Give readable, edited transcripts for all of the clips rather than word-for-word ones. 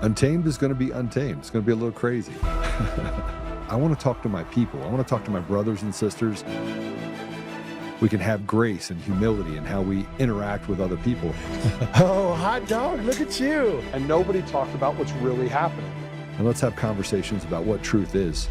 Untamed is going to be untamed. It's going to be a little crazy. I want to talk to my people. I want to talk to my brothers and sisters. We can have grace and humility in how we interact with other people. Oh, hot dog, look at you. And nobody talked about what's really happening. And let's have conversations about what truth is.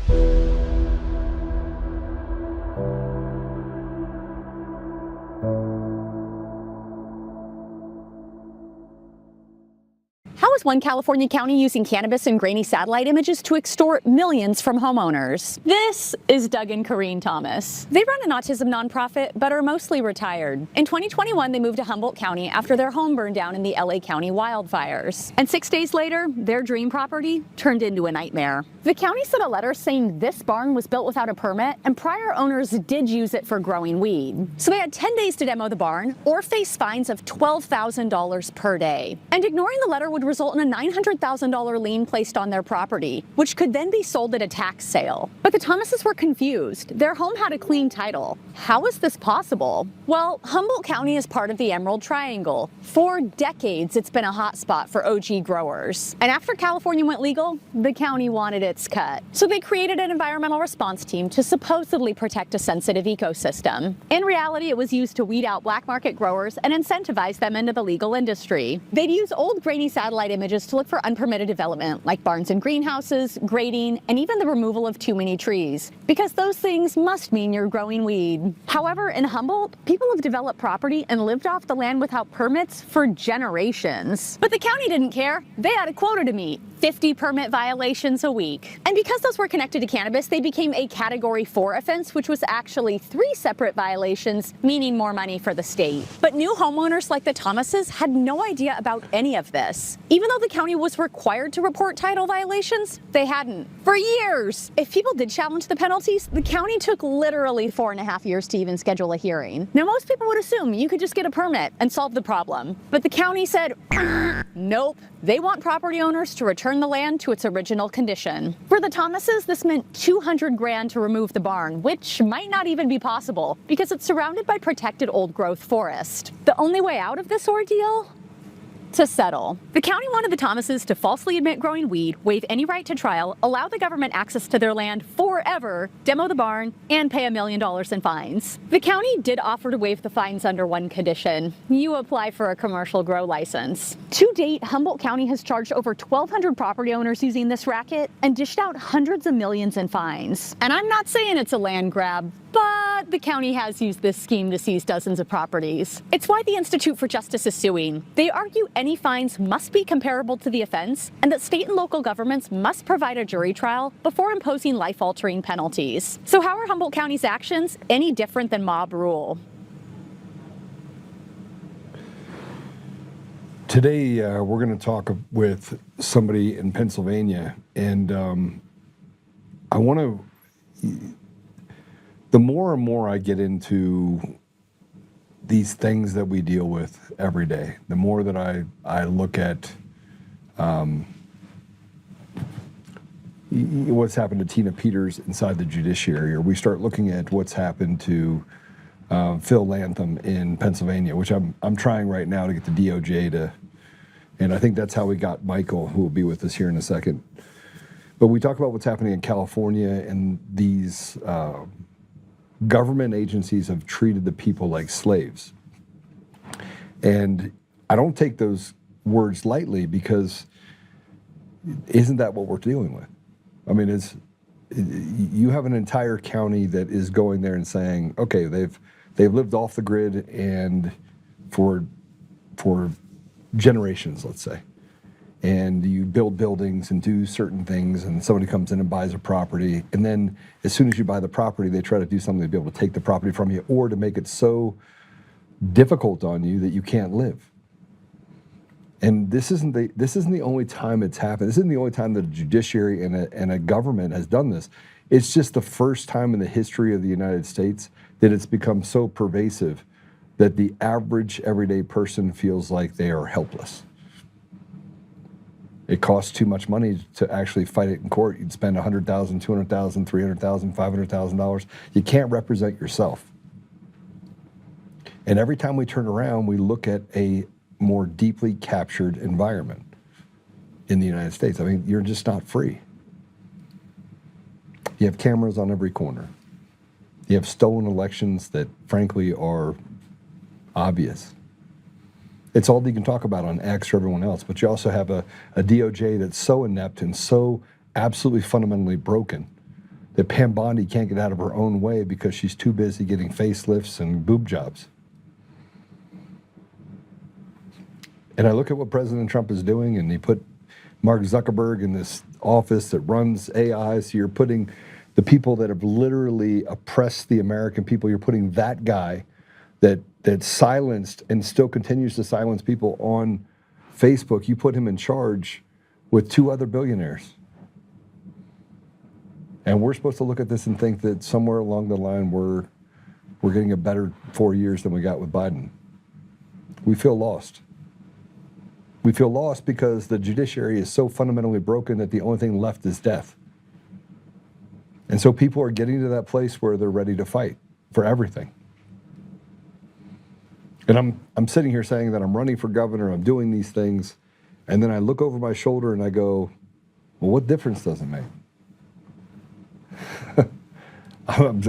How is one California county using cannabis and grainy satellite images to extort millions from homeowners? This is Doug and Corrine Thomas. They run an autism nonprofit, but are mostly retired. In 2021, they moved to Humboldt County after their home burned down in the LA County wildfires. And 6 days later, their dream property turned into a nightmare. The county sent a letter saying this barn was built without a permit and prior owners did use it for growing weed. So they had 10 days to demo the barn or face fines of $12,000 per day. And ignoring the letter would result in a $900,000 lien placed on their property, which could then be sold at a tax sale. But the Thomases were confused. Their home had a clean title. How is this possible? Well, Humboldt County is part of the Emerald Triangle. For decades, it's been a hotspot for OG growers. And after California went legal, the county wanted its cut. So they created an environmental response team to supposedly protect a sensitive ecosystem. In reality, it was used to weed out black market growers and incentivize them into the legal industry. They'd use old grainy satellite images to look for unpermitted development, like barns and greenhouses, grading, and even the removal of too many trees, because those things must mean you're growing weed. However, in Humboldt, people have developed property and lived off the land without permits for generations. But the county didn't care. They had a quota to meet, 50 permit violations a week. And because those were connected to cannabis, they became a Category 4 offense, which was actually 3 separate violations, meaning more money for the state. But new homeowners like the Thomases had no idea about any of this. Even though the county was required to report title violations, they hadn't for years. If people did challenge the penalties, the county took literally 4.5 years to even schedule a hearing. Now, most people would assume you could just get a permit and solve the problem. But the county said, nope. They want property owners to return the land to its original condition. For the Thomases, this meant $200,000 to remove the barn, which might not even be possible because it's surrounded by protected old-growth forest. The only way out of this ordeal? To settle. The county wanted the Thomases to falsely admit growing weed, waive any right to trial, allow the government access to their land forever, demo the barn, and pay $1 million in fines. The county did offer to waive the fines under one condition: you apply for a commercial grow license. To date, Humboldt County has charged over 1,200 property owners using this racket and dished out hundreds of millions in fines. And I'm not saying it's a land grab, but the county has used this scheme to seize dozens of properties. It's why the Institute for Justice is suing. They argue any fines must be comparable to the offense and that state and local governments must provide a jury trial before imposing life-altering penalties. So how are Humboldt County's actions any different than mob rule? Today, we're going to talk with somebody in Pennsylvania, and I want to, the more and more I get into these things that we deal with every day, the more that I look at what's happened to Tina Peters inside the judiciary, or we start looking at what's happened to Phil Latham in Pennsylvania, which I'm trying right now to get the DOJ to, and I think that's how we got Michael, who will be with us here in a second. But we talk about what's happening in California, and these government agencies have treated the people like slaves. And I don't take those words lightly, because isn't that what we're dealing with? I mean, you have an entire county that is going there and saying, okay, they've lived off the grid and for generations, let's say. And you build buildings and do certain things, and somebody comes in and buys a property, and then as soon as you buy the property, they try to do something to be able to take the property from you, or to make it so difficult on you that you can't live. And this isn't the only time it's happened. This isn't the only time that a judiciary and a government has done this. It's just the first time in the history of the United States that it's become so pervasive that the average everyday person feels like they are helpless. It costs too much money to actually fight it in court. You'd spend $100,000, $200,000, $300,000, $500,000. You can't represent yourself. And every time we turn around, we look at a more deeply captured environment. in the United States. I mean, you're just not free. You have cameras on every corner. You have stolen elections that, frankly, are obvious. It's all you can talk about on X or everyone else, but you also have a DOJ that's so inept and so absolutely fundamentally broken that Pam Bondi can't get out of her own way because she's too busy getting facelifts and boob jobs. And I look at what President Trump is doing, and he put Mark Zuckerberg in this office that runs AI, so you're putting the people that have literally oppressed the American people, you're putting that guy that silenced and still continues to silence people on Facebook, you put him in charge with 2 other billionaires. And we're supposed to look at this and think that somewhere along the line we're getting a better 4 years than we got with Biden. We feel lost. We feel lost because the judiciary is so fundamentally broken that the only thing left is death. And so people are getting to that place where they're ready to fight for everything. And I'm sitting here saying that I'm running for governor, I'm doing these things, and then I look over my shoulder and I go, well, what difference does it make? I don't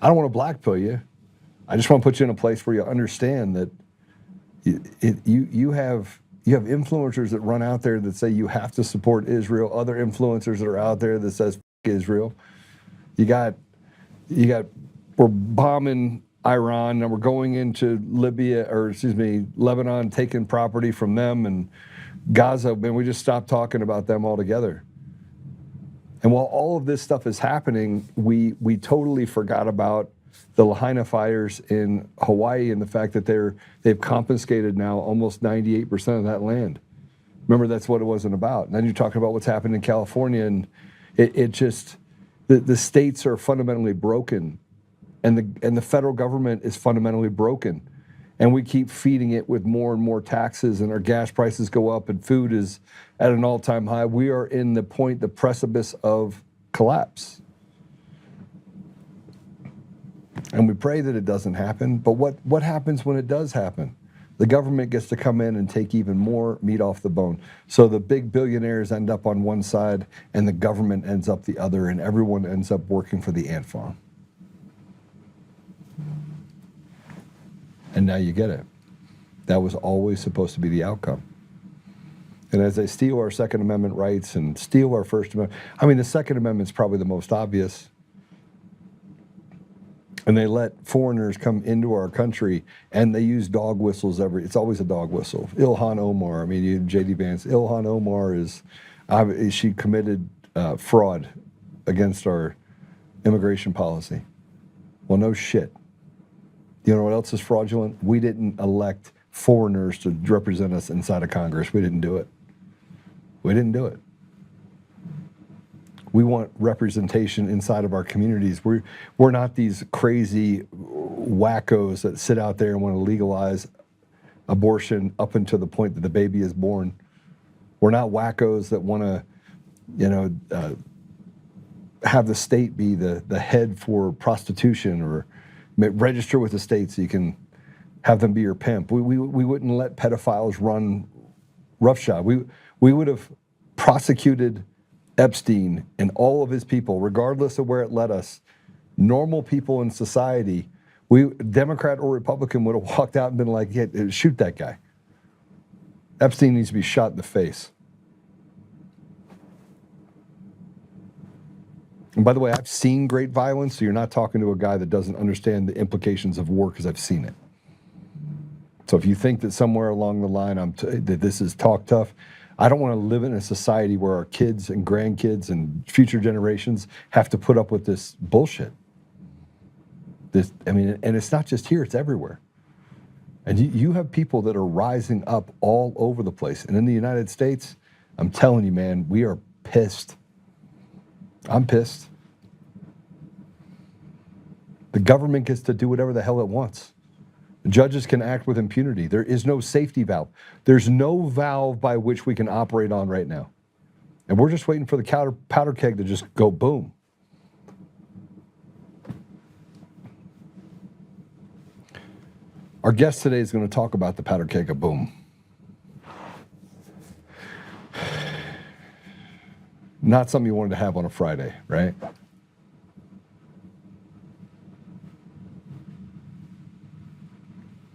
want to blackpill you. I just want to put you in a place where you understand that you have influencers that run out there that say you have to support Israel, other influencers that are out there that says Israel. We're bombing Iran, and we're going into Lebanon, taking property from them, and Gaza, man, we just stopped talking about them altogether. And while all of this stuff is happening, we totally forgot about the Lahaina fires in Hawaii and the fact that they've confiscated now almost 98% of that land. Remember, that's what it wasn't about. And then you're talking about what's happened in California, and the states are fundamentally broken, and the federal government is fundamentally broken. And we keep feeding it with more and more taxes, and our gas prices go up, and food is at an all-time high. We are in the precipice of collapse. And we pray that it doesn't happen, but what happens when it does happen? The government gets to come in and take even more meat off the bone. So the big billionaires end up on one side, and the government ends up the other, and everyone ends up working for the ant farm. And now you get it. That was always supposed to be the outcome. And as they steal our Second Amendment rights and steal our First Amendment, I mean, the Second Amendment's probably the most obvious. And they let foreigners come into our country, and they use dog whistles it's always a dog whistle. Ilhan Omar, I mean, you J.D. Vance, Ilhan Omar she committed fraud against our immigration policy. Well, no shit. You know what else is fraudulent? We didn't elect foreigners to represent us inside of Congress. We didn't do it. We didn't do it. We want representation inside of our communities. We're not these crazy wackos that sit out there and want to legalize abortion up until the point that the baby is born. We're not wackos that want to, have the state be the head for prostitution, or register with the state so you can have them be your pimp. We wouldn't let pedophiles run roughshod. We would have prosecuted Epstein and all of his people, regardless of where it led us. Normal people in society, Democrat or Republican, would have walked out and been like, yeah, shoot that guy. Epstein needs to be shot in the face. And by the way, I've seen great violence, so you're not talking to a guy that doesn't understand the implications of war, because I've seen it. So if you think that somewhere along the line that this is talk tough, I don't want to live in a society where our kids and grandkids and future generations have to put up with this bullshit. And it's not just here, it's everywhere. And you have people that are rising up all over the place. And in the United States, I'm telling you, man, we are pissed. I'm pissed. The government gets to do whatever the hell it wants. The judges can act with impunity. There is no safety valve. There's no valve by which we can operate on right now. And we're just waiting for the powder keg to just go boom. Our guest today is going to talk about the powder keg of boom. Not something you wanted to have on a Friday, right?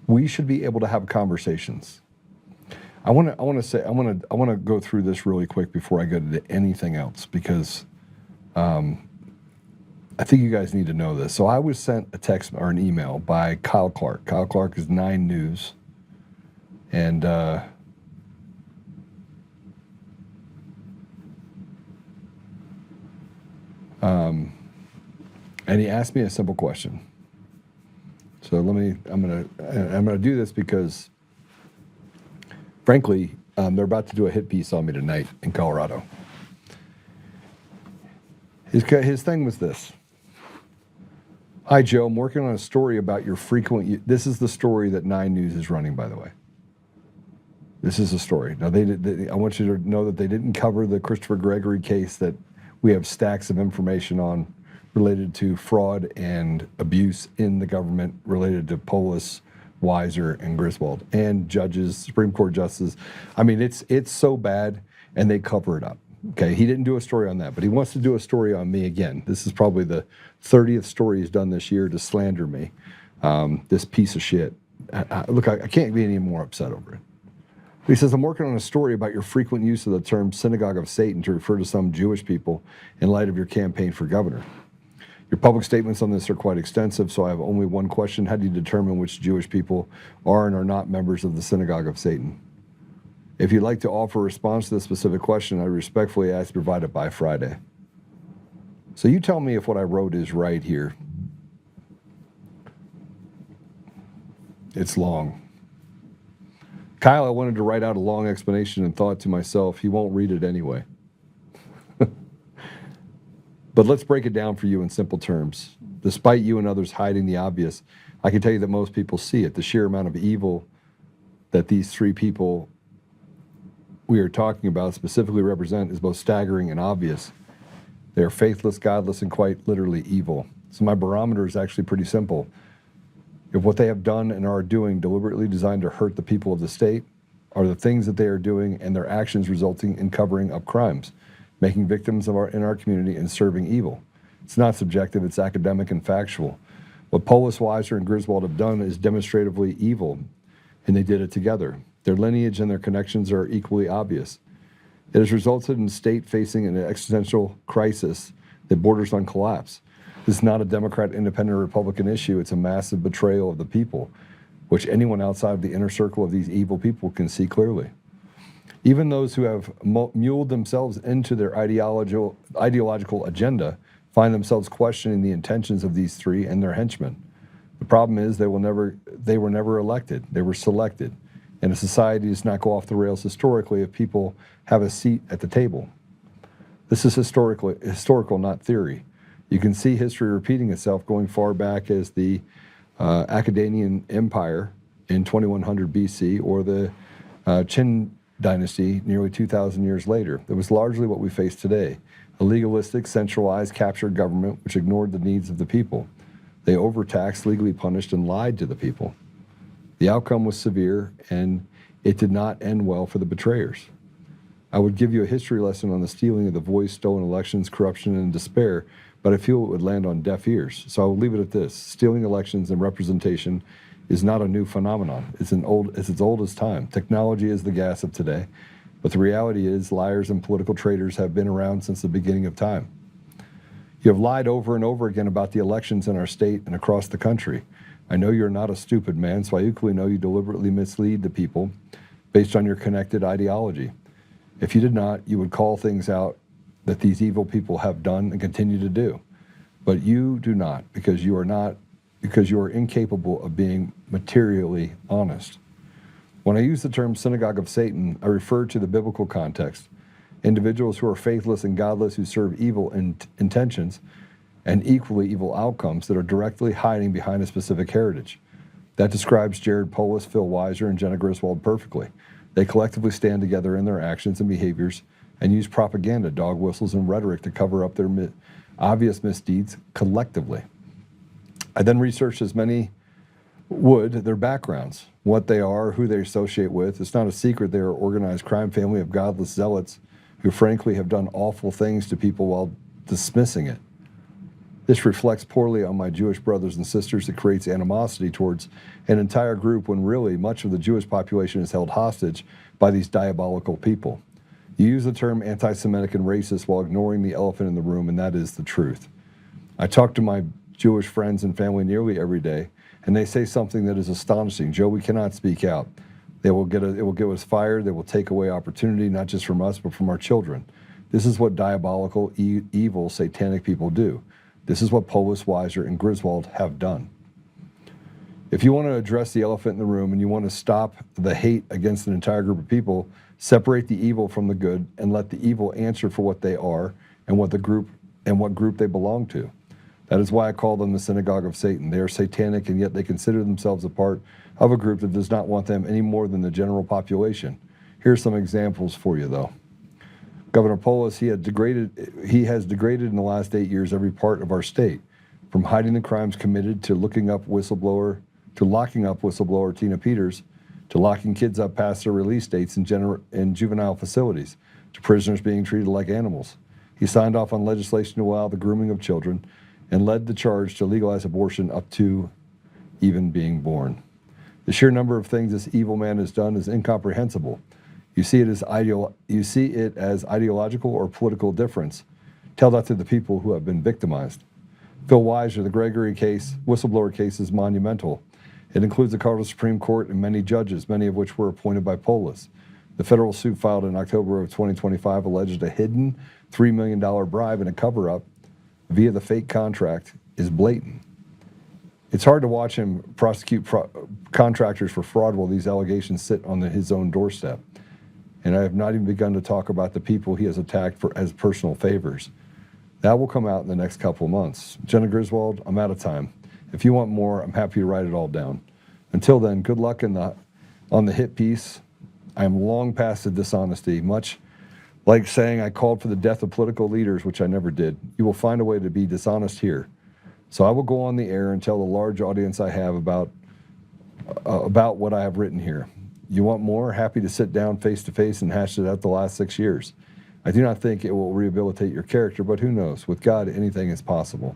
We should be able to have conversations. I want to go through this really quick before I go to anything else, because I think you guys need to know this. So I was sent a text or an email by Kyle Clark. Kyle Clark is 9 News, and he asked me a simple question. So I'm gonna do this because, frankly, they're about to do a hit piece on me tonight in Colorado. His thing was this. Hi, Joe. I'm working on a story about your frequent. This is the story that 9 News is running, by the way. This is a story. Now, I want you to know that they didn't cover the Christopher Gregory case that we have stacks of information on, related to fraud and abuse in the government related to Polis, Weiser, and Griswold, and judges, Supreme Court justices. I mean, it's so bad, and they cover it up. Okay, he didn't do a story on that, but he wants to do a story on me again. This is probably the 30th story he's done this year to slander me. This piece of shit. Look, I can't be any more upset over it. He says, I'm working on a story about your frequent use of the term synagogue of Satan to refer to some Jewish people in light of your campaign for governor. Your public statements on this are quite extensive, so I have only one question. How do you determine which Jewish people are and are not members of the synagogue of Satan? If you'd like to offer a response to this specific question, I respectfully ask to provide it by Friday. So you tell me if what I wrote is right here. It's long. Kyle, I wanted to write out a long explanation and thought to myself, he won't read it anyway. But let's break it down for you in simple terms. Despite you and others hiding the obvious, I can tell you that most people see it. The sheer amount of evil that these 3 people we are talking about specifically represent is both staggering and obvious. They are faithless, godless, and quite literally evil. So my barometer is actually pretty simple. If what they have done and are doing deliberately designed to hurt the people of the state, are the things that they are doing and their actions resulting in covering up crimes, making victims in our community and serving evil. It's not subjective, it's academic and factual. What Polis, Weiser, and Griswold have done is demonstratively evil, and they did it together. Their lineage and their connections are equally obvious. It has resulted in the state facing an existential crisis that borders on collapse. This is not a Democrat, Independent, or Republican issue. It's a massive betrayal of the people, which anyone outside of the inner circle of these evil people can see clearly. Even those who have muled themselves into their ideological agenda find themselves questioning the intentions of these 3 and their henchmen. The problem is they were never elected. They were selected. And a society does not go off the rails historically if people have a seat at the table. This is historical, not theory. You can see history repeating itself going far back as the Akkadian Empire in 2100 BC or the Qin dynasty nearly 2,000 years later. It was largely what we face today, a legalistic, centralized, captured government which ignored the needs of the people. They overtaxed, legally punished, and lied to the people. The outcome was severe, and it did not end well for the betrayers. I would give you a history lesson on the stealing of the voice, stolen elections, corruption, and despair, but I feel it would land on deaf ears. So I will leave it at this. Stealing elections and representation is not a new phenomenon. It's as old as time. Technology is the gas of today, but the reality is liars and political traitors have been around since the beginning of time. You have lied over and over again about the elections in our state and across the country. I know you're not a stupid man, so I equally know you deliberately mislead the people based on your connected ideology. If you did not, you would call things out that these evil people have done and continue to do. But you do not, because you are incapable of being materially honest. When I use the term synagogue of Satan, I refer to the biblical context. Individuals who are faithless and godless, who serve evil intentions and equally evil outcomes that are directly hiding behind a specific heritage. That describes Jared Polis, Phil Weiser, and Jenna Griswold perfectly. They collectively stand together in their actions and behaviors and use propaganda, dog whistles, and rhetoric to cover up their obvious misdeeds collectively. I then researched, as many would, their backgrounds, what they are, who they associate with. It's not a secret they are an organized crime family of godless zealots who frankly have done awful things to people while dismissing it. This reflects poorly on my Jewish brothers and sisters. It creates animosity towards an entire group when really much of the Jewish population is held hostage by these diabolical people. You use the term anti-Semitic and racist while ignoring the elephant in the room, and that is the truth. I talk to my Jewish friends and family nearly every day, and they say something that is astonishing. Joe, we cannot speak out. It will get us fired. They will take away opportunity, not just from us, but from our children. This is what diabolical, evil, satanic people do. This is what Polis, Weiser, and Griswold have done. If you want to address the elephant in the room and you want to stop the hate against an entire group of people, separate the evil from the good and let the evil answer for what they are and what group they belong to. That is why I call them the synagogue of Satan. They are satanic, and yet they consider themselves a part of a group that does not want them any more than the general population. Here's some examples for you, though. Governor Polis, he has degraded in the last 8 years every part of our state, from hiding the crimes committed to locking up whistleblower Tina Peters, to locking kids up past their release dates in juvenile facilities, to prisoners being treated like animals. He signed off on legislation to allow the grooming of children and led the charge to legalize abortion up to even being born. The sheer number of things this evil man has done is incomprehensible. You see it as ideological or political difference. Tell that to the people who have been victimized. Phil Weiser, the Gregory whistleblower case is monumental. It includes the Colorado Supreme Court and many judges, many of which were appointed by Polis. The federal suit filed in October of 2025 alleged a hidden $3 million bribe in a cover-up via the fake contract is blatant. It's hard to watch him prosecute contractors for fraud while these allegations sit on his own doorstep. And I have not even begun to talk about the people he has attacked as personal favors. That will come out in the next couple of months. Jenna Griswold, I'm out of time. If you want more, I'm happy to write it all down. Until then, good luck on the hit piece. I am long past the dishonesty, much like saying I called for the death of political leaders, which I never did. You will find a way to be dishonest here. So I will go on the air and tell the large audience I have about what I have written here. You want more? Happy to sit down face to face and hash it out the last 6 years. I do not think it will rehabilitate your character, but who knows? With God, anything is possible.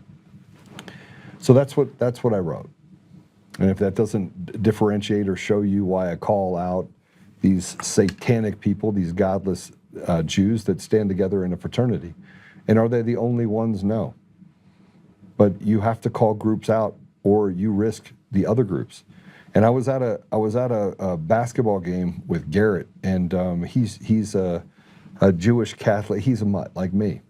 So that's what I wrote. And if that doesn't differentiate or show you why I call out these satanic people, these godless Jews that stand together in a fraternity, and are they the only ones? No. But you have to call groups out, or you risk the other groups. And I was at a basketball game with Garrett, and he's a Jewish Catholic. He's a mutt like me.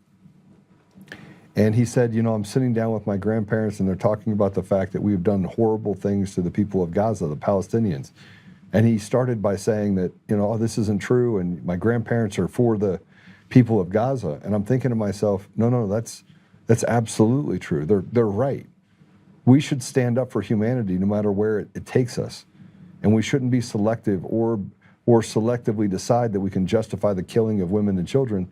And he said, I'm sitting down with my grandparents, and they're talking about the fact that we've done horrible things to the people of Gaza, the Palestinians. And he started by saying that, oh, this isn't true, and my grandparents are for the people of Gaza. And I'm thinking to myself, no, that's absolutely true. They're right. We should stand up for humanity no matter where it takes us. And we shouldn't be selective or selectively decide that we can justify the killing of women and children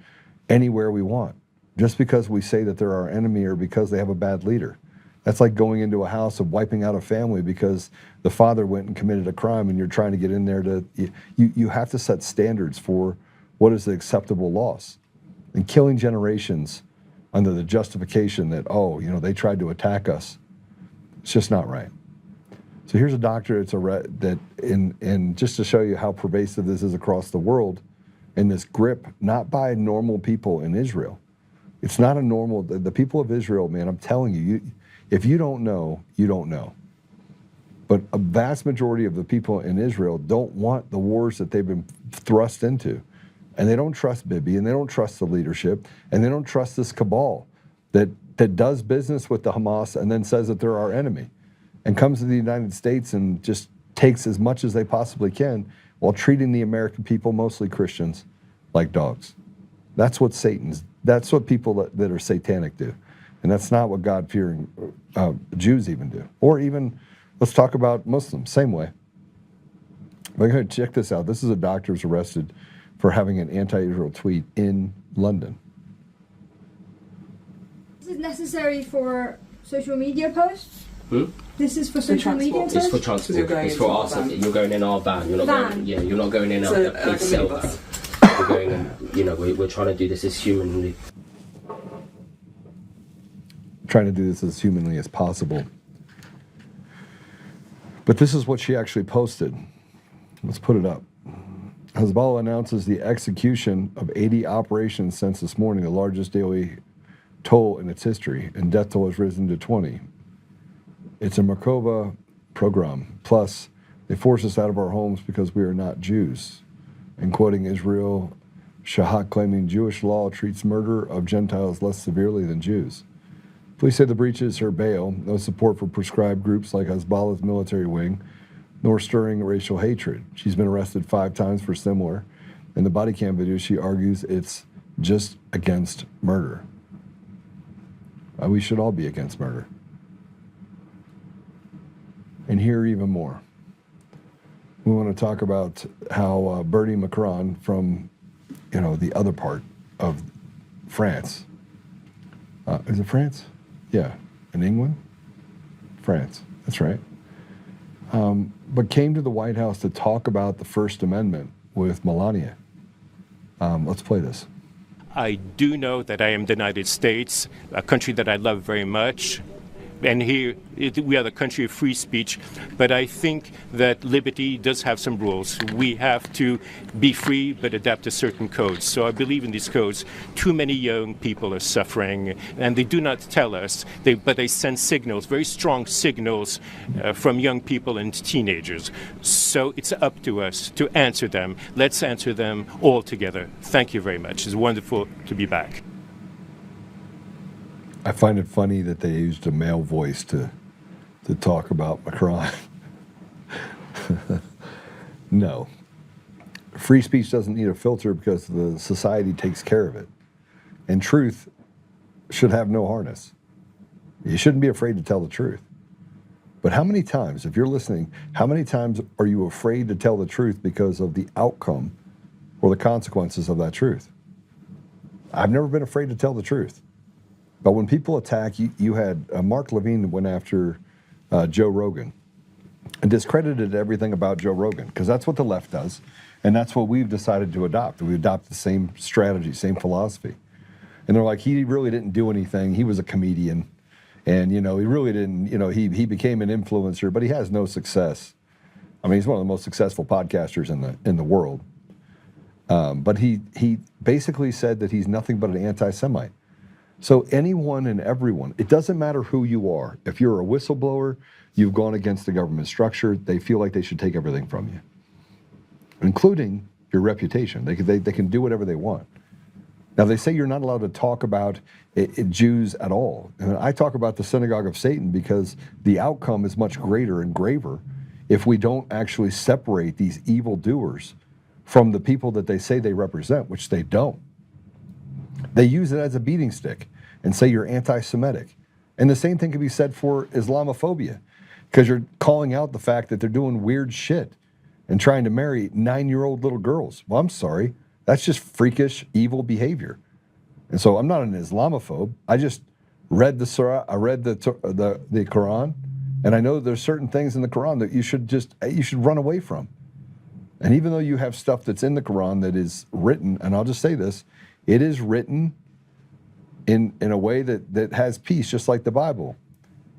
anywhere we want, just because we say that they're our enemy or because they have a bad leader. That's like going into a house and wiping out a family because the father went and committed a crime, and you're trying to get in there to... You have to set standards for what is the acceptable loss. And killing generations under the justification that, they tried to attack us, it's just not right. So here's a doctor and just to show you how pervasive this is across the world, in this grip, not by normal people in Israel. It's not a normal, the people of Israel, man, I'm telling you, if you don't know, you don't know. But a vast majority of the people in Israel don't want the wars that they've been thrust into. And they don't trust Bibi, and they don't trust the leadership, and they don't trust this cabal that does business with the Hamas and then says that they're our enemy, and comes to the United States and just takes as much as they possibly can while treating the American people, mostly Christians, like dogs. That's what people that are satanic do. And that's not what God-fearing Jews even do. Or even, let's talk about Muslims, same way. But go ahead, check this out. This is a doctor who's arrested for having an anti-Israel tweet in London. This is necessary for social media posts? This is for social media posts? It's for transport. It's for us. You're going in our van. You're not going in our police cell. we're going, and we're trying to do this as humanly. Trying to do this as humanly as possible. But this is what she actually posted. Let's put it up. Hezbollah announces the execution of 80 operations since this morning, the largest daily toll in its history, and death toll has risen to 20. It's a Merkava program. Plus, they force us out of our homes because we are not Jews. And quoting Israel Shahat, claiming Jewish law treats murder of Gentiles less severely than Jews. Police say the breaches are bail, no support for prescribed groups like Hezbollah's military wing, nor stirring racial hatred. She's been arrested 5 times for similar. In the body cam video, she argues it's just against murder. We should all be against murder. And here even more. We want to talk about how Bertie Macron from, the other part of France. Is it France? Yeah. In England? France. That's right. But came to the White House to talk about the First Amendment with Melania. Let's play this. I do know that I am the United States, a country that I love very much. And here, we are the country of free speech, but I think that liberty does have some rules. We have to be free, but adapt to certain codes. So I believe in these codes. Too many young people are suffering, and they do not tell us, but they send signals, very strong signals from young people and teenagers. So it's up to us to answer them. Let's answer them all together. Thank you very much. It's wonderful to be back. I find it funny that they used a male voice to talk about Macron. No. Free speech doesn't need a filter because the society takes care of it. And truth should have no harness. You shouldn't be afraid to tell the truth. But how many times, if you're listening, how many times are you afraid to tell the truth because of the outcome or the consequences of that truth? I've never been afraid to tell the truth. But when people attack, you had Mark Levine went after Joe Rogan and discredited everything about Joe Rogan, because that's what the left does, and that's what we've decided to adopt. We adopt the same strategy, same philosophy. And they're like, he really didn't do anything. He was a comedian, and he really didn't. He became an influencer, but he has no success. I mean, he's one of the most successful podcasters in the world. But he basically said that he's nothing but an anti-Semite. So anyone and everyone, it doesn't matter who you are. If you're a whistleblower, you've gone against the government structure, they feel like they should take everything from you, including your reputation. They can do whatever they want. Now, they say you're not allowed to talk about Jews at all. And I talk about the synagogue of Satan because the outcome is much greater and graver if we don't actually separate these evildoers from the people that they say they represent, which they don't. They use it as a beating stick and say you're anti-Semitic. And the same thing can be said for Islamophobia, because you're calling out the fact that they're doing weird shit and trying to marry 9-year-old little girls. Well, I'm sorry. That's just freakish, evil behavior. And so I'm not an Islamophobe. I just read the Surah, I read the Quran, and I know there's certain things in the Quran that you should run away from. And even though you have stuff that's in the Quran that is written, and I'll just say this, it is written in a way that has peace, just like the Bible.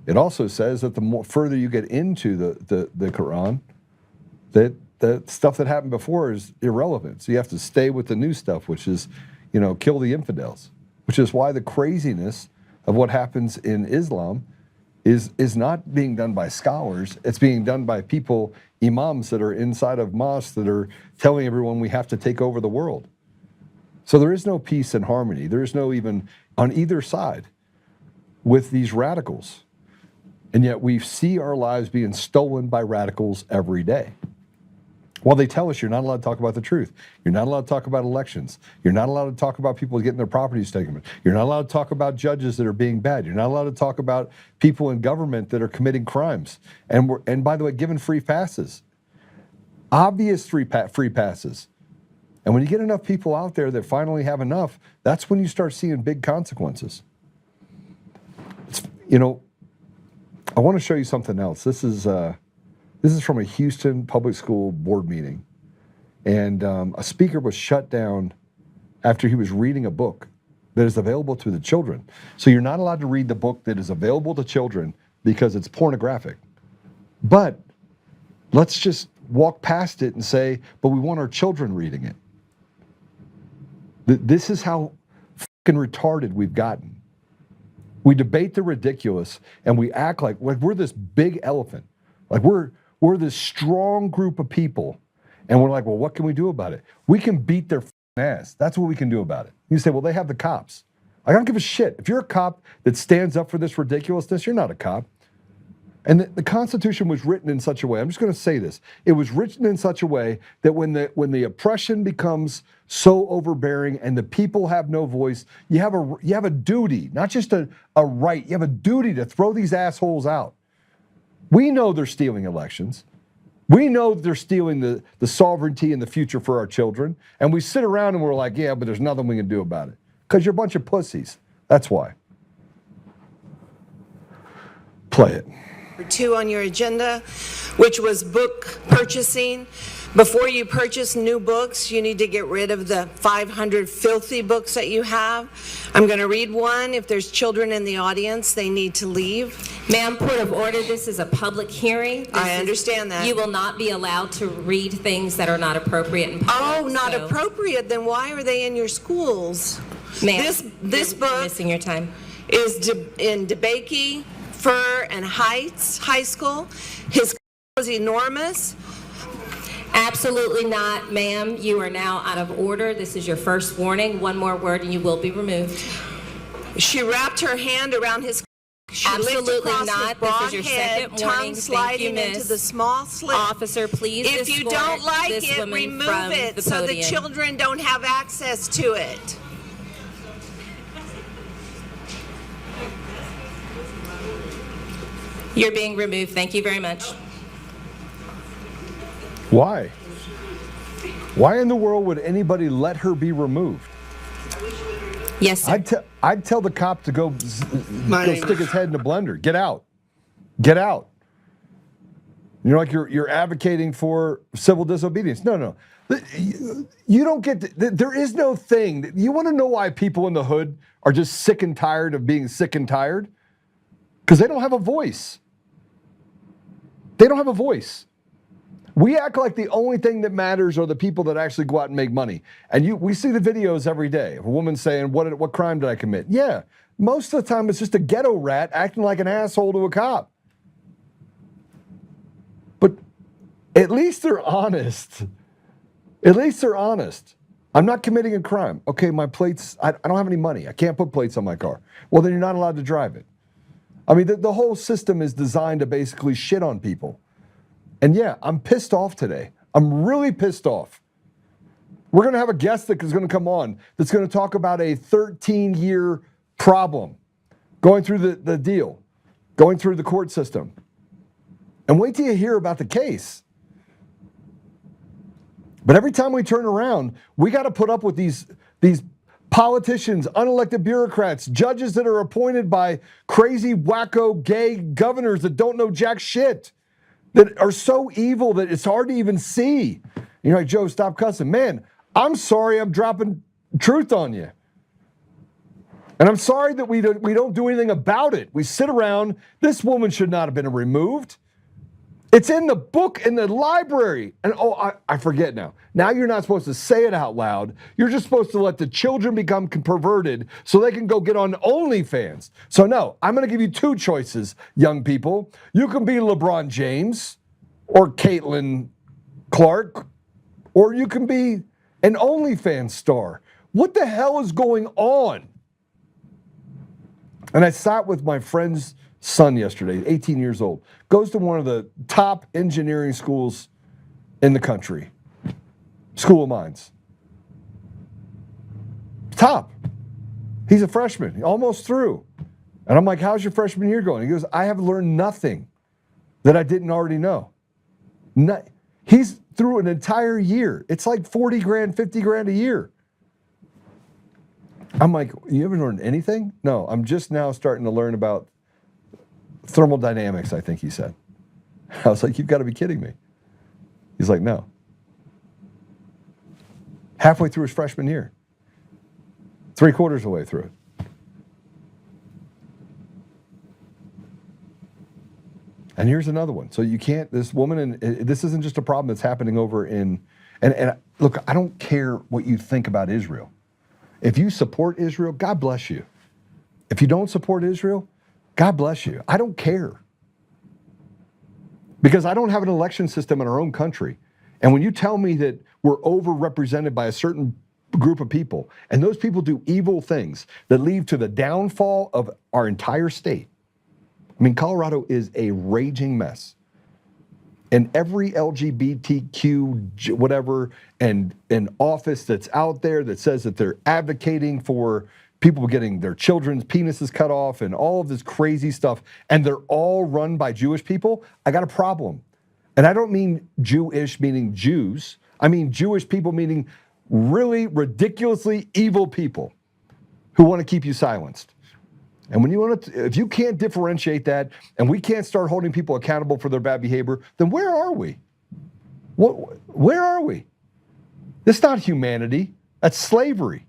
It also says that the more further you get into the Quran, that the stuff that happened before is irrelevant. So you have to stay with the new stuff, which is, kill the infidels. Which is why the craziness of what happens in Islam is not being done by scholars. It's being done by people, imams that are inside of mosques that are telling everyone we have to take over the world. So there is no peace and harmony. There is no even on either side with these radicals. And yet we see our lives being stolen by radicals every day. Well, they tell us you're not allowed to talk about the truth. You're not allowed to talk about elections. You're not allowed to talk about people getting their properties taken. You're not allowed to talk about judges that are being bad. You're not allowed to talk about people in government that are committing crimes. And by the way, given free passes. Obvious free passes. And when you get enough people out there that finally have enough, that's when you start seeing big consequences. I want to show you something else. This is from a Houston public school board meeting. and a speaker was shut down after he was reading a book that is available to the children. So you're not allowed to read the book that is available to children because it's pornographic. But let's just walk past it and say, but we want our children reading it. This is how fucking retarded we've gotten. We debate the ridiculous and we act like we're this big elephant. Like we're this strong group of people, and we're like, well, what can we do about it? We can beat their ass. That's what we can do about it. You say, well, they have the cops. I don't give a shit. If you're a cop that stands up for this ridiculousness, you're not a cop. And the Constitution was written in such a way, I'm just going to say this, it was written in such a way that when the oppression becomes so overbearing and the people have no voice, you have a duty, not just a right, you have a duty to throw these assholes out. We know they're stealing elections. We know that they're stealing the sovereignty and the future for our children. And we sit around and we're like, yeah, but there's nothing we can do about it. Because you're a bunch of pussies. That's why. Play it. 2 on your agenda, which was book purchasing. Before you purchase new books, you need to get rid of the 500 filthy books that you have. I'm going to read one. If there's children in the audience, they need to leave. Ma'am, point of order, this is a public hearing. I understand that. You will not be allowed to read things that are not appropriate in public. Oh, not appropriate? Then why are they in your schools? Ma'am, this book you're missing your time. is in DeBakey, Fur, and Heights High School. His was enormous. Absolutely not, ma'am. You are now out of order. This is your first warning. One more word and you will be removed. She wrapped her hand around his. She Absolutely across not. his broad This is your head, second tongue warning. Thank you, sliding miss. into the small slit. Officer, please If you escort don't like this it, woman remove from it the so the podium. children don't have access to it. You're being removed. Thank you very much. Why? Why in the world would anybody let her be removed? Yes, sir. I'd tell the cop to go stick his head in the blender. Get out. Get out. You're like you're advocating for civil disobedience. No. You don't get there is no thing. You want to know why people in the hood are just sick and tired of being sick and tired? Because they don't have a voice. They don't have a voice. We act like the only thing that matters are the people that actually go out and make money. And we see the videos every day of a woman saying, what crime did I commit? Yeah, most of the time it's just a ghetto rat acting like an asshole to a cop. But at least they're honest. At least they're honest. I'm not committing a crime. Okay, my plates, I don't have any money. I can't put plates on my car. Well, then you're not allowed to drive it. I mean, the whole system is designed to basically shit on people. And yeah, I'm pissed off today. I'm really pissed off. We're going to have a guest that is going to come on that's going to talk about a 13-year problem going through the deal, going through the court system. And wait till you hear about the case. But every time we turn around, we got to put up with these politicians, unelected bureaucrats, judges that are appointed by crazy, wacko, gay governors that don't know jack shit, that are so evil that it's hard to even see. You're like, Joe, stop cussing. Man, I'm sorry I'm dropping truth on you. And I'm sorry that we don't do anything about it. We sit around. This woman should not have been removed. It's in the book in the library. And I forget now. Now you're not supposed to say it out loud. You're just supposed to let the children become perverted so they can go get on OnlyFans. So no, I'm going to give you 2 choices, young people. You can be LeBron James or Caitlin Clark, or you can be an OnlyFans star. What the hell is going on? And I sat with my friend's son yesterday, 18 years old, goes to one of the top engineering schools in the country, School of Mines. Top. He's a freshman, almost through. And I'm like, how's your freshman year going? He goes, I have learned nothing that I didn't already know. He's through an entire year. It's like 40 grand, 50 grand a year. I'm like, you haven't learned anything? No, I'm just now starting to learn about thermodynamics, I think he said. I was like, you've got to be kidding me. He's like, no. halfway through his freshman year, 3/4 of the way through it. And here's another one. So you can't, this woman, and this isn't just a problem that's happening over in, and look, I don't care what you think about Israel. If you support Israel, God bless you. If you don't support Israel, God bless you. I don't care. Because I don't have an election system in our own country. And when you tell me that we're overrepresented by a certain group of people, and those people do evil things that lead to the downfall of our entire state. I mean, Colorado is a raging mess. And every LGBTQ whatever and an office that's out there that says that they're advocating for people getting their children's penises cut off and all of this crazy stuff, and they're all run by Jewish people, I got a problem. And I don't mean Jewish meaning Jews. I mean Jewish people meaning really ridiculously evil people who want to keep you silenced. And when you want to, if you can't differentiate that, and we can't start holding people accountable for their bad behavior, then where are we? Where are we? This is not humanity. That's slavery.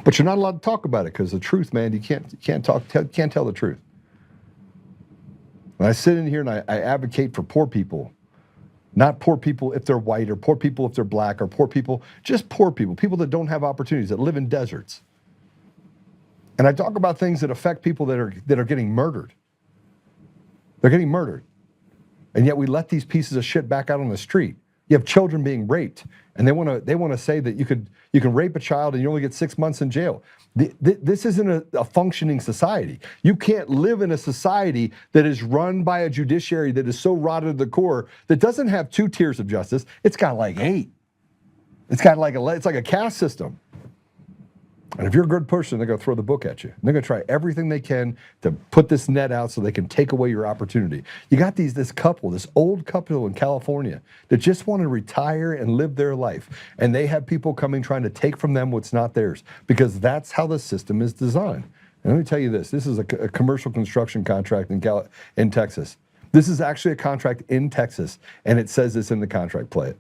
But you're not allowed to talk about it because the truth, man, you can't tell the truth. When I sit in here and I advocate for poor people, not poor people if they're white or poor people if they're black or poor people, just poor people, people that don't have opportunities, that live in deserts. And I talk about things that affect people that are getting murdered. They're getting murdered. And yet we let these pieces of shit back out on the street. You have children being raped, and they want to say that you can rape a child and you only get 6 months in jail. This isn't a functioning society. You can't live in a society that is run by a judiciary that is so rotted to the core that doesn't have 2 tiers of justice. It's got like 8. It's like a caste system. And if you're a good person, they're going to throw the book at you. And they're going to try everything they can to put this net out so they can take away your opportunity. You got this old couple in California that just want to retire and live their life. And they have people coming trying to take from them what's not theirs because that's how the system is designed. And let me tell you this is a commercial construction contract in Texas. This is actually a contract in Texas, and it says this in the contract. Play it.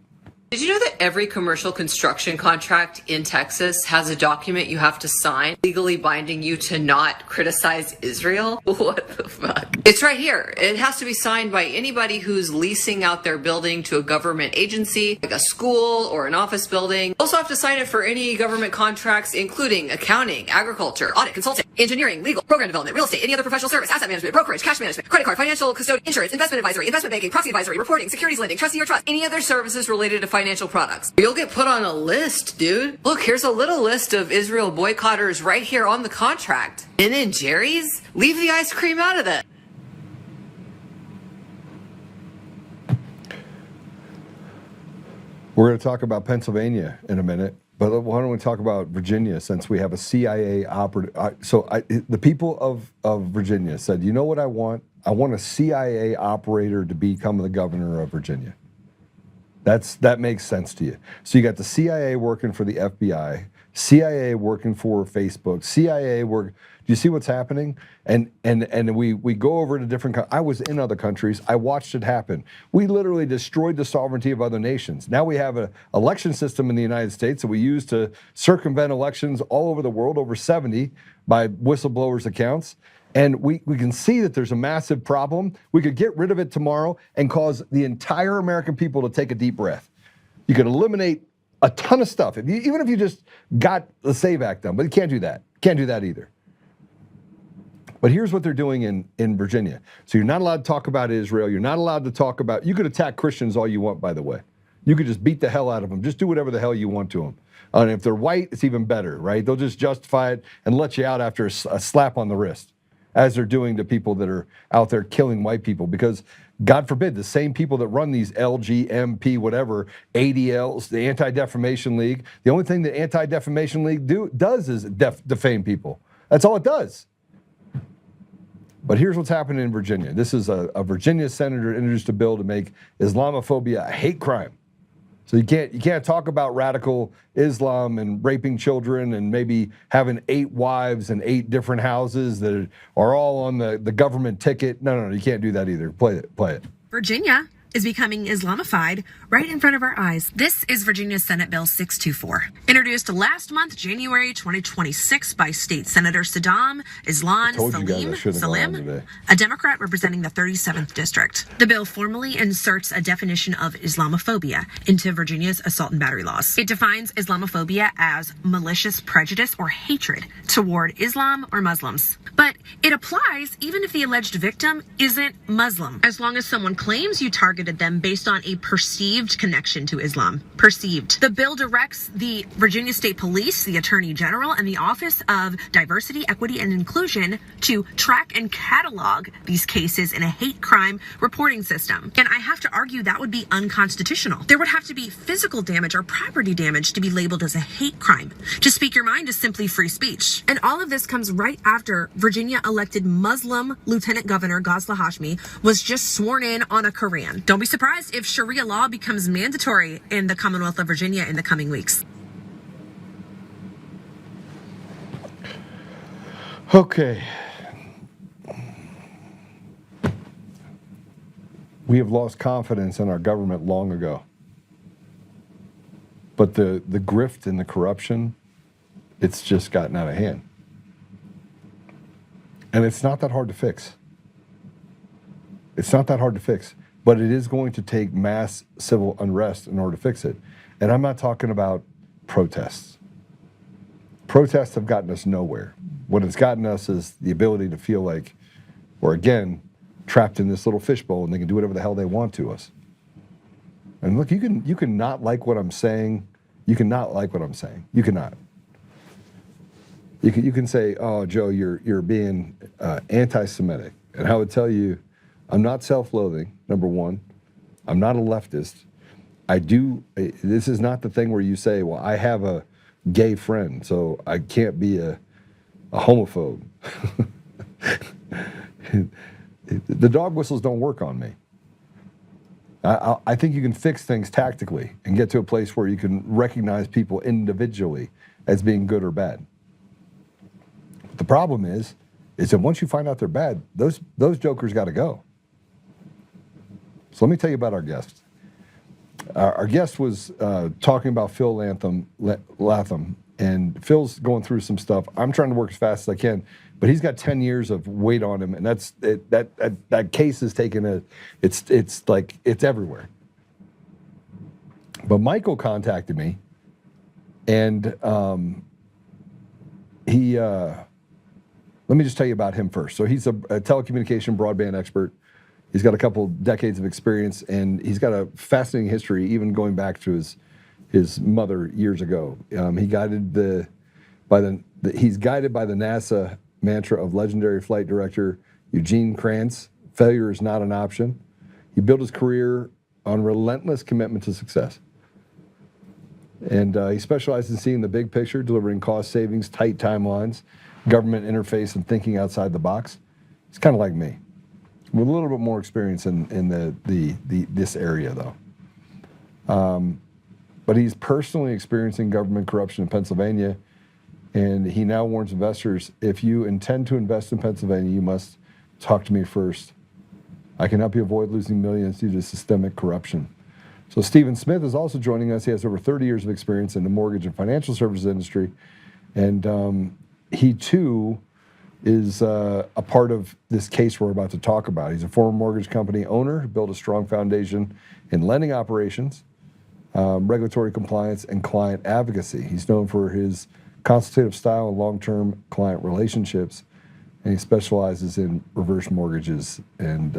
Did you know that every commercial construction contract in Texas has a document you have to sign legally binding you to not criticize Israel? What the fuck? It's right here. It has to be signed by anybody who's leasing out their building to a government agency, like a school or an office building. Also have to sign it for any government contracts, including accounting, agriculture, audit, consulting, engineering, legal, program development, real estate, any other professional service, asset management, brokerage, cash management, credit card, financial custodian, insurance, investment advisory, investment banking, proxy advisory, reporting, securities lending, trustee or trust, any other services related to financial products. You'll get put on a list, dude. Look, here's a little list of Israel boycotters right here on the contract. Ben & Jerry's? Leave the ice cream out of that. We're going to talk about Pennsylvania in a minute, but why don't we talk about Virginia since we have a CIA operative? The people of Virginia said, you know what I want? I want a CIA operator to become the governor of Virginia. That makes sense to you. So you got the CIA working for the FBI, CIA working for Facebook, CIA work. Do you see what's happening? And we go over to different. I was in other countries. I watched it happen. We literally destroyed the sovereignty of other nations. Now we have an election system in the United States that we use to circumvent elections all over the world, over 70 by whistleblowers' accounts. And we can see that there's a massive problem. We could get rid of it tomorrow and cause the entire American people to take a deep breath. You could eliminate a ton of stuff, even if you just got the SAVE Act done, but you can't do that. Can't do that either. But here's what they're doing in Virginia. So you're not allowed to talk about Israel. You're not allowed to talk about, you could attack Christians all you want, by the way. You could just beat the hell out of them. Just do whatever the hell you want to them. And if they're white, it's even better, right? They'll just justify it and let you out after a slap on the wrist, as they're doing to people that are out there killing white people. Because, God forbid, the same people that run these LGMP, whatever, ADLs, the Anti-Defamation League, the only thing the Anti-Defamation League does is defame people. That's all it does. But here's what's happening in Virginia. This is a Virginia senator introduced a bill to make Islamophobia a hate crime. So you can't talk about radical Islam and raping children and maybe having 8 wives and 8 different houses that are all on the government ticket. No, you can't do that either. Play it. Virginia is becoming Islamophobia right in front of our eyes. This is Virginia Senate Bill 624, introduced last month, January 2026, by State Senator Saddam Islam Salim, a Democrat representing the 37th District. The bill formally inserts a definition of Islamophobia into Virginia's assault and battery laws. It defines Islamophobia as malicious prejudice or hatred toward Islam or Muslims. But it applies even if the alleged victim isn't Muslim, as long as someone claims you targeted them based on a perceived connection to Islam. Perceived. The bill directs the Virginia State Police, the Attorney General, and the Office of Diversity, Equity, and Inclusion to track and catalog these cases in a hate crime reporting system. And I have to argue that would be unconstitutional. There would have to be physical damage or property damage to be labeled as a hate crime. To speak your mind is simply free speech. And all of this comes right after Virginia elected Muslim Lieutenant Governor Ghazla Hashmi was just sworn in on a Quran. Don't be surprised if Sharia law becomes mandatory in the Commonwealth of Virginia in the coming weeks. Okay. We have lost confidence in our government long ago. But the grift and the corruption, it's just gotten out of hand. And it's not that hard to fix. It's not that hard to fix. But it is going to take mass civil unrest in order to fix it. And I'm not talking about protests. Protests have gotten us nowhere. What it's gotten us is the ability to feel like we're, again, trapped in this little fishbowl and they can do whatever the hell they want to us. And look, you can not like what I'm saying. You can not like what I'm saying. You cannot. You can say, oh, Joe, you're being anti-Semitic. And I would tell you, I'm not self-loathing, number one. I'm not a leftist. This is not the thing where you say, well, I have a gay friend, so I can't be a homophobe. The dog whistles don't work on me. I think you can fix things tactically and get to a place where you can recognize people individually as being good or bad. The problem is that once you find out they're bad, those jokers got to go. So let me tell you about our guest. Our guest was talking about Phil Latham, and Phil's going through some stuff. I'm trying to work as fast as I can, but he's got 10 years of weight on him, and that case is taking it's like it's everywhere. But Michael contacted me, and let me just tell you about him first. So he's a telecommunication broadband expert. He's got a couple decades of experience, and he's got a fascinating history, even going back to his mother years ago. He's guided by the NASA mantra of legendary flight director Eugene Kranz: failure is not an option. He built his career on relentless commitment to success. And he specializes in seeing the big picture, delivering cost savings, tight timelines, government interface, and thinking outside the box. It's kind of like me, with a little bit more experience in this area, though. But he's personally experiencing government corruption in Pennsylvania, and he now warns investors, if you intend to invest in Pennsylvania, you must talk to me first. I can help you avoid losing millions due to systemic corruption. So Stephen Smith is also joining us. He has over 30 years of experience in the mortgage and financial services industry, and he too is a part of this case we're about to talk about. He's a former mortgage company owner who built a strong foundation in lending operations, regulatory compliance, and client advocacy. He's known for his consultative style and long-term client relationships, and he specializes in reverse mortgages. And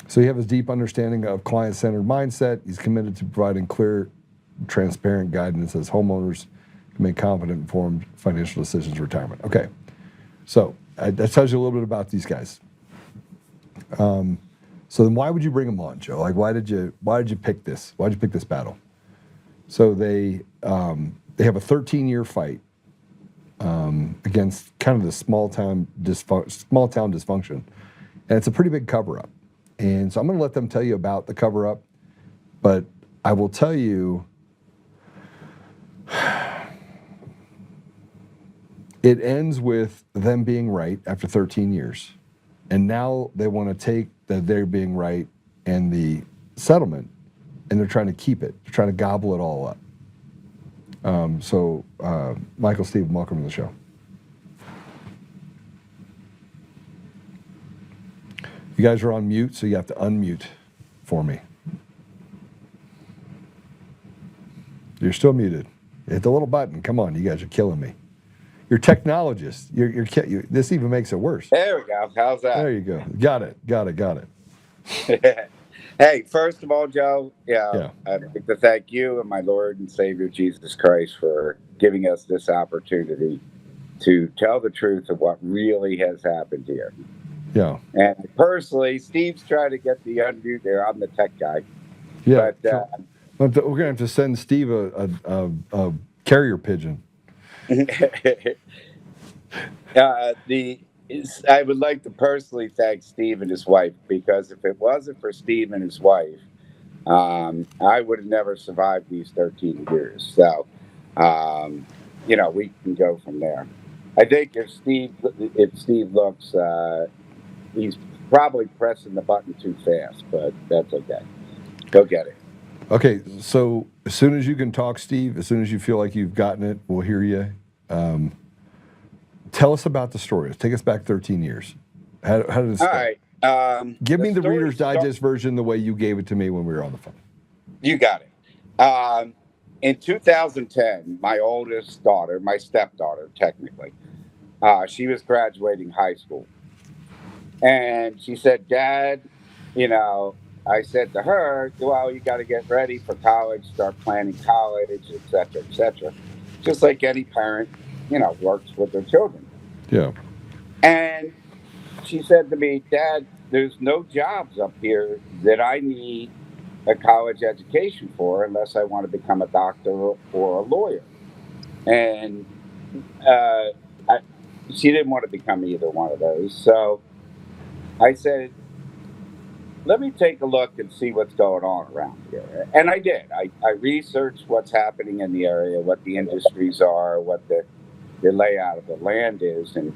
so he has a deep understanding of client-centered mindset. He's committed to providing clear, transparent guidance as homeowners can make confident, informed financial decisions in retirement. Okay, so that tells you a little bit about these guys. So then why would you bring them on, Joe? Like, why did you pick this? Why did you pick this battle? So they have a 13-year fight against kind of the small town dysfunction, and it's a pretty big cover-up. And so I'm going to let them tell you about the cover-up, but I will tell you, it ends with them being right after 13 years. And now they want to take that they're being right and the settlement, and they're trying to keep it. They're trying to gobble it all up. Michael, Steve, welcome to the show. You guys are on mute, so you have to unmute for me. You're still muted. Hit the little button. Come on, you guys are killing me. You're technologists. This even makes it worse. There we go. How's that? There you go. Got it. Hey, first of all, Joe, I'd like to thank you and my Lord and Savior Jesus Christ for giving us this opportunity to tell the truth of what really has happened here. Yeah. And personally, Steve's trying to get the unmute there. I'm the tech guy. Yeah. But we're gonna have to send Steve a carrier pigeon. I would like to personally thank Steve and his wife, because if it wasn't for Steve and his wife, I would have never survived these 13 years. So, we can go from there. I think if Steve looks, he's probably pressing the button too fast, but that's okay. Go get it. Okay, so as soon as you can talk, Steve, as soon as you feel like you've gotten it, we'll hear you. Tell us about the story. Take us back 13 years. How did it start? All right. Give me the Reader's Digest version the way you gave it to me when we were on the phone. You got it. In 2010, my oldest daughter, my stepdaughter, technically, she was graduating high school. And she said, Dad, I said to her, well, you got to get ready for college, start planning college, et cetera, just like any parent, works with their children. Yeah. And she said to me, Dad, there's no jobs up here that I need a college education for unless I want to become a doctor or a lawyer. And she didn't want to become either one of those. So I said, let me take a look and see what's going on around here. And I did. I researched what's happening in the area, what the industries are, what the layout of the land is, and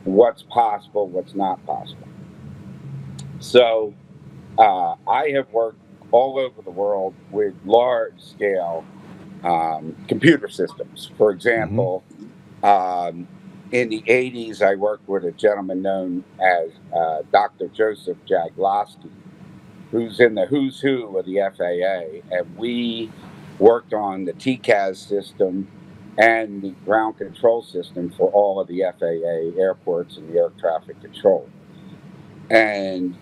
what's possible, what's not possible. So I have worked all over the world with large-scale computer systems. For example, in the 80s, I worked with a gentleman known as Dr. Joseph Jaglowski, who's in the who's who of the FAA, and we worked on the TCAS system and the ground control system for all of the FAA airports and the air traffic control. And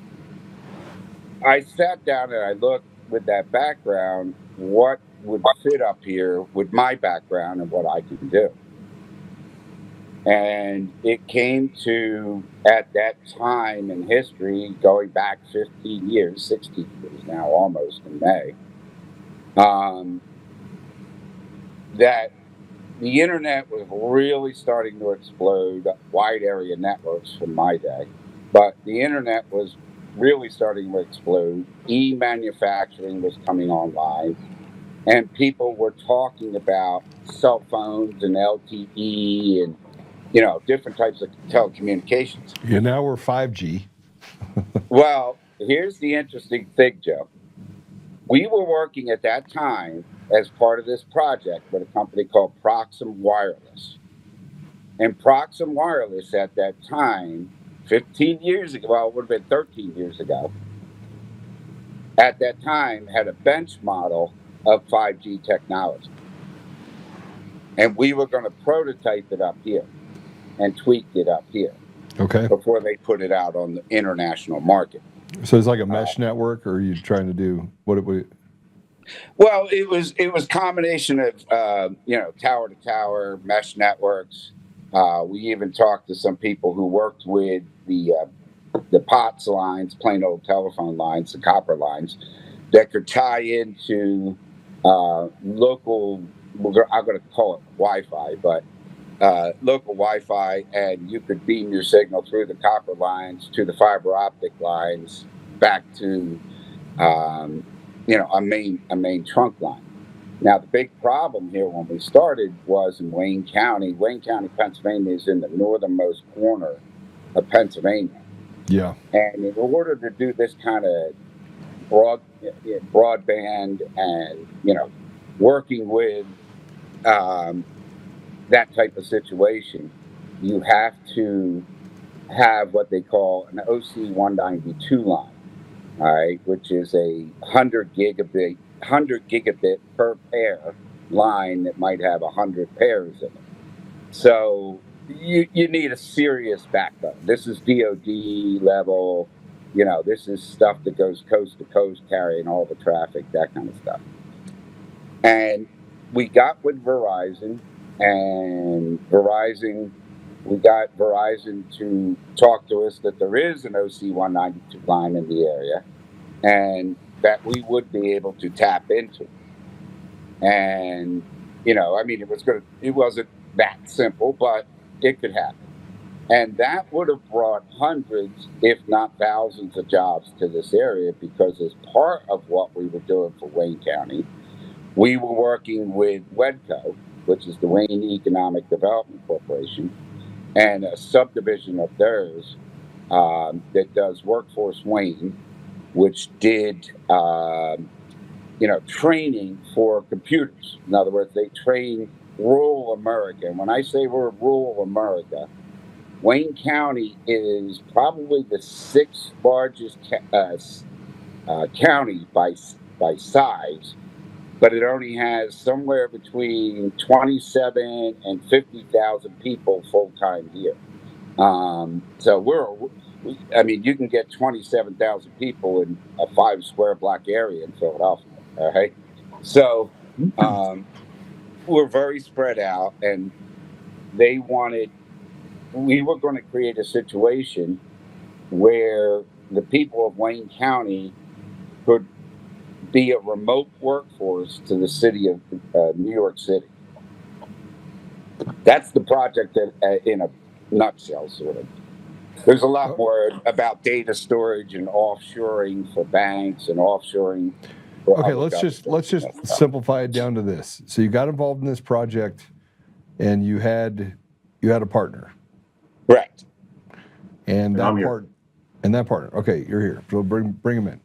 I sat down and I looked with that background, what would fit up here with my background and what I can do. And it came to, at that time in history, going back 15 years, 16 years now, almost in May, that the internet was really starting to explode, wide area networks from my day, but the internet was really starting to explode. E-manufacturing was coming online, and people were talking about cell phones and LTE and different types of telecommunications. Yeah, now we're 5G. Well, here's the interesting thing, Joe. We were working at that time as part of this project with a company called Proxim Wireless. And Proxim Wireless at that time, 15 years ago, well, it would have been 13 years ago, at that time had a bench model of 5G technology. And we were going to prototype it up here and tweak it up here. Okay. Before they put it out on the international market. So it's like a mesh network, or are you trying to do what? Well, it was combination of tower to tower mesh networks. We even talked to some people who worked with the POTS lines, plain old telephone lines, the copper lines, that could tie into local. I'm going to call it Wi-Fi, but local Wi-Fi, and you could beam your signal through the copper lines to the fiber optic lines back to a main trunk line. Now, the big problem here when we started was in Wayne County. Wayne County, Pennsylvania is in the northernmost corner of Pennsylvania. Yeah. And in order to do this kind of broadband and, working with that type of situation, you have to have what they call an OC 192 line, all right, which is a 100 gigabit per pair line that might have 100 pairs in it. So you need a serious backbone. This is DoD level. This is stuff that goes coast to coast, carrying all the traffic, that kind of stuff. And we got with Verizon, and we got Verizon to talk to us that there is an OC 192 line in the area, and that we would be able to tap into. And, it wasn't that simple, but it could happen. And that would have brought hundreds, if not thousands, of jobs to this area, because as part of what we were doing for Wayne County, we were working with WEDCO, which is the Wayne Economic Development Corporation, and a subdivision of theirs that does Workforce Wayne, which did, training for computers. In other words, they train rural America. And when I say we're rural America, Wayne County is probably the 6th largest county by size, but it only has somewhere between 27 and 50,000 people full-time here. So you can get 27,000 people in a 5 square block area in Philadelphia, all right? So we're very spread out, and we were going to create a situation where the people of Wayne County could be a remote workforce to the city of New York City. That's the project that, in a nutshell, sort of. There's a lot more about data storage and offshoring for banks and offshoring. Okay, let's just simplify it down to this. So you got involved in this project, and you had a partner. Correct. And that partner. Okay, you're here. So bring him in.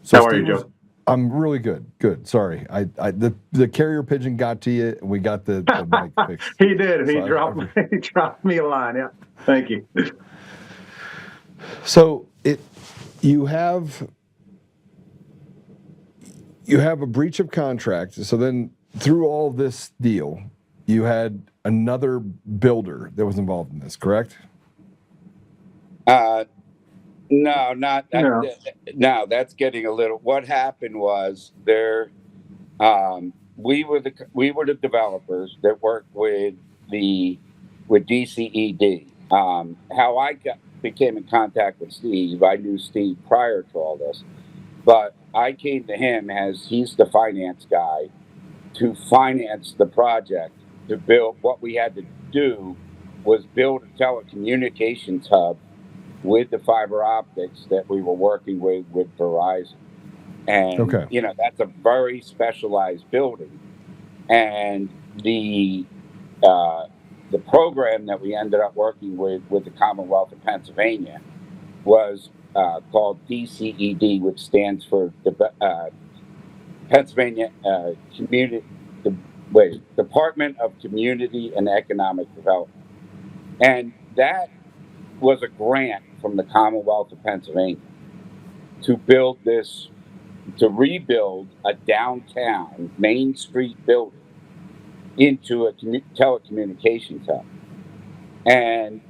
So how are you, Joe? I'm really good. Good. Sorry, the carrier pigeon got to you, and we got the mic fixed. He did. He dropped me a line. Yeah. Thank you. So you have a breach of contract. So then through all this deal, you had another builder that was involved in this, correct? No, not that. No, that's getting a little. What happened was we were the developers that worked with DCED. How I became in contact with Steve, I knew Steve prior to all this, but I came to him as he's the finance guy to finance the project. To build, what we had to do was build a telecommunications hub with the fiber optics that we were working with Verizon. And, that's a very specialized building. And the program that we ended up working with the Commonwealth of Pennsylvania was called DCED, which stands for Pennsylvania Department of Community and Economic Development. And that was a grant from the Commonwealth of Pennsylvania to rebuild a downtown Main Street building into a telecommunications hub. And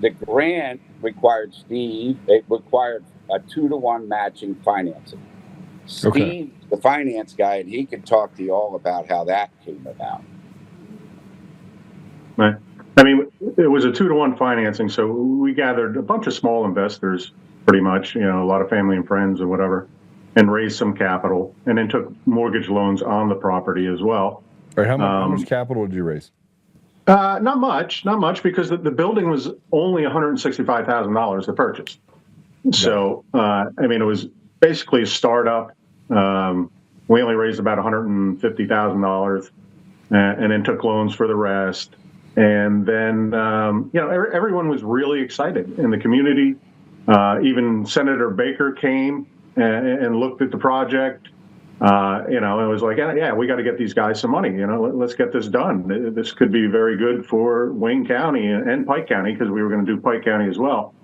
the grant required it required a 2-to-1 matching financing. Steve, the finance guy, and he could talk to you all about how that came about. Right. I mean, it was a 2-to-1 financing, so we gathered a bunch of small investors, pretty much, a lot of family and friends and whatever, and raised some capital, and then took mortgage loans on the property as well. All right, how much capital did you raise? Not much, because the building was only $165,000 to purchase. So, it was basically a startup. We only raised about $150,000, and then took loans for the rest. And then, everyone was really excited in the community. Even Senator Baker came and looked at the project. You know, it was like, yeah, we got to get these guys some money. You know, let's get this done. This could be very good for Wayne County and Pike County, because we were going to do Pike County as well.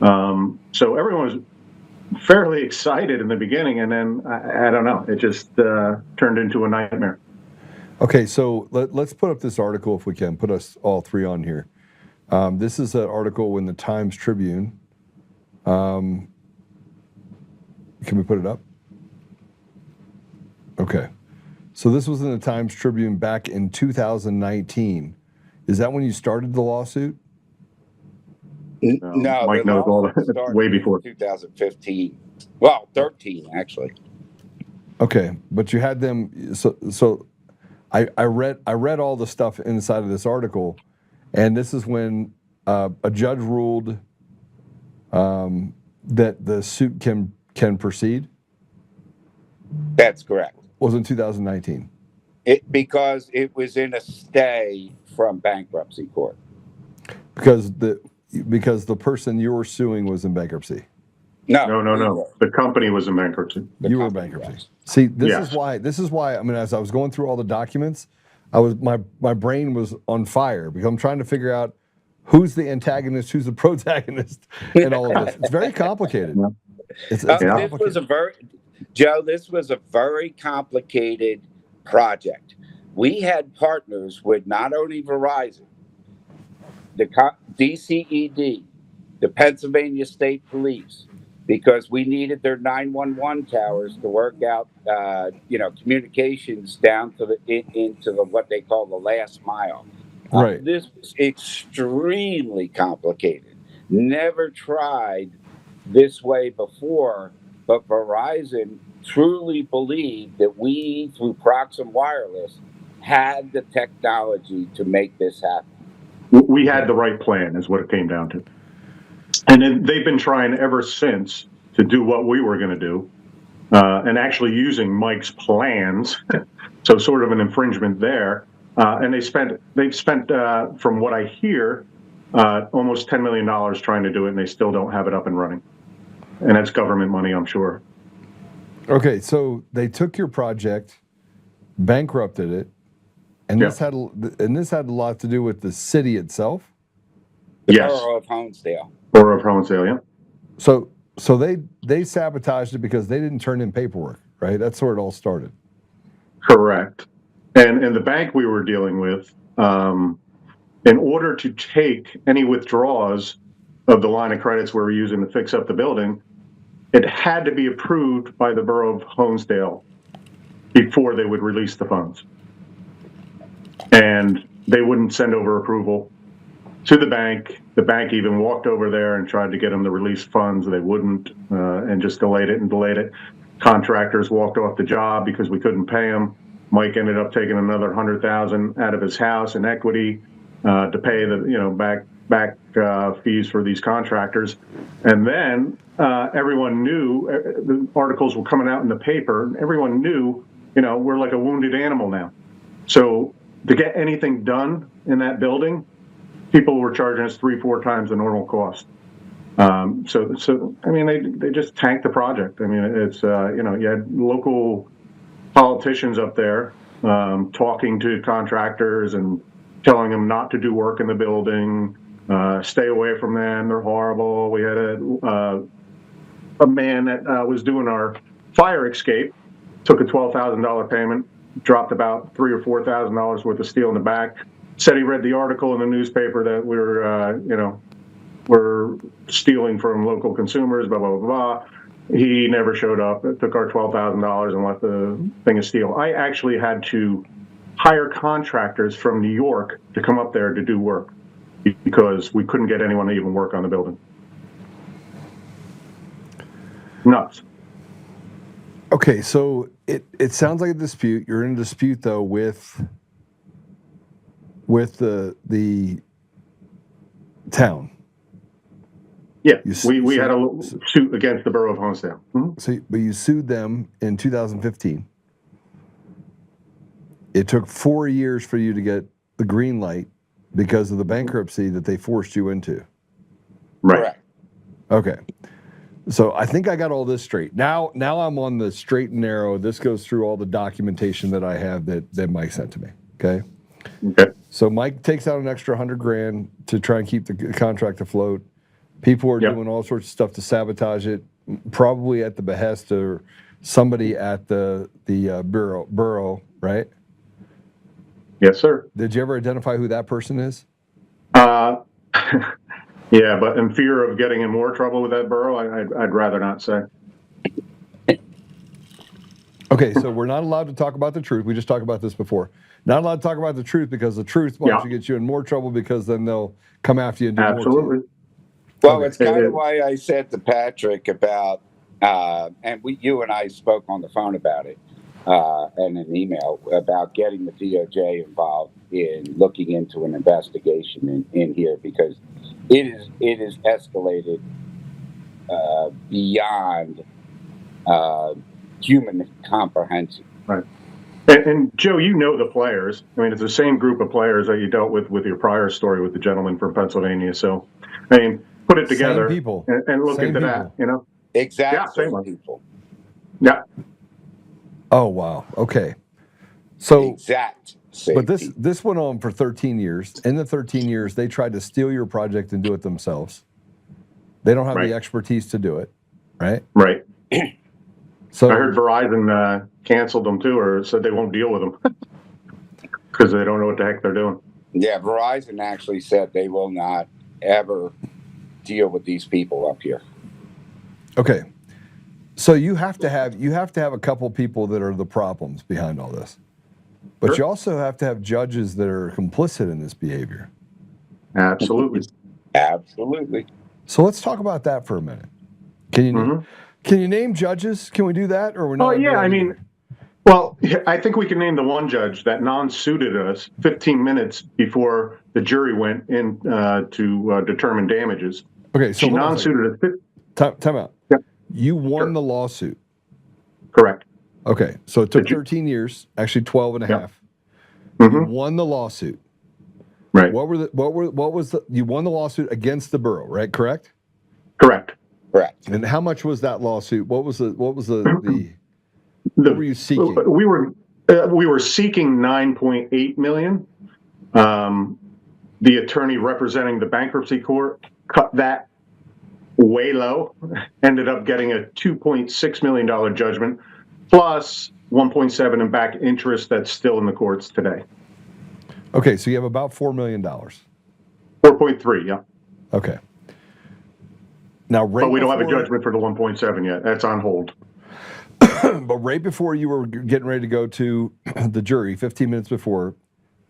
So everyone was fairly excited in the beginning, and then I don't know, it just turned into a nightmare. Okay, so let's put up this article if we can. Put us all three on here. This is an article in the Times Tribune. Can we put it up? Okay. So this was in the Times Tribune back in 2019. Is that when you started the lawsuit? No, Mike knows all that way before. 2015. Well, 13 actually. Okay, but you had them. So I read all the stuff inside of this article, and this is when a judge ruled that the suit can proceed. That's correct. Was in 2019. Because it was in a stay from bankruptcy court. Because the person you were suing was in bankruptcy. No. The company was in bankruptcy. You were in bankruptcy. See, this is why. I mean, as I was going through all the documents, my brain was on fire because I'm trying to figure out who's the antagonist, who's the protagonist, and all of this. It's very complicated. It's complicated. This was a very complicated project. We had partners with not only Verizon, the DCED, the Pennsylvania State Police, because we needed their 911 towers to work out, communications down to into what they call the last mile. Right. This was extremely complicated. Never tried this way before. But Verizon truly believed that we, through Proxim Wireless, had the technology to make this happen. We had the right plan, is what it came down to. And then they've been trying ever since to do what we were going to do, and actually using Mike's plans, so sort of an infringement there. And they've spent, from what I hear, almost $10 million trying to do it, and they still don't have it up and running. And that's government money, I'm sure. Okay, so they took your project, bankrupted it, and this had a lot to do with the city itself. Yes. Borough of Honesdale. Borough of Honesdale, yeah. So they sabotaged it because they didn't turn in paperwork, right? That's where it all started. Correct. And the bank we were dealing with, in order to take any withdrawals of the line of credits we were using to fix up the building, it had to be approved by the Borough of Honesdale before they would release the funds. And they wouldn't send over approval to the bank. The bank even walked over there and tried to get them to release funds. They wouldn't, and just delayed it. Contractors walked off the job because we couldn't pay them. Mike ended up taking another $100,000 out of his house in equity to pay the back fees for these contractors. And then everyone knew, the articles were coming out in the paper, and everyone knew, we're like a wounded animal now. So to get anything done in that building, people were charging us 3-4 times the normal cost. So I mean, they just tanked the project. I mean, it's you had local politicians up there talking to contractors and telling them not to do work in the building, stay away from them, they're horrible. We had a man that was doing our fire escape, took a $12,000 payment, dropped about $3,000 or $4,000 worth of steel in the back, said he read the article in the newspaper that we were, we're stealing from local consumers, blah, blah, blah, blah. He never showed up. It took our $12,000 and left the thing of steel. I actually had to hire contractors from New York to come up there to do work because we couldn't get anyone to even work on the building. Nuts. Okay, so it sounds like a dispute. You're in a dispute though with the town. Yeah, we had a suit against the Borough of Honesdale. Mm-hmm. So, but you sued them in 2015. It took 4 years for you to get the green light because of the bankruptcy that they forced you into. Right. Okay. So I think I got all this straight. Now I'm on the straight and narrow. This goes through all the documentation that I have that Mike sent to me. Okay. Okay. So Mike takes out an extra $100,000 to try and keep the contract afloat. People are doing all sorts of stuff to sabotage it, probably at the behest of somebody at the borough, right? Yes, sir. Did you ever identify who that person is? Yeah, but in fear of getting in more trouble with that borough, I'd rather not say. Okay, so we're not allowed to talk about the truth. We just talked about this before. Not allowed to talk about the truth because the truth wants to get you in more trouble because then they'll come after you and do more to you. Well, it's kind of why I said to Patrick about, and you and I spoke on the phone about it, and an email about getting the DOJ involved in looking into an investigation in here because it is escalated beyond human comprehension. Right. And Joe, you know the players. I mean, it's the same group of players that you dealt with your prior story with the gentleman from Pennsylvania. So, I mean, put it together and look into that, you know? Exactly. Yeah, same people. Yeah. Oh, wow. Okay. So, exact. But this went on for 13 years. In the 13 years, they tried to steal your project and do it themselves. They don't have the expertise to do it, right? Right. So I heard Verizon canceled them too, or said they won't deal with them because they don't know what the heck they're doing. Yeah, Verizon actually said they will not ever deal with these people up here. Okay. So you have to have a couple people that are the problems behind all this. But you also have to have judges that are complicit in this behavior. Absolutely. Absolutely. So let's talk about that for a minute. Can you name judges? Can we do that, or we're not? Oh yeah, I mean, well, I think we can name the one judge that non-suited us 15 minutes before the jury went in to determine damages. Okay, so she non-suited us. Time out. Yep. You won the lawsuit. Correct. Okay, so it took 13 years, actually 12 and a half. You won the lawsuit. Right. You won the lawsuit against the borough, right? Correct? Correct. Correct. And how much was that lawsuit? What was the what were you seeking? We were seeking 9.8 million. The attorney representing the bankruptcy court cut that way low, ended up getting a $2.6 million judgment plus 1.7 in back interest that's still in the courts today. Okay, so you have about $4 million. 4.3, yeah. Okay. Now, but we don't have a judgment for the 1.7 yet. That's on hold. But right before you were getting ready to go to the jury, 15 minutes before,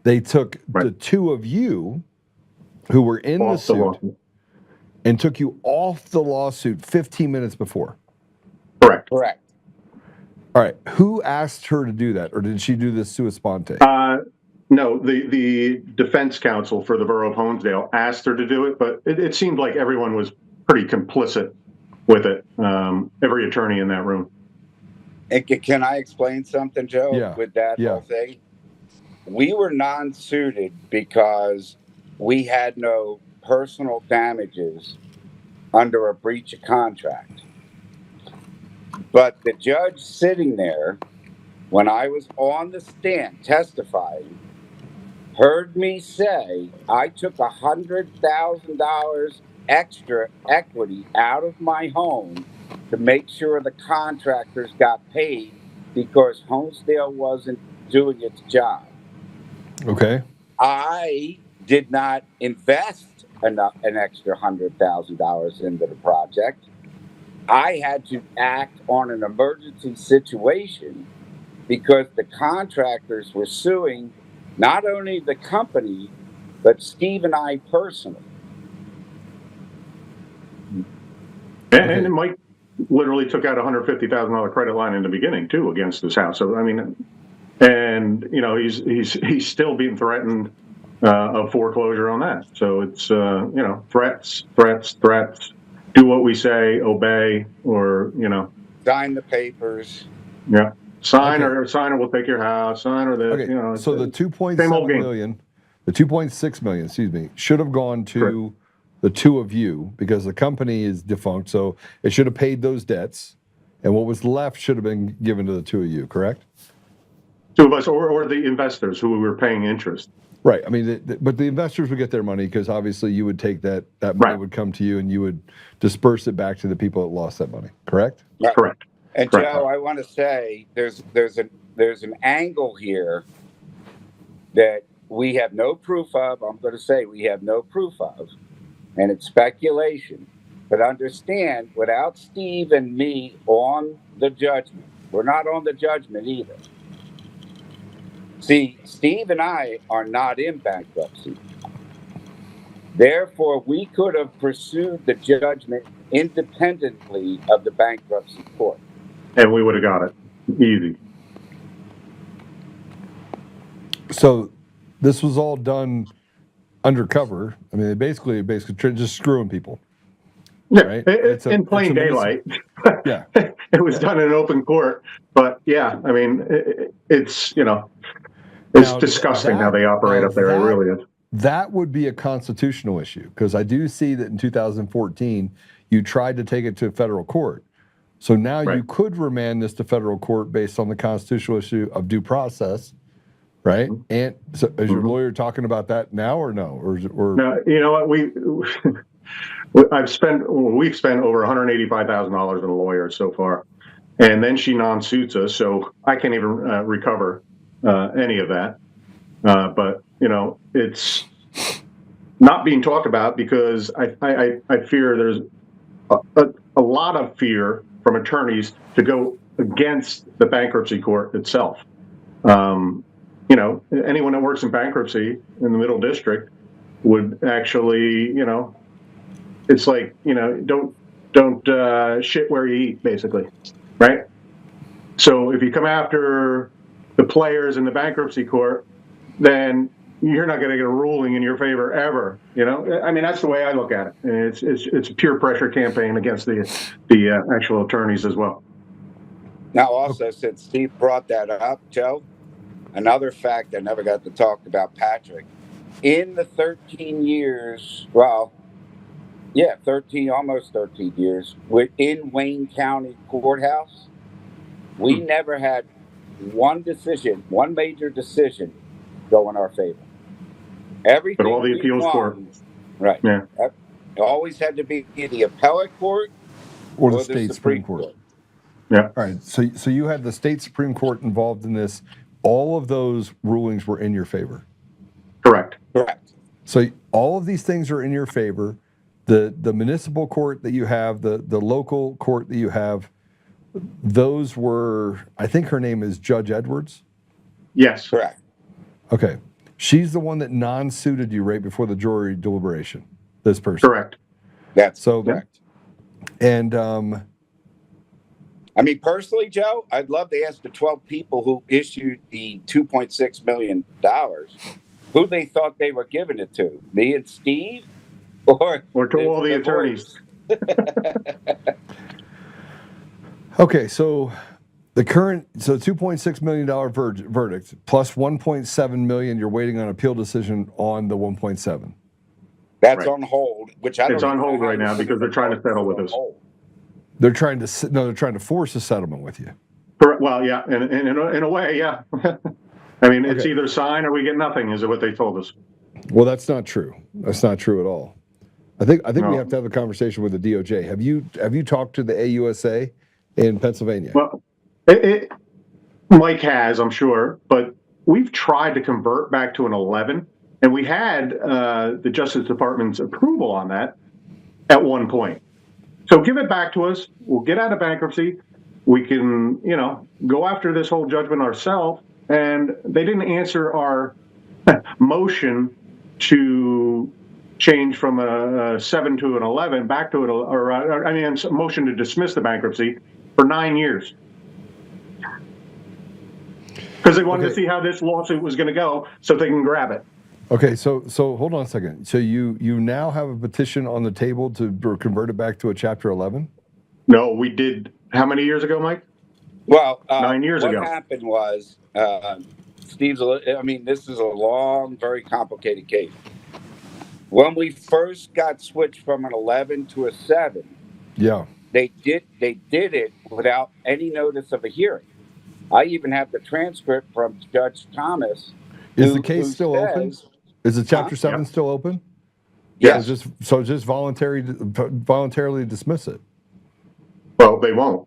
they took the two of you who were in the suit and took you off the lawsuit 15 minutes before. Correct. Correct. All right. Who asked her to do that, or did she do this sua sponte? No, the defense counsel for the borough of Honesdale asked her to do it, but it seemed like everyone was pretty complicit with it. Every attorney in that room. Can I explain something, Joe, with that whole thing? We were non-suited because we had no personal damages under a breach of contract. But the judge sitting there, when I was on the stand testifying, heard me say I took $100,000 extra equity out of my home to make sure the contractors got paid because Honesdale wasn't doing its job. Okay. I did not invest an extra $100,000 into the project. I had to act on an emergency situation because the contractors were suing not only the company, but Steve and I personally. And Mike literally took out a $150,000 credit line in the beginning too against this house. So I mean, and you know he's still being threatened of foreclosure on that. So it's you know threats. Do what we say, obey, or you know sign the papers. Yeah, sign or we'll take your house. Sign or this. You know. So the 2.7 million, the 2.6 million, excuse me, should have gone to the two of you, because the company is defunct, so it should have paid those debts, and what was left should have been given to the two of you, correct? Two of us, or the investors who were paying interest. Right. I mean, but the investors would get their money because obviously you would take that money would come to you and you would disperse it back to the people that lost that money. Correct? Right. Correct. And Correct. Joe, I want to say there's an angle here that we have no proof of. I'm going to say we have no proof of, and it's speculation. But understand, without Steve and me on the judgment, we're not on the judgment either. See, Steve and I are not in bankruptcy. Therefore, we could have pursued the judgment independently of the bankruptcy court. And we would have got it. Easy. So this was all done undercover. I mean, they basically just screwing people. Yeah, right? In plain daylight. Yeah. It was done in open court. But yeah, I mean, it's, it's Now, disgusting how they operate up there. It really is. That would be a constitutional issue, because I do see that in 2014, you tried to take it to federal court. So now you could remand this to federal court based on the constitutional issue of due process, right? And so is your lawyer talking about that now or no? Or No, you know what? We've spent over $185,000 in a lawyer so far. And then she non-suits us, so I can't even recover any of that. But it's not being talked about because I fear there's a lot of fear from attorneys to go against the bankruptcy court itself. Anyone that works in bankruptcy in the Middle District would actually, it's like, don't shit where you eat, basically, right? So if you come after the players in the bankruptcy court, then you're not going to get a ruling in your favor ever. I mean, that's the way I look at it. And it's a pure pressure campaign against the actual attorneys as well. Now, also, since Steve brought that up, Joe, another fact I never got to talk about, Patrick, in the 13 years, almost 13 years, in Wayne County Courthouse, we never had one major decision go in our favor. Everything. But all the appeals court. Right. Yeah. It always had to be the appellate court or the state Supreme Court. Yeah. All right. So you had the state Supreme Court involved in this. All of those rulings were in your favor. Correct. Correct. So all of these things are in your favor. The municipal court that you have, the local court that you have, those were, I think her name is Judge Edwards? Yes. Correct. Okay. She's the one that non-suited you right before the jury deliberation, this person. Correct. That's correct. And I mean, personally, Joe, I'd love to ask the 12 people who issued the $2.6 million who they thought they were giving it to. Me and Steve? Or to all the attorneys. Okay, so the $2.6 million verdict plus $1.7 million, you're waiting on appeal decision on the 1.7. That's on hold, which I don't. It's on hold right now because they're trying to settle with us. They're trying to force a settlement with you. Well, yeah, and in a way, yeah. I mean, it's either sign or we get nothing, is what they told us. Well, that's not true. That's not true at all. I think we have to have a conversation with the DOJ. Have you talked to the AUSA in Pennsylvania? Well, Mike has, I'm sure, but we've tried to convert back to an 11, and we had the Justice Department's approval on that at one point. So give it back to us. We'll get out of bankruptcy. We can, go after this whole judgment ourselves. And they didn't answer our motion to change from a 7 to an 11 back to a motion to dismiss the bankruptcy for 9 years. Because they wanted to see how this lawsuit was going to go so they can grab it. Okay, so hold on a second. So you now have a petition on the table to convert it back to a Chapter 11? No, we did. How many years ago, Mike? Well, 9 years ago. What happened was, Steve's, this is a long, very complicated case. When we first got switched from an 11 to a 7, Yeah. they did it without any notice of a hearing. I even have the transcript from Judge Thomas. Is the case still open? Is the Chapter 7 still open? Yes. So just voluntarily dismiss it. Well, they won't.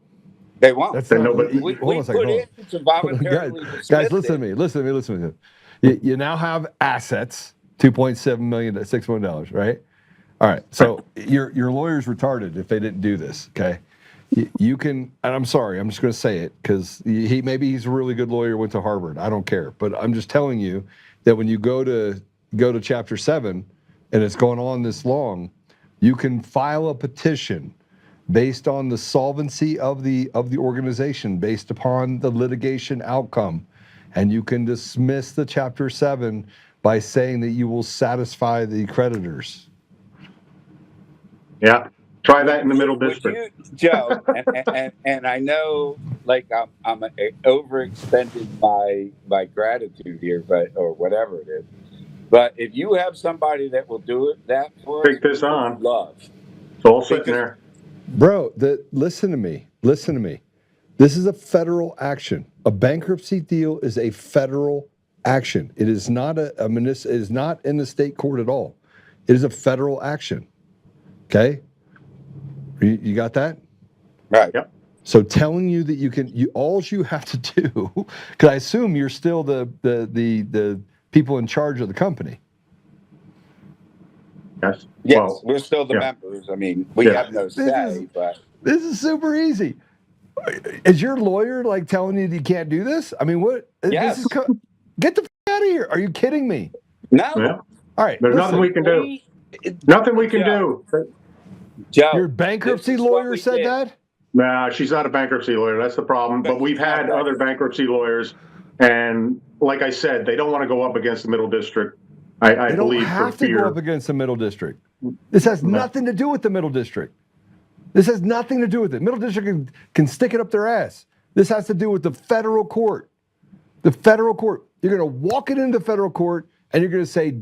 They won't. That's Then not, nobody- We hold on a second, put hold in to voluntarily on. dismiss Guys, listen it. to me. You now have assets, $2.7 million to $6 million, right? All right. So your lawyer's retarded if they didn't do this. Okay. You can, and I'm sorry, I'm just going to say it because maybe he's a really good lawyer, went to Harvard. I don't care, but I'm just telling you that when you go to Chapter 7 and it's going on this long, you can file a petition based on the solvency of the organization, based upon the litigation outcome, and you can dismiss the Chapter 7 by saying that you will satisfy the creditors. Yeah. Try that in the Middle District. Joe, and I know, like I'm overextending my gratitude here, or whatever it is. But if you have somebody that will do that for us, take this on. Love. It's all sitting there. Bro, listen to me. This is a federal action. A bankruptcy deal is a federal action. It is not it is not in the state court at all. It is a federal action. Okay? You got that? Right. Yep. So telling you that all you have to do, because I assume you're still the people in charge of the company. Yes. Yes, Well, we're still the members. I mean, we have no say, but This is super easy. Is your lawyer like telling you that you can't do this? I mean, what? Yes. Get the f out of here. Are you kidding me? No. Yeah. All right. There's nothing we can do. Nothing we can do. Joe, Your bankruptcy lawyer said that? Nah, she's not a bankruptcy lawyer. That's the problem. But we've had other bankruptcy lawyers, and like I said, they don't want to go up against the Middle District. I They don't believe have for to fear. go up against the Middle District. This has nothing to do with the Middle District. This has nothing to do with it. Middle District can stick it up their ass. This has to do with the federal court. The federal court. You're going to walk it into federal court, and you're going to say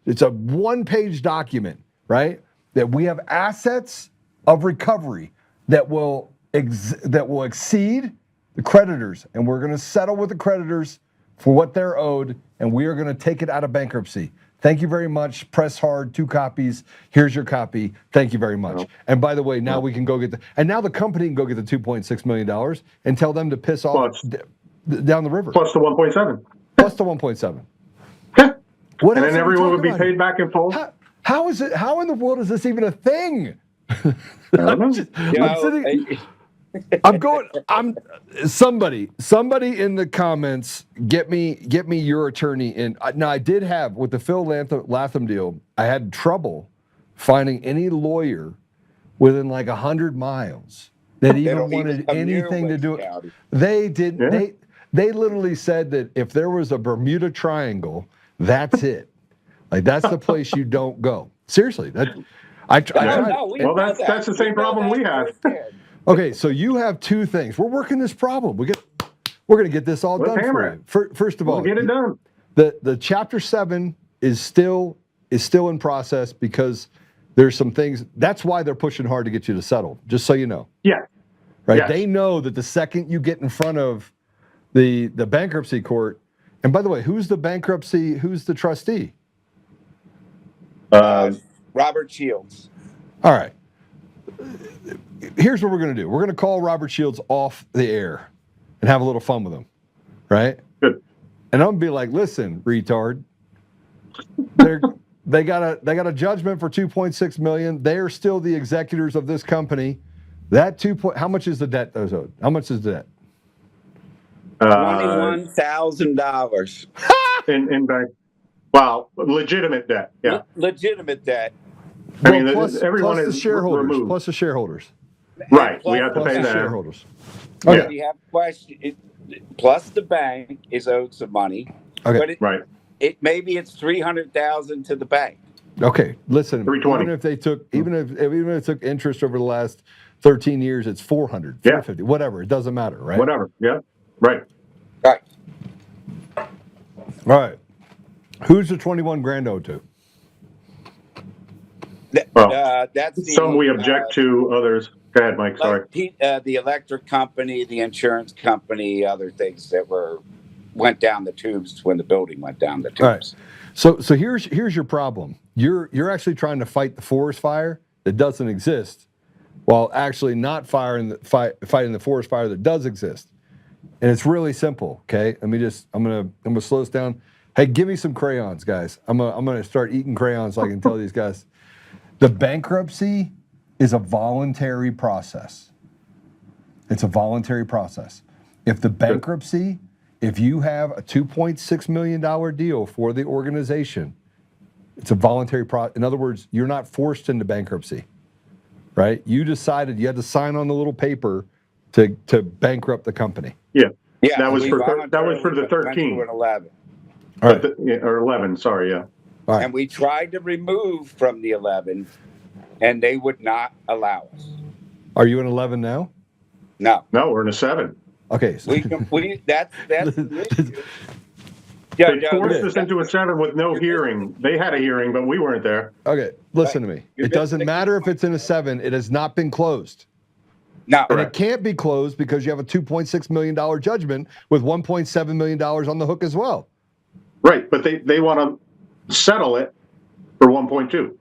it's a one-page document, right? That we have assets of recovery that will exceed the creditors, and we're going to settle with the creditors for what they're owed, and we are going to take it out of bankruptcy. Thank you very much. Press hard, 2 copies. Here's your copy. Thank you very much. And by the way, now we can go get and now the company can go get the $2.6 million and tell them to piss off down the river. Plus the 1.7. Plus the 1.7. What and then everyone would be paid back in full. How is it? How in the world is this even a thing? Somebody in the comments, get me your attorney in. Now, I did have, with the Phil Latham deal, I had trouble finding any lawyer within like 100 miles that even wanted anything to do it. They didn't. Yeah. They literally said that if there was a Bermuda Triangle, that's it. Like, that's the place you don't go. Seriously. That's the same problem we have. Okay, so you have 2 things. We're working this problem. We're going to get this all done for you. First of all, get it done. The Chapter 7 is still in process because there's some things. That's why they're pushing hard to get you to settle. Just so you know. Yeah. Right. Yes. They know that the second you get in front of the bankruptcy court, and by the way, who's the trustee? Robert Shields. All right. Here's what we're going to do. We're going to call Robert Shields off the air and have a little fun with him, right? Good. And I'm going to be like, listen, retard. They got a judgment for $2.6 million. They are still the executors of this company. That how much is the debt? How much is the debt? $21,000 in bank. Wow, legitimate debt. Yeah, legitimate debt. I mean, everyone plus is the shareholders. removed. Plus the shareholders. Right, we have to pay that. Shareholders. Okay. We have a question. Plus the bank is owed some money. Okay. But maybe it's $300,000 to the bank. Okay, listen. 320. Even if it took interest over the last 13 years, it's 400, 450, whatever. It doesn't matter, right? Whatever. Yeah. Right. Right. All right. Who's the 21 grand owed to? That's some we object to, others. Go ahead, Mike. Sorry. Like the electric company, the insurance company, other things that went down the tubes when the building went down the tubes. All right. So here's your problem. You're actually trying to fight the forest fire that doesn't exist, while actually not fighting the forest fire that does exist. And it's really simple. Okay. I'm gonna slow this down. Hey, give me some crayons, guys. I'm gonna start eating crayons so I can tell these guys. The bankruptcy is a voluntary process. It's a voluntary process. If you have a $2.6 million deal for the organization, it's a voluntary process. In other words, you're not forced into bankruptcy, right? You decided you had to sign on the little paper to bankrupt the company. Yeah. That was for the 13. 11. All right. Or 11, sorry, yeah. All right. And we tried to remove from the 11, and they would not allow us. Are you in 11 now? No. No, we're in a 7. Okay. So that's the issue. They forced us into a 7 with no hearing. They had a hearing, but we weren't there. Okay, listen to me. It doesn't matter if it's in a 7. It has not been closed. No. And it can't be closed because you have a $2.6 million judgment with $1.7 million on the hook as well. Right, but they want to settle it for 1.2.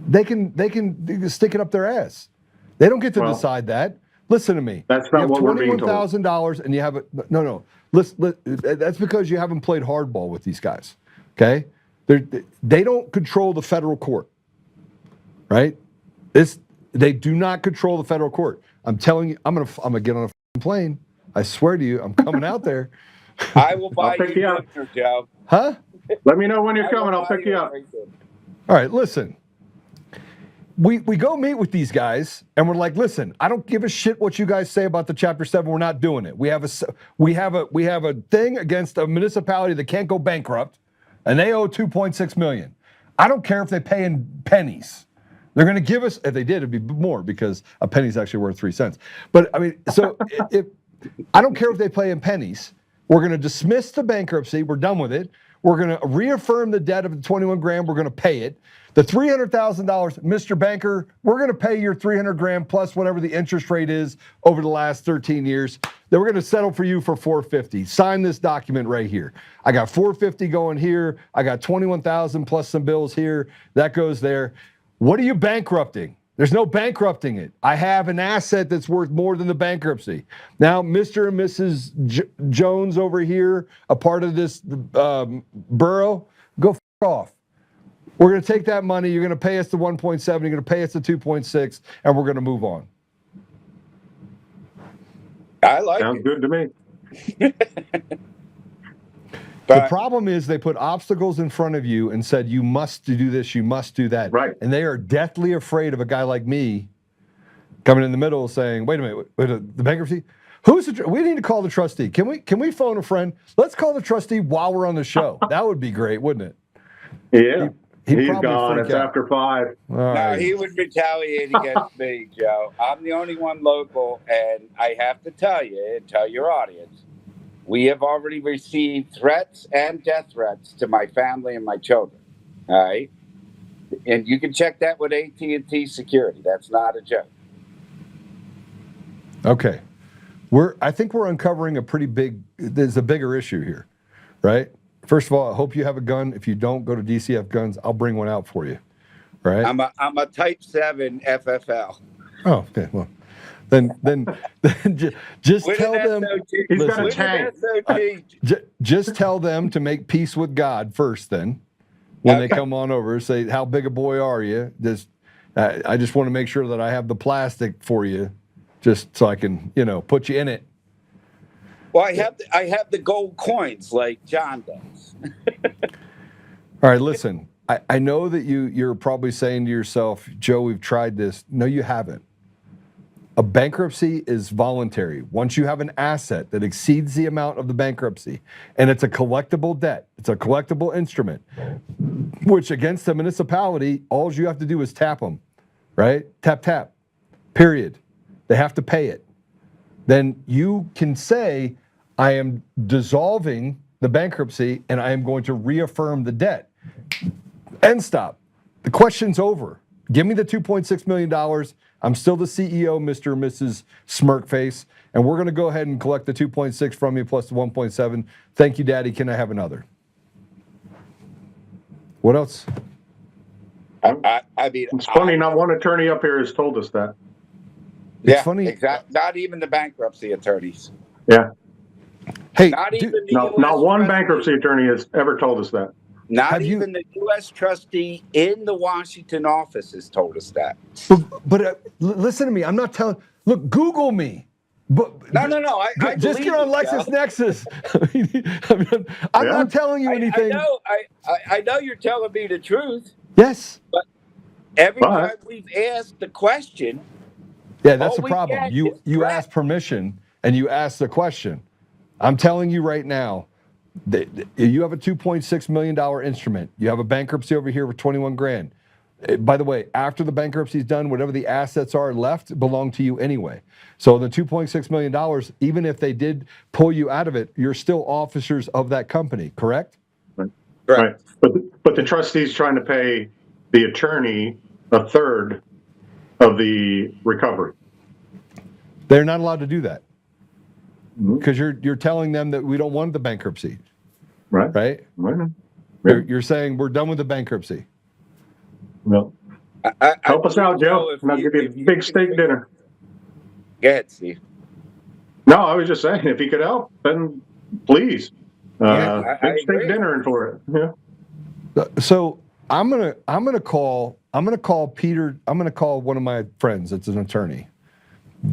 They can stick it up their ass. They don't get to decide that. Listen to me. That's not what we're being told. $21,000 and you have no. That's because you haven't played hardball with these guys. Okay, they don't control the federal court, right? They do not control the federal court. I'm telling you, I'm gonna get on a plane. I swear to you, I'm coming out there. I will buy you dinner, Joe. Huh? Let me know when you're coming. I'll pick you up. All right, listen. We go meet with these guys and we're like, listen, I don't give a shit what you guys say about the Chapter 7. We're not doing it. We have a thing against a municipality that can't go bankrupt, and they owe $2.6 million. I don't care if they pay in pennies. They're going to give us. If they did, it'd be more because a penny's actually worth 3 cents. But I mean, so if I don't care if they pay in pennies. We're going to dismiss the bankruptcy. We're done with it. We're going to reaffirm the debt of the 21 grand. We're going to pay it. The $300,000, Mr. Banker, we're going to pay your 300 grand plus whatever the interest rate is over the last 13 years. Then we're going to settle for you for 450. Sign this document right here. I got 450 going here. I got 21,000 plus some bills here. That goes there. What are you bankrupting? There's no bankrupting it. I have an asset that's worth more than the bankruptcy. Now, Mr. and Mrs. Jones over here, a part of this borough, go f*** off. We're going to take that money. You're going to pay us the 1.7. You're going to pay us the 2.6, and we're going to move on. I like Sounds it. good to me. The problem is they put obstacles in front of you and said, you must do this, you must do that. Right. And they are deathly afraid of a guy like me coming in the middle saying, wait a minute, the bankruptcy? We need to call the trustee. Can we phone a friend? Let's call the trustee while we're on the show. That would be great, wouldn't it? Yeah. He's gone. It's after 5. No, he would retaliate against me, Joe. I'm the only one local, and I have to tell you and tell your audience, we have already received threats and death threats to my family and my children. All right, and you can check that with AT&T security. That's not a joke. Okay, I think we're uncovering there's a bigger issue here, right? First of all, I hope you have a gun. If you don't, go to DCF Guns. I'll bring one out for you. Right? I'm a Type 7 FFL. Oh, okay. Well, then just tell them. He's got a tank. Just tell them to make peace with God first. Then, when they come on over, say, "How big a boy are you?" I just want to make sure that I have the plastic for you, just so I can, put you in it. Well, I have the gold coins like John does. All right, listen. I know that you're probably saying to yourself, Joe, we've tried this. No, you haven't. A bankruptcy is voluntary. Once you have an asset that exceeds the amount of the bankruptcy, and it's a collectible debt, it's a collectible instrument, which against the municipality, all you have to do is tap them, right? Tap, tap, period. They have to pay it. Then you can say, I am dissolving the bankruptcy and I am going to reaffirm the debt. End stop. The question's over. Give me the $2.6 million. I'm still the CEO, Mr. and Mrs. Smirkface, and we're going to go ahead and collect the 2.6 from you plus the 1.7. Thank you, Daddy. Can I have another? What else? I mean, it's funny. Not one attorney up here has told us that. It's funny. Exactly. Not even the bankruptcy attorneys. Yeah. Hey, not one bankruptcy attorney has ever told us that. Not even the U.S. trustee in the Washington office has told us that. But listen to me. I'm not telling. Look, Google me. But no. I just get on LexisNexis. I'm not telling you anything. I know you're telling me the truth. Yes. But every time we've asked the question. Yeah, that's the problem. You ask permission and you ask the question. I'm telling you right now. You have a $2.6 million instrument. You have a bankruptcy over here with 21 grand. By the way, after the bankruptcy is done, whatever the assets are left belong to you anyway. So the $2.6 million, even if they did pull you out of it, you're still officers of that company, correct? Right. But the trustee's trying to pay the attorney a third of the recovery. They're not allowed to do that. Because you're telling them that we don't want the bankruptcy. Right? You're saying we're done with the bankruptcy. Well, help us out, Joe. And I'll give you a big steak dinner. Go ahead, Steve. No, I was just saying, if he could help, then please. Big steak dinner in for it. Yeah. So I'm gonna call Peter. I'm gonna call one of my friends that's an attorney,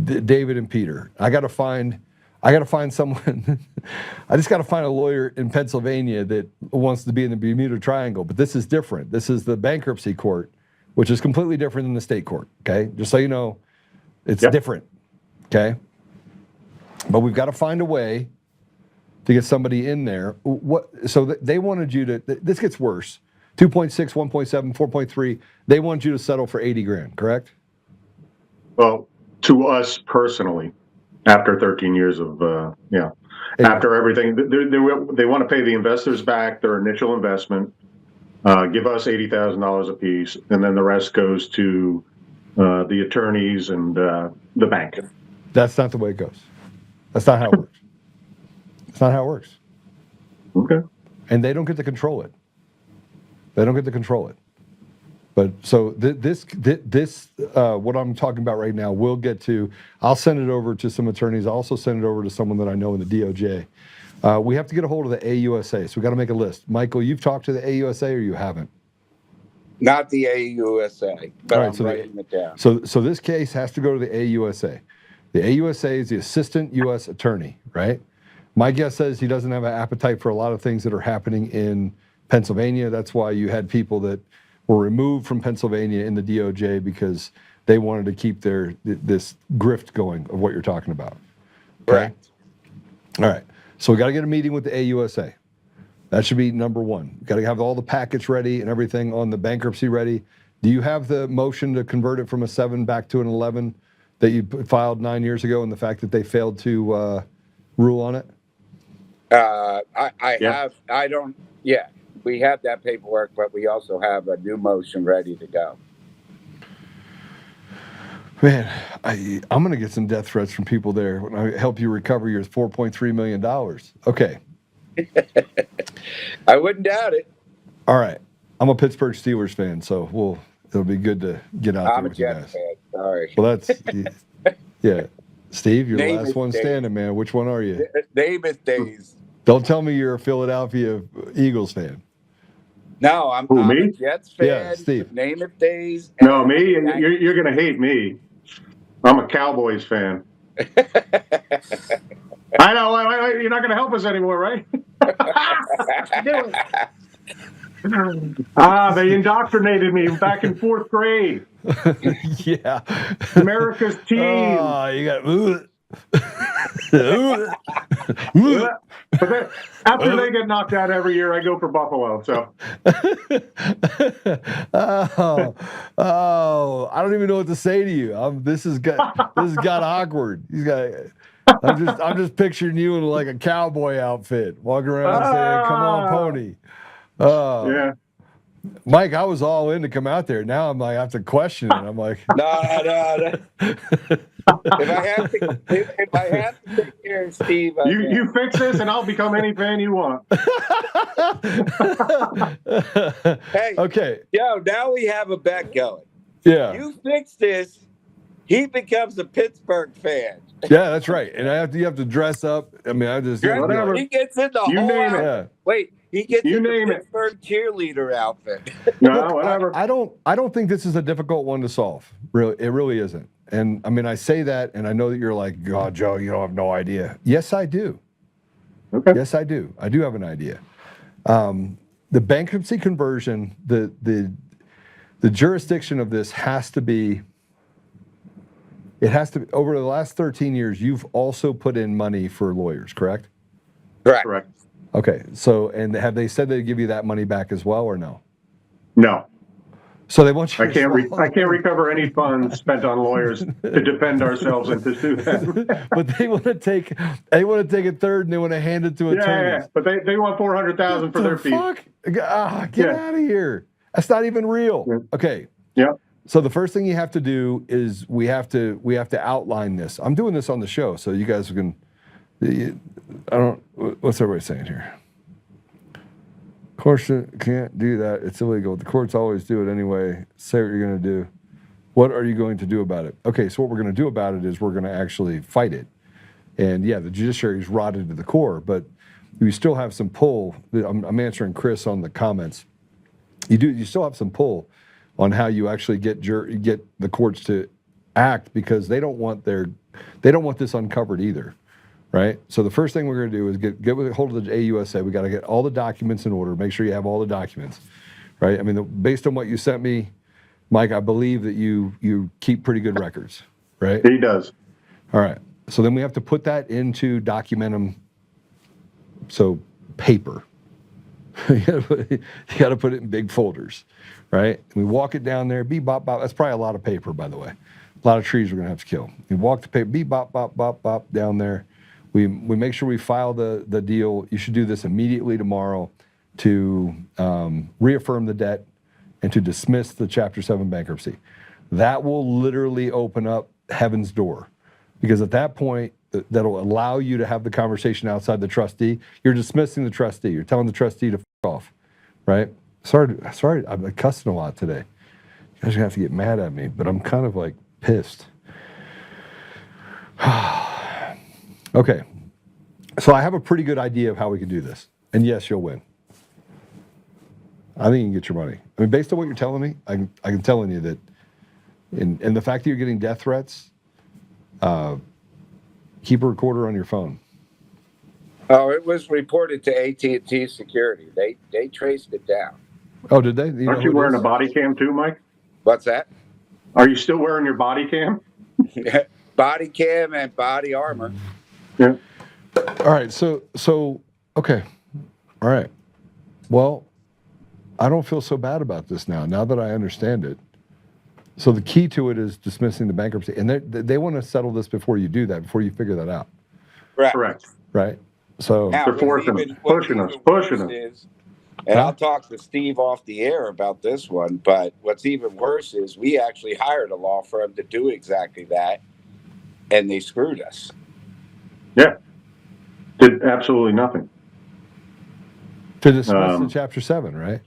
David and Peter. I gotta find someone. I just got to find a lawyer in Pennsylvania that wants to be in the Bermuda Triangle. But this is different. This is the bankruptcy court, which is completely different than the state court. Okay, just so you know, it's different. Okay, but we've got to find a way to get somebody in there. So they wanted you to. This gets worse. 2.6, 1.7, 4.3. They want you to settle for 80 grand. Correct? Well, to us personally. After 13 years of, after everything, they want to pay the investors back their initial investment, give us $80,000 a piece, and then the rest goes to the attorneys and the bank. That's not the way it goes. That's not how it works. That's not how it works. Okay. And they don't get to control it. They don't get to control it. But so this what I'm talking about right now, we'll get to. I'll send it over to some attorneys. I'll also send it over to someone that I know in the DOJ. We have to get a hold of the AUSA, so we got to make a list. Michael, you've talked to the AUSA or you haven't? Not the AUSA, but I'm writing it down. So this case has to go to the AUSA. The AUSA is the Assistant U.S. Attorney, right? My guess says he doesn't have an appetite for a lot of things that are happening in Pennsylvania. That's why you had people that were removed from Pennsylvania in the DOJ because they wanted to keep this grift going of what you're talking about. Correct. All right. So we got to get a meeting with the AUSA. That should be number one. Got to have all the packets ready and everything on the bankruptcy ready. Do you have the motion to convert it from a 7 back to an 11 that you filed 9 years ago and the fact that they failed to rule on it? We have that paperwork, but we also have a new motion ready to go. Man, I'm going to get some death threats from people there when I help you recover your $4.3 million. Okay. I wouldn't doubt it. All right. I'm a Pittsburgh Steelers fan, so it'll be good to get out there with you guys. I'm a Jets fan. Sorry. Well, that's, yeah. Steve, you're the last one standing, man. Which one are you? Namath days. Don't tell me you're a Philadelphia Eagles fan. No, I'm a Jets fan. Yeah, Steve. Namath days. No, me. You're going to hate me. I'm a Cowboys fan. I know. You're not going to help us anymore, right? Do it. They indoctrinated me back in 4th grade. Yeah. America's team. Oh, you got. But then, after they get knocked out every year, I go for Buffalo. So. I don't even know what to say to you. This has got awkward. I'm just picturing you in like a cowboy outfit, walking around saying, "Come on, pony." Yeah. Mike, I was all in to come out there. Now I'm like, I have to question it. I'm like, No. If I have to take care of Steve, you fix this, and I'll become any fan you want. Hey, okay. Joe, now we have a bet going. Yeah. You fix this, he becomes a Pittsburgh fan. Yeah, that's right. And you have to dress up. I mean, whatever. He gets in the You whole name it. outfit. Wait, he gets You in the name it. Pittsburgh cheerleader outfit. No, whatever. I don't think this is a difficult one to solve. Really, it really isn't. And I mean, I say that, and I know that you're like, God, Joe, you don't have no idea. Yes, I do. Okay. Yes, I do. I do have an idea. The bankruptcy conversion, the jurisdiction of this has to be. It has to be over the last 13 years. You've also put in money for lawyers, correct? Correct. Okay. So, and have they said they'd give you that money back as well, or no? No. So they want you. I can't recover any funds spent on lawyers to defend ourselves and to sue them. But they want to take a third and they want to hand it to attorneys. Yeah. But they want $400,000 for their fees. Get out of here. That's not even real. Yeah. Okay. Yeah. So the first thing you have to do is we have to outline this. I'm doing this on the show, so you guys can. What's everybody saying here? Of course, you can't do that. It's illegal. The courts always do it anyway. Say what you're going to do. What are you going to do about it? Okay, so what we're going to do about it is we're going to actually fight it. And yeah, the judiciary is rotted to the core, but you still have some pull. I'm answering Chris on the comments. You still have some pull on how you actually get the courts to act, because they don't want this uncovered either. Right. So the first thing we're going to do is get a hold of the AUSA. We got to get all the documents in order. Make sure you have all the documents. Right. I mean, based on what you sent me, Mike, I believe that you keep pretty good records. Right. He does. All right. So then we have to put that into Documentum. So paper. You got to put it in big folders. Right. And we walk it down there. Beep, bop, bop. That's probably a lot of paper, by the way. A lot of trees we're going to have to kill. You walk the paper. Beep, bop, bop, bop, bop down there. We make sure we file the deal. You should do this immediately tomorrow to reaffirm the debt and to dismiss the Chapter 7 bankruptcy. That will literally open up heaven's door, because at that point, that'll allow you to have the conversation outside the trustee. You're dismissing the trustee. You're telling the trustee to f*** off, right? Sorry, I'm cussing a lot today. You guys are going to have to get mad at me, but I'm kind of like pissed. Okay, so I have a pretty good idea of how we can do this. And yes, you'll win. I think you can get your money. I mean, based on what you're telling me, I'm telling you that, and the fact that you're getting death threats, keep a recorder on your phone. Oh, it was reported to AT&T Security. They traced it down. Oh, did they? Aren't you wearing a body cam too, Mike? What's that? Are you still wearing your body cam? Body cam and body armor. Yeah. All right. So okay. All right. Well, I don't feel so bad about this now that I understand it. So the key to it is dismissing the bankruptcy, and they want to settle this before you do that, before you figure that out. Correct. Right. So now, they're forcing us, pushing us. And I'll talk to Steve off the air about this one, but what's even worse is we actually hired a law firm to do exactly that, and they screwed us. Yeah. Did absolutely nothing. To dismiss the Chapter 7, right?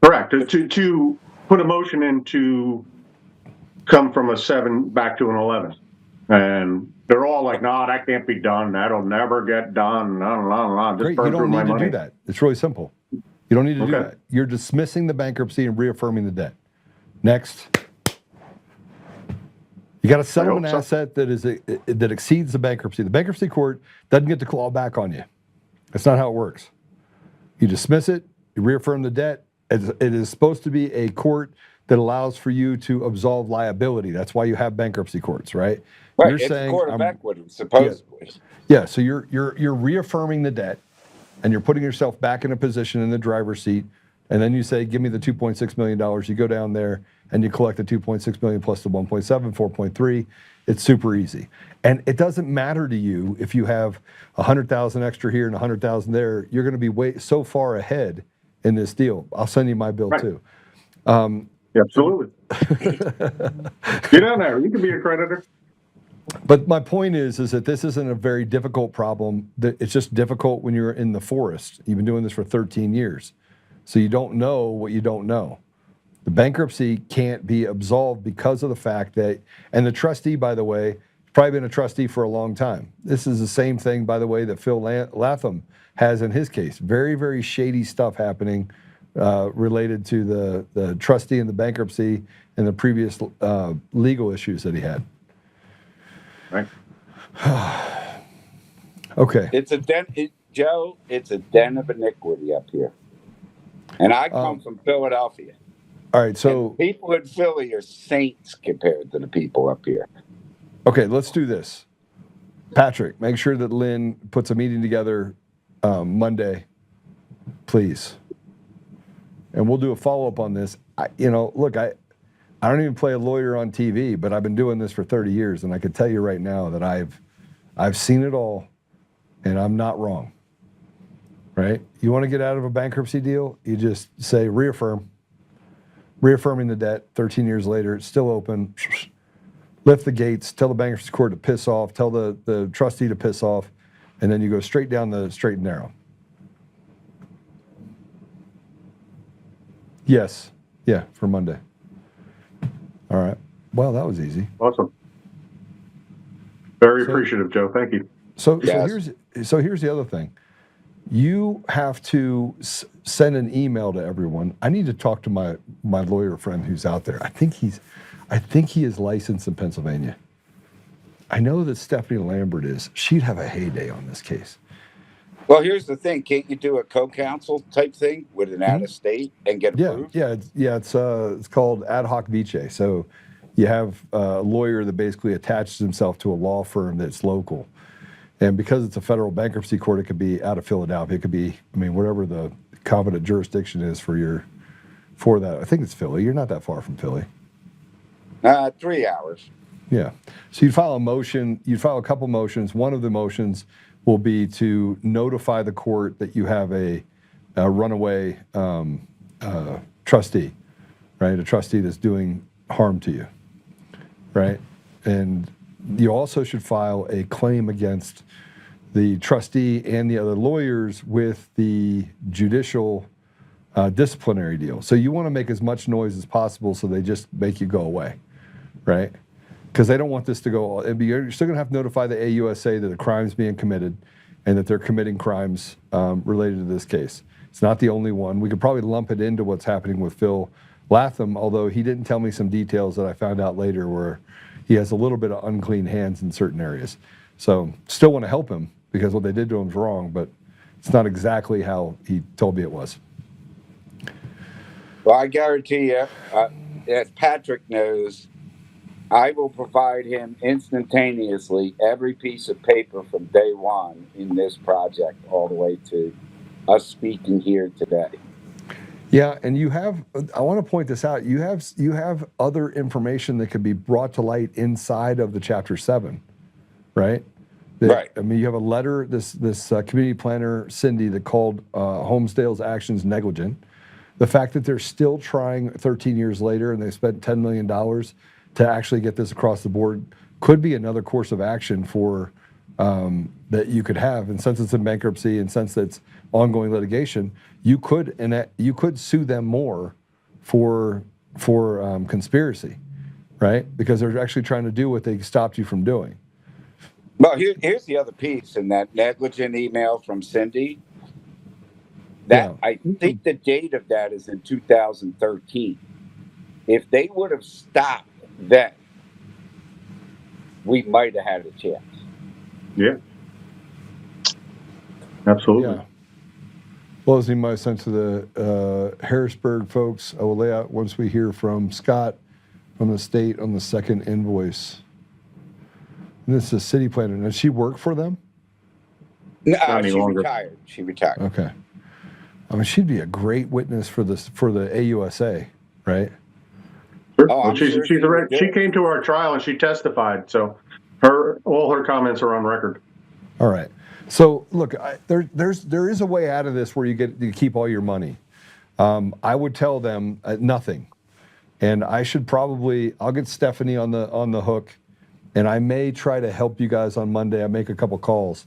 Correct. To put a motion in to come from a 7 back to an 11. And they're all like, no, that can't be done. That'll never get done. Just Great. You don't need to do that. It's really simple. You don't need to do that. You're dismissing the bankruptcy and reaffirming the debt. Next. You got to settle an asset that exceeds the bankruptcy. The bankruptcy court doesn't get to claw back on you. That's not how it works. You dismiss it, you reaffirm the debt. It is supposed to be a court that allows for you to absolve liability. That's why you have bankruptcy courts, right? Right. You're it's saying, a court of equity, supposedly. Yeah. So you're reaffirming the debt, and you're putting yourself back in a position in the driver's seat. And then you say, give me the $2.6 million. You go down there and you collect the $2.6 million plus the 1.7, 4.3. It's super easy. And it doesn't matter to you if you have 100,000 extra here and 100,000 there. You're going to be so far ahead in this deal. I'll send you my bill too. Absolutely. Get on there. You can be a creditor. But my point is that this isn't a very difficult problem. It's just difficult when you're in the forest. You've been doing this for 13 years. So you don't know what you don't know. The bankruptcy can't be absolved because of the fact that, and the trustee, by the way, has probably been a trustee for a long time. This is the same thing, by the way, that Phil Latham has in his case. Very, very shady stuff happening related to the trustee and the bankruptcy and the previous legal issues that he had. Right. Okay. It's a den, Joe. It's a den of iniquity up here, and I come from Philadelphia. All right, so and people in Philly are saints compared to the people up here. Okay, let's do this. Patrick, make sure that Lynn puts a meeting together Monday, please, and we'll do a follow-up on this. Look, I don't even play a lawyer on TV, but I've been doing this for 30 years, and I can tell you right now that I've seen it all, and I'm not wrong. Right? You want to get out of a bankruptcy deal? You just say reaffirming the debt. 13 years later, it's still open. Lift the gates. Tell the bankruptcy court to piss off. Tell the trustee to piss off, and then you go straight down the straight and narrow. Yes. Yeah, for Monday. All right. Well, that was easy. Awesome. Very appreciative, Joe. Thank you. So here's the other thing. You have to send an email to everyone. I need to talk to my lawyer friend who's out there. I think he is licensed in Pennsylvania. I know that Stephanie Lambert is. She'd have a heyday on this case. Well, here's the thing. Can't you do a co-counsel type thing with an out-of-state and get approved? It's called ad hoc vice. So you have a lawyer that basically attaches himself to a law firm that's local. And because it's a federal bankruptcy court, it could be out of Philadelphia. It could be, whatever the competent jurisdiction is for that. I think it's Philly. You're not that far from Philly. 3 hours. Yeah. So you'd file a motion. You'd file a couple motions. One of the motions will be to notify the court that you have a runaway trustee, right? A trustee that's doing harm to you, right? And you also should file a claim against the trustee and the other lawyers with the judicial disciplinary deal. So you want to make as much noise as possible so they just make you go away, right? Because they don't want this to go. You're still going to have to notify the AUSA that a crime's being committed and that they're committing crimes related to this case. It's not the only one. We could probably lump it into what's happening with Phil Latham, although he didn't tell me some details that I found out later where he has a little bit of unclean hands in certain areas. So still want to help him because what they did to him is wrong, but it's not exactly how he told me it was. Well, I guarantee you, as Patrick knows, I will provide him instantaneously every piece of paper from day one in this project all the way to us speaking here today. Yeah, and I want to point this out, you have other information that could be brought to light inside of the Chapter 7, right? Right. You have a letter, this community planner, Cindy, that called Honesdale's actions negligent. The fact that they're still trying 13 years later and they spent $10 million to actually get this across the board could be another course of action for that you could have. And since it's in bankruptcy and since it's ongoing litigation, you could sue them more for conspiracy, right? Because they're actually trying to do what they stopped you from doing. Well, here's the other piece in that negligent email from Cindy. I think the date of that is in 2013. If they would have stopped then, we might have had a chance. Yeah. Absolutely. Yeah. Closing my sense of the Harrisburg folks. I will lay out once we hear from Scott from the state on the second invoice. And this is a city planner. Does she work for them? No, she retired. Okay. She'd be a great witness for the AUSA, right? Sure. Well, she came to our trial and she testified, so all her comments are on record. All right. So look, there is a way out of this where you keep all your money. I would tell them nothing. And I should I'll get Stephanie on the hook, and I may try to help you guys on Monday. I make a couple calls.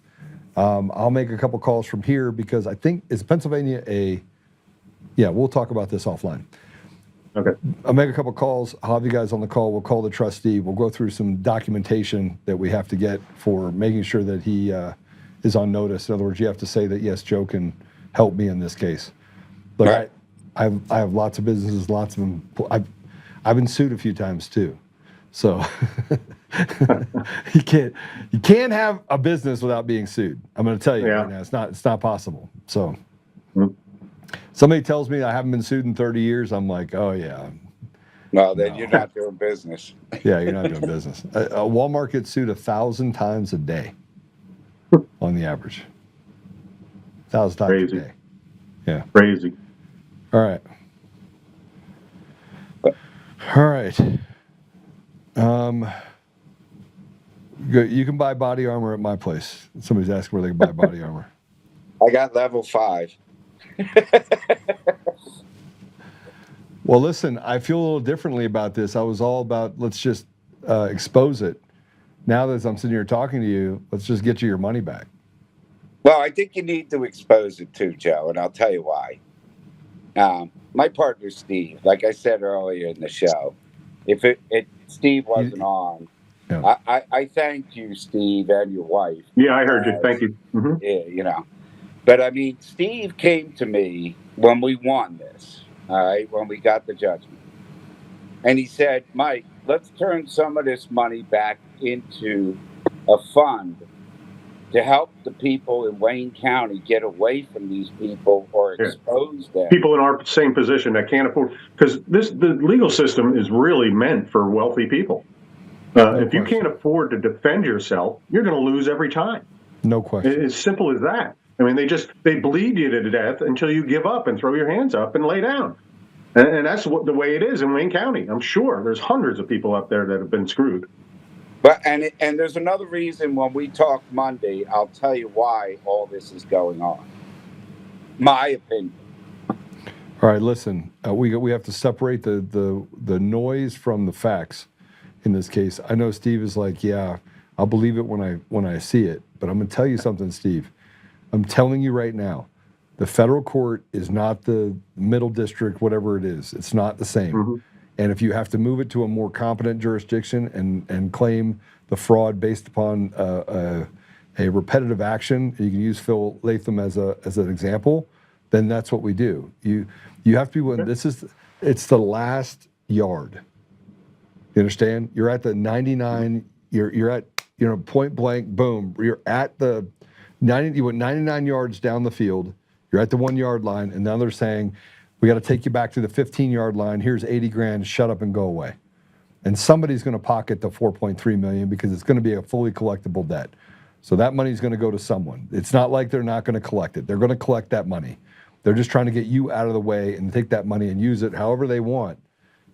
I'll make a couple calls from here because I think, is Pennsylvania yeah, we'll talk about this offline. Okay. I'll make a couple calls. I'll have you guys on the call. We'll call the trustee. We'll go through some documentation that we have to get for making sure that he is on notice. In other words, you have to say that, yes, Joe can help me in this case. Look, right. I have lots of businesses, lots of them. I've been sued a few times too. So you can't have a business without being sued. I'm going to tell you right now, it's not possible. So somebody tells me I haven't been sued in 30 years, I'm like, oh yeah. No, then you're not doing business. Yeah, you're not doing business. Walmart gets sued 1,000 times a day on the average. 1,000 times a day. Yeah. Crazy. All right. All right. You can buy body armor at my place. Somebody's asking where they can buy body armor. I got level 5. Well, listen, I feel a little differently about this. I was all about let's just expose it. Now that I'm sitting here talking to you, let's just get you your money back. Well, I think you need to expose it too, Joe, and I'll tell you why. My partner, Steve, like I said earlier in the show, if Steve wasn't on, I thank you, Steve, and your wife. Yeah, I heard you. Thank you. Mm-hmm. Yeah, But, I mean, Steve came to me when we won this, all right, when we got the judgment. And he said, Mike, let's turn some of this money back into a fund to help the people in Wayne County get away from these people or expose them. People in our same position that can't afford, because the legal system is really meant for wealthy people. If you can't afford to defend yourself, you're going to lose every time. No question. It's as simple as that. I mean, they bleed you to death until you give up and throw your hands up and lay down. And that's the way it is in Wayne County. I'm sure there's hundreds of people up there that have been screwed. But and there's another reason when we talk Monday, I'll tell you why all this is going on. My opinion. All right, listen. We have to separate the noise from the facts. In this case, I know Steve is like, yeah, I'll believe it when I see it. But I'm going to tell you something, Steve. I'm telling you right now, the federal court is not the middle district, whatever it is. It's not the same. Mm-hmm. And if you have to move it to a more competent jurisdiction and claim the fraud based upon a repetitive action, you can use Phil Latham as an example, then that's what we do. You have to be willing. It's the last yard. You understand? You're at the 99. You're at point blank. Boom. You're at the 90. You went 99 yards down the field. You're at the 1 yard line, and now they're saying, we got to take you back to the 15-yard line. Here's 80 grand. Shut up and go away. And somebody's going to pocket the 4.3 million because it's going to be a fully collectible debt. So that money's going to go to someone. It's not like they're not going to collect it. They're going to collect that money. They're just trying to get you out of the way and take that money and use it however they want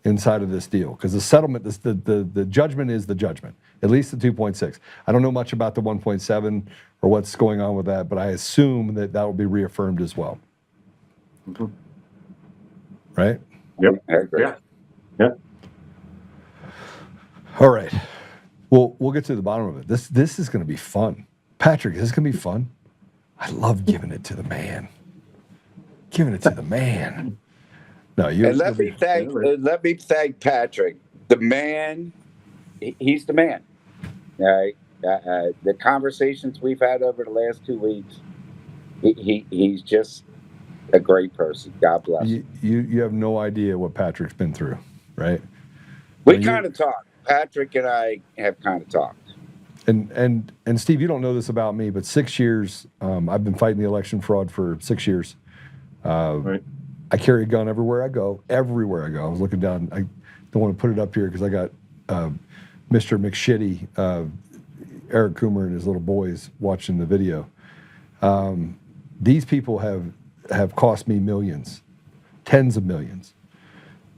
inside of this deal. Because the settlement, the judgment is the judgment. At least the 2.6. I don't know much about the 1.7 or what's going on with that, but I assume that will be reaffirmed as well. Mm-hmm. Right? Yep. I agree. Yeah. All right. Well, we'll get to the bottom of it. This is going to be fun. Patrick, is this going to be fun? I love giving it to the man. Giving it to the man. No, you. And let me thank Patrick. The man, he's the man. All right. The conversations we've had over the last 2 weeks, he's just a great person. God bless him. You have no idea what Patrick's been through, right? We kind of talked. Patrick and I have kind of talked. And Steve, you don't know this about me, but 6 years, I've been fighting the election fraud for 6 years. Right. I carry a gun everywhere I go. Everywhere I go. I was looking down. I don't want to put it up here because I got Mr. McShitty, Eric Coomer and his little boys watching the video. These people have cost me millions, tens of millions.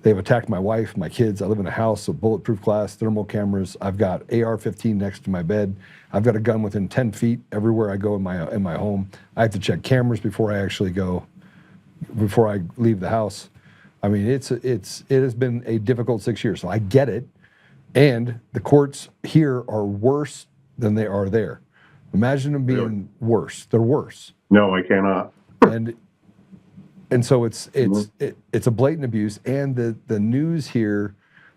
They've attacked my wife, my kids. I live in a house with bulletproof glass, thermal cameras. I've got AR-15 next to my bed. I've got a gun within 10 feet everywhere I go in my home. I have to check cameras before I actually go before I leave the house. I mean, it has been a difficult 6 years, so I get it. And the courts here are worse than they are there. Imagine them being worse. They're worse. No, I cannot. And so it's a blatant abuse. And the news here,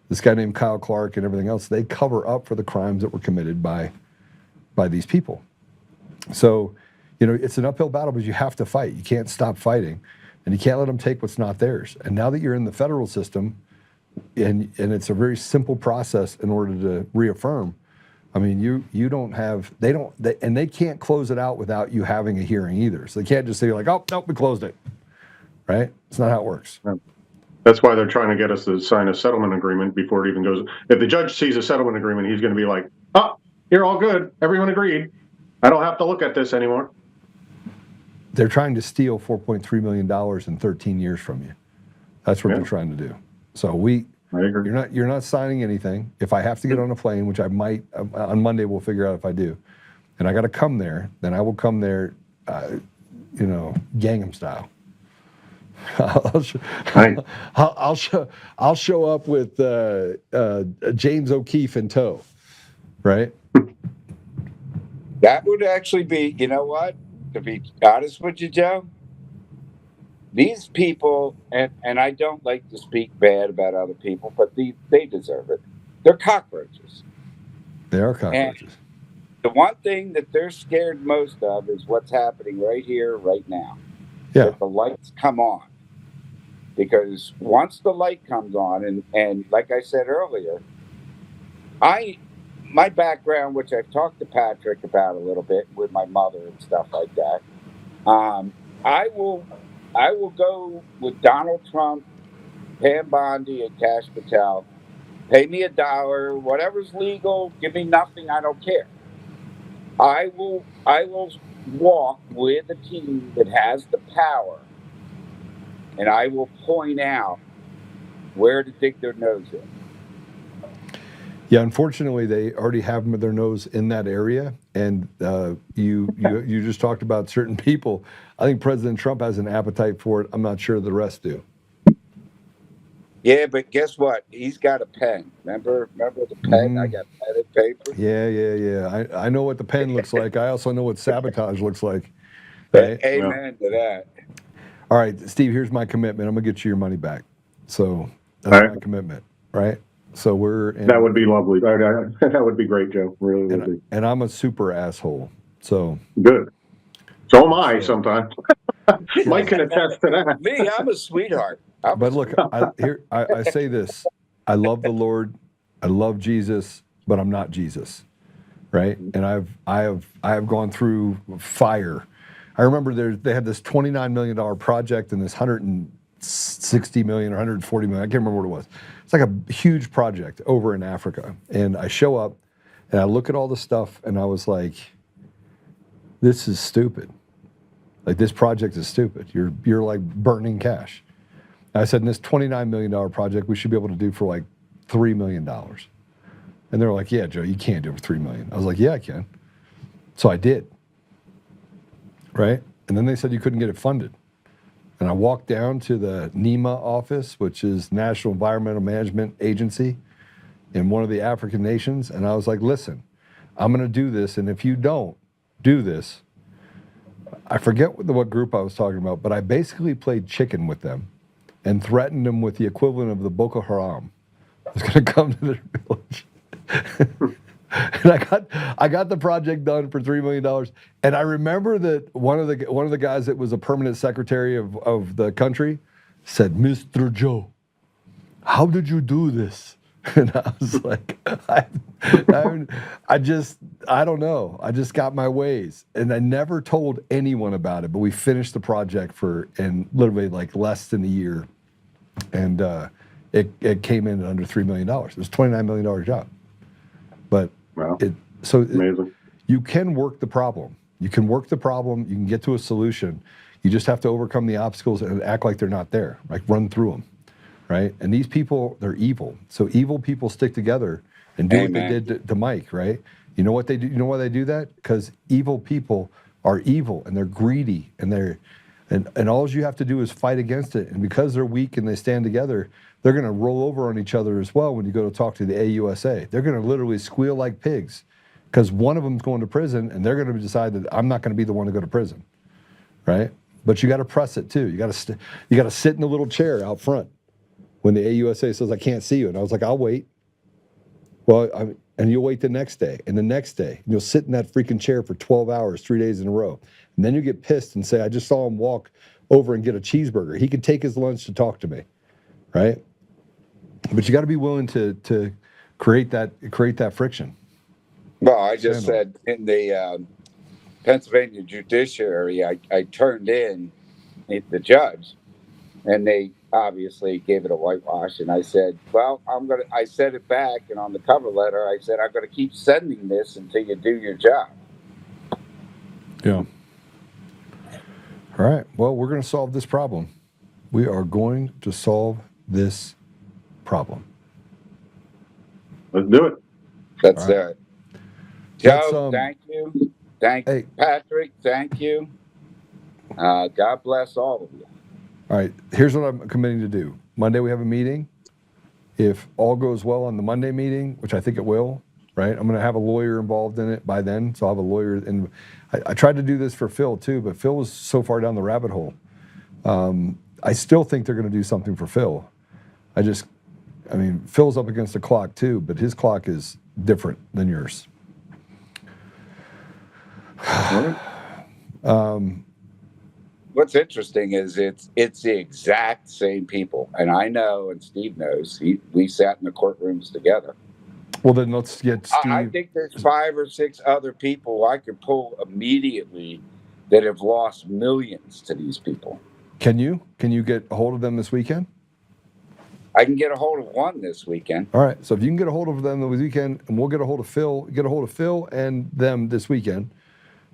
this guy named Kyle Clark and everything else, they cover up for the crimes that were committed by these people. So, it's an uphill battle, but you have to fight. You can't stop fighting, and you can't let them take what's not theirs. And now that you're in the federal system, and it's a very simple process in order to reaffirm. I mean, they can't close it out without you having a hearing either. So they can't just say like, oh, nope, we closed it. Right? It's not how it works. That's why they're trying to get us to sign a settlement agreement before it even goes. If the judge sees a settlement agreement, he's going to be like, oh, you're all good. Everyone agreed. I don't have to look at this anymore. They're trying to steal $4.3 million in 13 years from you. That's what they're trying to do. So I agree. You're not signing anything. If I have to get on a plane, which I might, on Monday we'll figure out if I do, and I got to come there, then I will come there, Gangnam style. I'll show up with James O'Keefe in tow, right? That would actually be, you know what? To be honest with you, Joe, these people, and I don't like to speak bad about other people, but they deserve it. They're cockroaches. They are cockroaches. And the one thing that they're scared most of is what's happening right here, right now. Yeah. That the lights come on. Because once the light comes on, and like I said earlier, my background, which I've talked to Patrick about a little bit with my mother and stuff like that, I will go with Donald Trump, Pam Bondi, and Cash Patel. Pay me $1, whatever's legal. Give me nothing. I don't care. I will walk with a team that has the power, and I will point out where to dig their nose in. Yeah, unfortunately, they already have their nose in that area, and you just talked about certain people. I think President Trump has an appetite for it. I'm not sure the rest do. Yeah, but guess what? He's got a pen. Remember the pen? I got pen and paper. Yeah. I know what the pen looks like. I also know what sabotage looks like. Right? Amen to that. All right, Steve, here's my commitment. I'm going to get you your money back. So that's my commitment, right? So that would be lovely. That would be great, Joe. Really would be. And I'm a super asshole. So good. So am I sometimes. Mike can attest to that. Me, I'm a sweetheart. But look, I say this. I love the Lord. I love Jesus, but I'm not Jesus, right? And I have gone through fire. I remember they had this $29 million project and this $160 million or $140 million. I can't remember what it was. It's like a huge project over in Africa. And I show up and I look at all the stuff and I was like, this is stupid. Like, this project is stupid. You're like burning cash. And I said, in this $29 million project, we should be able to do for like $3 million. And they're like, yeah, Joe, you can't do it for $3 million. I was like, yeah, I can. So I did. Right? And then they said you couldn't get it funded. And I walked down to the NEMA office, which is National Environmental Management Agency in one of the African nations. And I was like, listen, I'm going to do this. And if you don't do this, I forget what group I was talking about, but I basically played chicken with them and threatened them with the equivalent of the Boko Haram. I was going to come to their village. And I got the project done for $3 million. And I remember that one of the guys that was a permanent secretary of the country said, Mr. Joe, how did you do this? And I was like, I don't know. I just got my ways. And I never told anyone about it, but we finished the project in literally like less than a year. And it came in at under $3 million. It was a $29 million job. But amazing. You can work the problem. You can work the problem. You can get to a solution. You just have to overcome the obstacles and act like they're not there, like run through them, right? And these people, they're evil. So evil people stick together and do what they did to Mike, right? You know what they do? You know why they do that? Because evil people are evil and they're greedy and And all you have to do is fight against it. And because they're weak and they stand together, they're going to roll over on each other as well when you go to talk to the AUSA. They're going to literally squeal like pigs because one of them's going to prison and they're going to decide that I'm not going to be the one to go to prison, right? But you got to press it too. You got to sit in the little chair out front when the AUSA says, I can't see you. And I was like, I'll wait. Well, and you'll wait the next day and the next day. And you'll sit in that freaking chair for 12 hours, 3 days in a row. And then you get pissed and say, I just saw him walk over and get a cheeseburger. He can take his lunch to talk to me, right? But you got to be willing to create that friction. Well, I just said in the Pennsylvania judiciary, I turned in the judge, and they obviously gave it a whitewash. And I said, well, I said it back, and on the cover letter, I said, I'm going to keep sending this until you do your job. Yeah. All right. Well, we're going to solve this problem. We are going to solve this problem. Let's do it. Let's do it. Joe, thank you. Hey. Patrick, thank you. God bless all of you. All right. Here's what I'm committing to do. Monday we have a meeting. If all goes well on the Monday meeting, which I think it will, right? I'm going to have a lawyer involved in it by then. So I'll have a lawyer. And I tried to do this for Phil too, but Phil was so far down the rabbit hole. I still think they're going to do something for Phil. Phil's up against the clock too, but his clock is different than yours. What's interesting is it's the exact same people, and I know, and Steve knows. We sat in the courtrooms together. Well, then let's get Steve. I think there's 5 or 6 other people I could pull immediately that have lost millions to these people. Can you get a hold of them this weekend? I can get a hold of one this weekend. All right. So if you can get a hold of them this weekend, and we'll get a hold of Phil and them this weekend.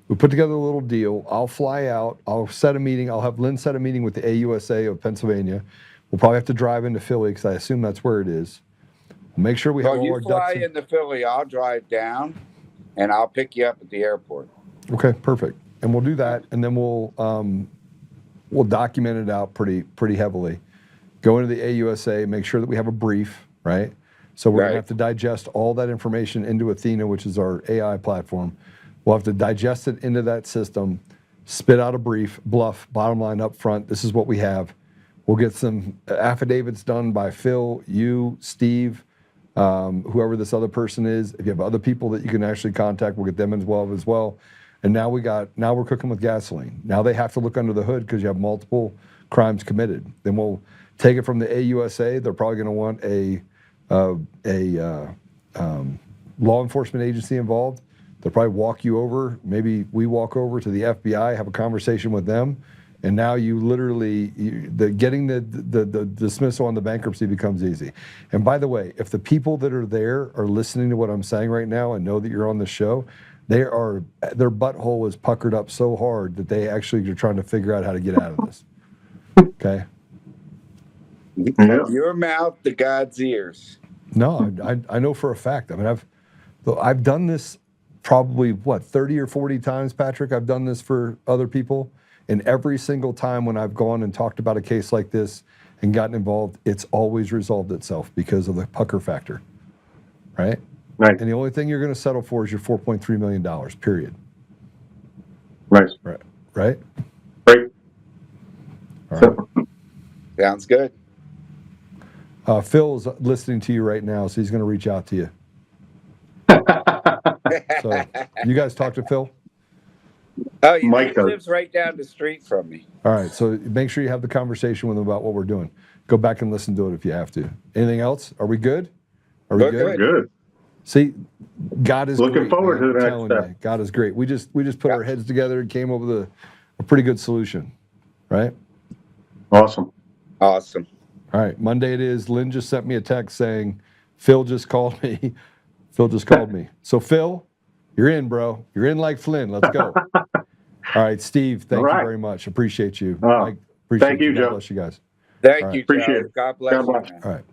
We put together a little deal. I'll fly out. I'll set a meeting. I'll have Lynn set a meeting with the AUSA of Pennsylvania. We'll probably have to drive into Philly because I assume that's where it is. We'll make sure we have all our ducks. You fly into Philly, I'll drive down, and I'll pick you up at the airport. Okay, perfect. And we'll do that, and then we'll document it out pretty heavily. Go into the AUSA, make sure that we have a brief, right? So we're gonna have to digest all that information into Athena, which is our AI platform. We'll have to digest it into that system, spit out a brief, bluff, bottom line up front. This is what we have. We'll get some affidavits done by Phil, you, Steve, whoever this other person is. If you have other people that you can actually contact, we'll get them involved as well. And now we're cooking with gasoline. Now they have to look under the hood because you have multiple crimes committed. Then we'll take it from the AUSA. They're probably going to want a law enforcement agency involved. They'll probably walk you over. Maybe we walk over to the FBI, have a conversation with them, and now you literally getting the dismissal on the bankruptcy becomes easy. And by the way, if the people that are there are listening to what I'm saying right now and know that you're on the show, their butthole is puckered up so hard that they actually are trying to figure out how to get out of this. Okay. From your mouth to God's ears. No, I know for a fact. I mean, I've done this. Probably 30 or 40 times, Patrick, I've done this for other people. And every single time when I've gone and talked about a case like this and gotten involved, it's always resolved itself because of the pucker factor, right? Right. And the only thing you're going to settle for is your $4.3 million, period. Right. Right. Right? Right. All right. Sounds good. Phil's listening to you right now, so he's going to reach out to you. So, you guys talk to Phil? Oh, he Mike lives right down the street from me. All right, so make sure you have the conversation with him about what we're doing. Go back and listen to it if you have to. Anything else? Are we good? Are we good? Good. See, God is looking great, forward man. to the I'm next telling step. you, God is great. We just put our heads together and came up with a pretty good solution, right? Awesome. All right, Monday it is. Lynn just sent me a text saying, Phil just called me. Phil just called me. So, Phil, you're in, bro. You're in like Flynn. Let's go. All right, Steve, thank you very much. Appreciate you. Mike, appreciate thank you, God Joe. bless you guys. Thank you, Joe. Appreciate it. God bless you. Man. All right.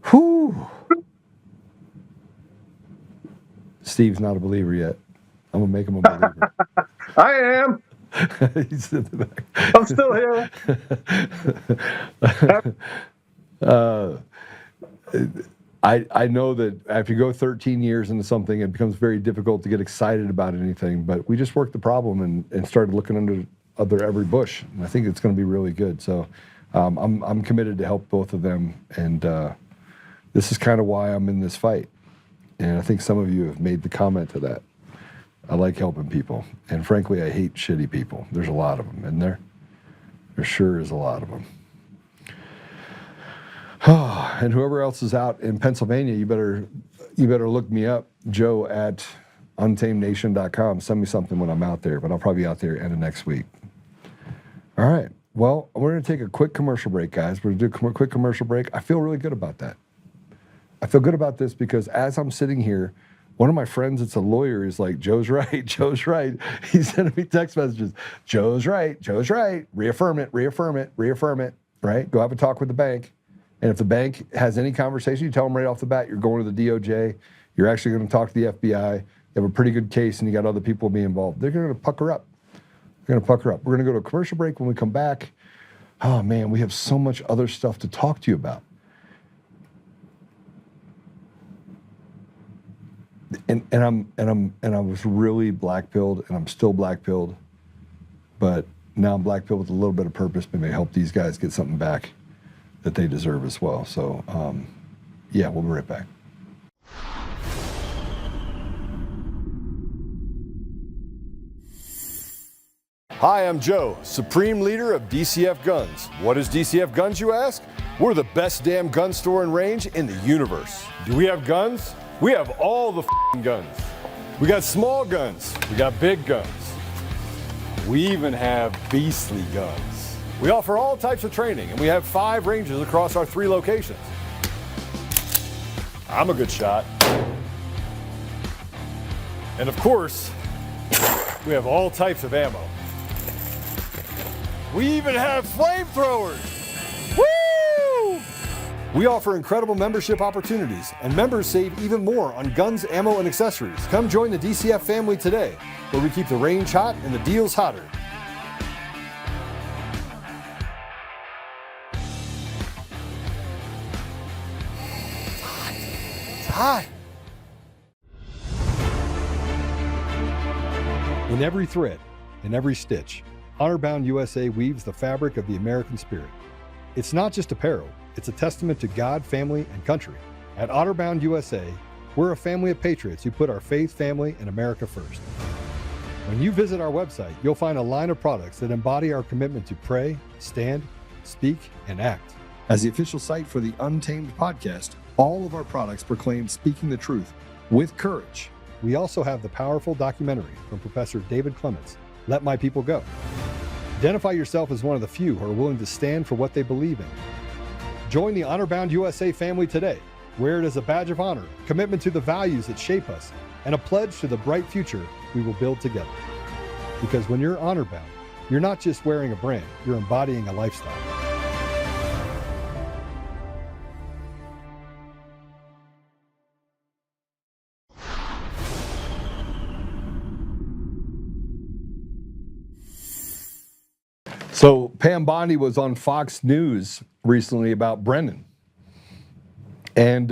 Whew. Steve's not a believer yet. I'm going to make him a believer. I am. He's in the back. I'm still here. I know that after you go 13 years into something, it becomes very difficult to get excited about anything. But we just worked the problem and started looking under every bush. And I think it's going to be really good. So I'm committed to help both of them. And this is kind of why I'm in this fight. And I think some of you have made the comment to that. I like helping people. And frankly, I hate shitty people. There's a lot of them in there. There sure is a lot of them. And whoever else is out in Pennsylvania, you better look me up, Joe at untamednation.com. Send me something when I'm out there, but I'll probably be out there end of next week. All right. Well, we're going to take a quick commercial break, guys. We're going to do a quick commercial break. I feel really good about that. I feel good about this because as I'm sitting here, one of my friends that's a lawyer is like, Joe's right, Joe's right. He's sending me text messages. Joe's right, reaffirm it, right? Go have a talk with the bank. And if the bank has any conversation, you tell them right off the bat, you're going to the DOJ, you're actually going to talk to the FBI, you have a pretty good case and you got other people be involved. They're going to pucker up. We're going to go to a commercial break. When we come back, oh man, we have so much other stuff to talk to you about. And I was really black-pilled, and I'm still black-pilled, but now I'm black-pilled with a little bit of purpose, maybe help these guys get something back that they deserve as well. So, yeah, we'll be right back. Hi, I'm Joe, Supreme Leader of DCF Guns. What is DCF Guns, you ask? We're the best damn gun store and range in the universe. Do we have guns? We have all the guns. We got small guns. We got big guns. We even have beastly guns. We offer all types of training, and we have 5 ranges across our 3 locations. I'm a good shot. And of course, we have all types of ammo. We even have flamethrowers. Woo! We offer incredible membership opportunities, and members save even more on guns, ammo, and accessories. Come join the DCF family today, where we keep the range hot and the deals hotter. It's hot. In every thread, in every stitch, Honor-Bound USA weaves the fabric of the American spirit. It's not just apparel, it's a testament to God, family, and country. At Honor-Bound USA, we're a family of patriots who put our faith, family, and America first. When you visit our website, you'll find a line of products that embody our commitment to pray, stand, speak, and act. As the official site for the Untamed podcast, all of our products proclaim speaking the truth with courage. We also have the powerful documentary from Professor David Clements, Let My People Go. Identify yourself as one of the few who are willing to stand for what they believe in. Join the Honor-Bound USA family today. Wear it as a badge of honor, commitment to the values that shape us, and a pledge to the bright future we will build together. Because when you're honor-bound, you're not just wearing a brand, you're embodying a lifestyle. So Pam Bondi was on Fox News recently about Brennan. And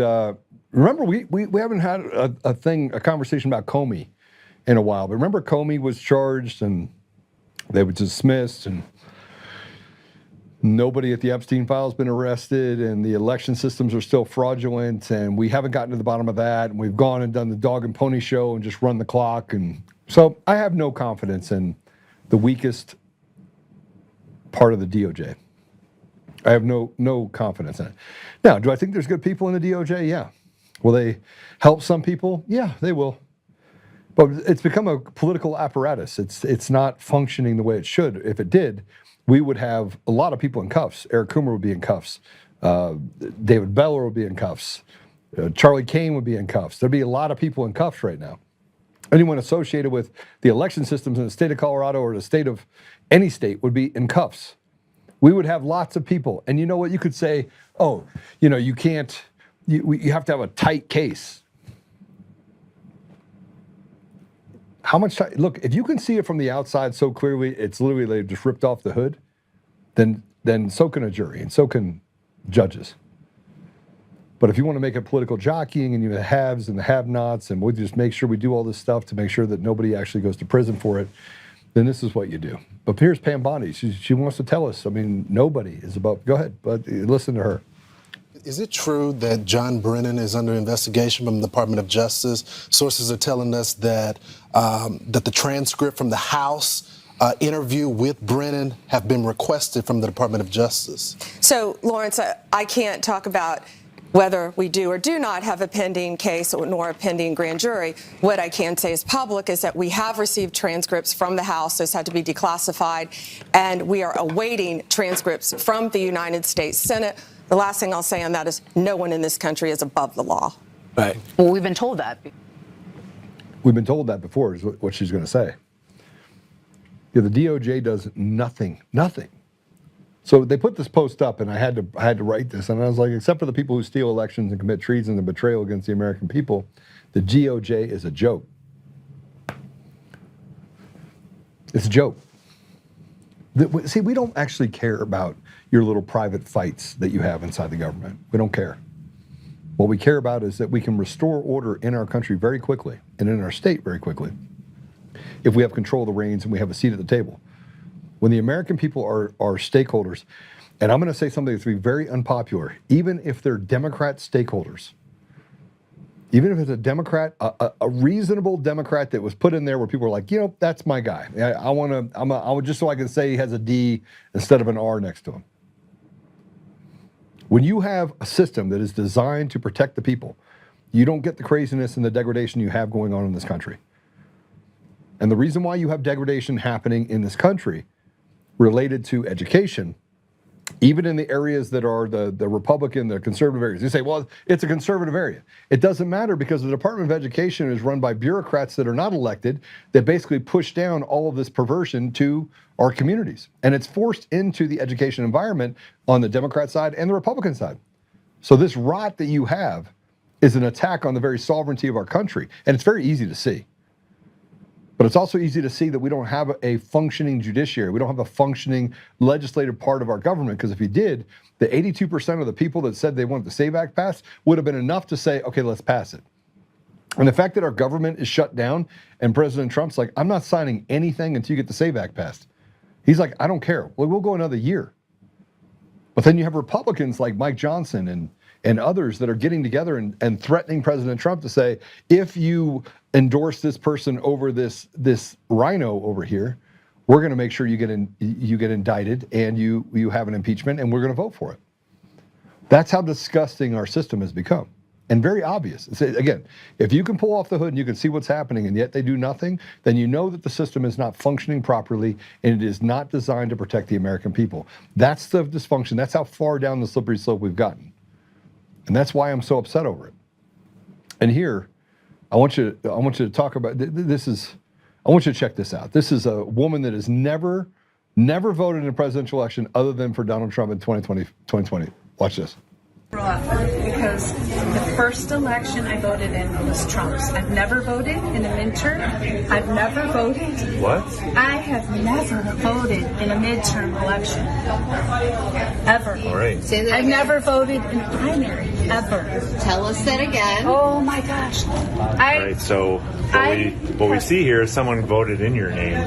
remember, we haven't had a conversation about Comey in a while. But remember, Comey was charged and they were dismissed, and nobody at the Epstein file has been arrested, and the election systems are still fraudulent, and we haven't gotten to the bottom of that, and we've gone and done the dog and pony show and just run the clock. And so I have no confidence in the weakest part of the DOJ. I have no confidence in it. Now, do I think there's good people in the DOJ? Yeah. Will they help some people? Yeah, they will. But it's become a political apparatus. It's not functioning the way it should. If it did, we would have a lot of people in cuffs. Eric Coomer would be in cuffs. David Beller would be in cuffs. Charlie Kane would be in cuffs. There'd be a lot of people in cuffs right now. Anyone associated with the election systems in the state of Colorado or the state of any state would be in cuffs. We would have lots of people. And you know what? You could say, oh, you can't, you have to have a tight case. How much time? Look, if you can see it from the outside so clearly, it's literally they just ripped off the hood, then so can a jury and so can judges. But if you want to make it political jockeying and you have the haves and the have-nots and we just make sure we do all this stuff to make sure that nobody actually goes to prison for it, then this is what you do. But here's Pam Bondi. She wants to tell us, I mean, nobody is above. Go ahead, but listen to her. Is it true that John Brennan is under investigation from the Department of Justice? Sources are telling us that that the transcript from the House interview with Brennan have been requested from the Department of Justice. So, Lawrence, I can't talk about whether we do or do not have a pending case nor a pending grand jury. What I can say is public is that we have received transcripts from the House. Those had to be declassified, and we are awaiting transcripts from the United States Senate. The last thing I'll say on that is no one in this country is above the law. Right. Well, we've been told that. We've been told that before is what she's going to say. Yeah, the DOJ does nothing. So they put this post up, and I had to write this, and I was like, except for the people who steal elections and commit treason and betrayal against the American people, the DOJ is a joke. It's a joke. See, we don't actually care about your little private fights that you have inside the government. We don't care. What we care about is that we can restore order in our country very quickly and in our state very quickly if we have control of the reins and we have a seat at the table. When the American people are stakeholders, and I'm going to say something that's going to be very unpopular, even if they're Democrat stakeholders, even if it's a Democrat, a reasonable Democrat that was put in there where people are like, you know, that's my guy. I would just so I can say he has a D instead of an R next to him. When you have a system that is designed to protect the people, you don't get the craziness and the degradation you have going on in this country. And the reason why you have degradation happening in this country related to education, even in the areas that are the Republican, the conservative areas. You say, well, it's a conservative area. It doesn't matter because the Department of Education is run by bureaucrats that are not elected that basically push down all of this perversion to our communities. And it's forced into the education environment on the Democrat side and the Republican side. So this rot that you have is an attack on the very sovereignty of our country. And it's very easy to see. But it's also easy to see that we don't have a functioning judiciary. We don't have a functioning legislative part of our government, because if you did, the 82% of the people that said they wanted the SAVE Act passed would have been enough to say, okay, let's pass it. And the fact that our government is shut down and President Trump's like, I'm not signing anything until you get the SAVE Act passed. He's like, I don't care. Well, we'll go another year. But then you have Republicans like Mike Johnson and others that are getting together and threatening President Trump to say, if you endorse this person over this rhino over here, we're going to make sure you get indicted and you have an impeachment and we're going to vote for it. That's how disgusting our system has become. And very obvious. Again, if you can pull off the hood and you can see what's happening and yet they do nothing, then you know that the system is not functioning properly and it is not designed to protect the American people. That's the dysfunction. That's how far down the slippery slope we've gotten. And that's why I'm so upset over it. And here, I want you to talk about this. I want you to check this out. This is a woman that has never voted in a presidential election other than for Donald Trump in 2020. Watch this. Because the first election I voted in was Trump's. I've never voted in a midterm. I've never voted. What? I have never voted in a midterm election. Ever. All right. Say that I've again. Never voted in a primary. Ever. Tell us that again. Oh my gosh. All right, so what we see here is someone voted in your name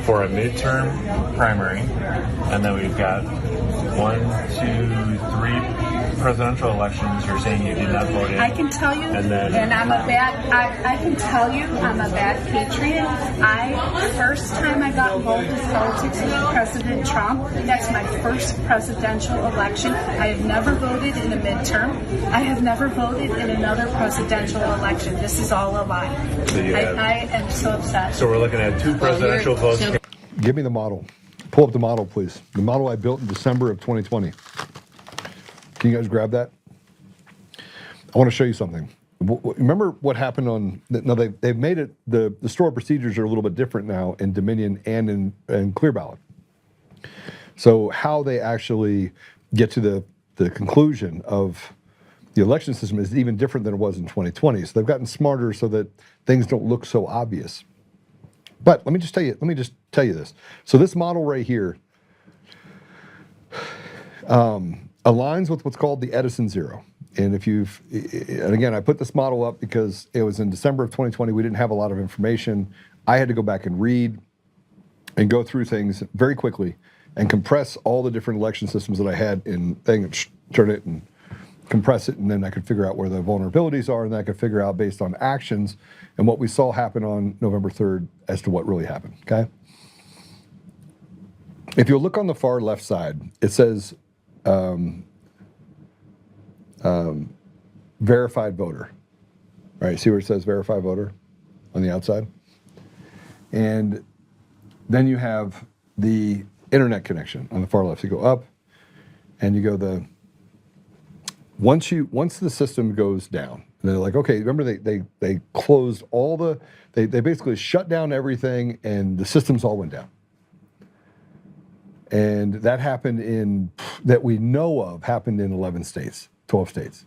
for a midterm primary, and then we've got 1, 2, 3 presidential elections. You're saying you did not vote in. I can tell you, and I'm a bad. I can tell you, I'm a bad patriot. First time I got involved with politics with President Trump. That's my first presidential election. I have never voted in a midterm. I have never voted in another presidential election. This is all a lie. I am so upset. So we're looking at 2 presidential votes. Give me the model. Pull up the model, please. The model I built in December of 2020. Can you guys grab that? I want to show you something. Remember what happened on, now they've made it, the store procedures are a little bit different now in Dominion and in Clear Ballot. So how they actually get to the conclusion of the election system is even different than it was in 2020. So they've gotten smarter so that things don't look so obvious. But let me just tell you this. So this model right here aligns with what's called the Edison zero. And and again, I put this model up because it was in December of 2020. We didn't have a lot of information. I had to go back and read and go through things very quickly and compress all the different election systems that I had in thing, turn it and compress it, and then I could figure out where the vulnerabilities are, and then I could figure out based on actions and what we saw happen on November 3rd as to what really happened, okay? If you look on the far left side, it says verified voter, right? See where it says verified voter on the outside? And then you have the internet connection on the far left. You go up and you go once the system goes down, and they're like, okay, remember they closed all they basically shut down everything and the systems all went down. And that happened that we know of, happened in 11 states, 12 states.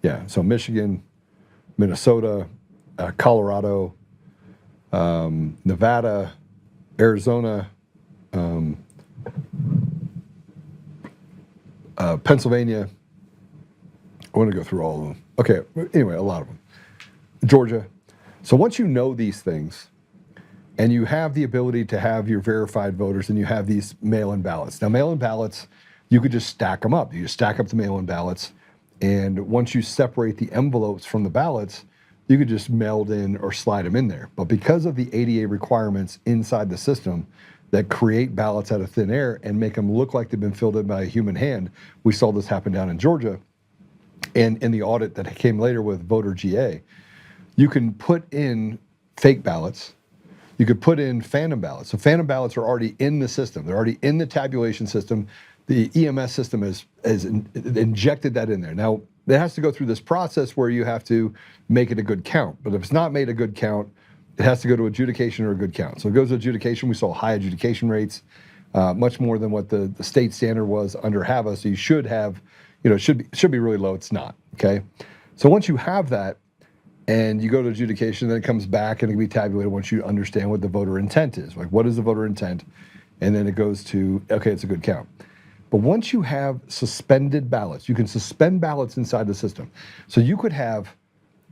Yeah, so Michigan, Minnesota, Colorado, Nevada, Arizona, Pennsylvania. I want to go through all of them. Okay, anyway, a lot of them. Georgia. So once you know these things, and you have the ability to have your verified voters, and you have these mail-in ballots. Now, mail-in ballots, you could just stack them up. You just stack up the mail-in ballots, and once you separate the envelopes from the ballots, you could just meld in or slide them in there. But because of the ADA requirements inside the system that create ballots out of thin air and make them look like they've been filled in by a human hand, we saw this happen down in Georgia. And in the audit that came later with Voter GA, you can put in fake ballots. You could put in phantom ballots. So phantom ballots are already in the system. They're already in the tabulation system. The EMS system has injected that in there. Now, it has to go through this process where you have to make it a good count. But if it's not made a good count, it has to go to adjudication or a good count. So it goes to adjudication. We saw high adjudication rates, much more than what the state standard was under HAVA. So you should have, it should be really low. It's not, okay? So once you have that and you go to adjudication, then it comes back and it can be tabulated once you understand what the voter intent is. Like, what is the voter intent? And then it goes to, okay, it's a good count. But once you have suspended ballots, you can suspend ballots inside the system. So you could have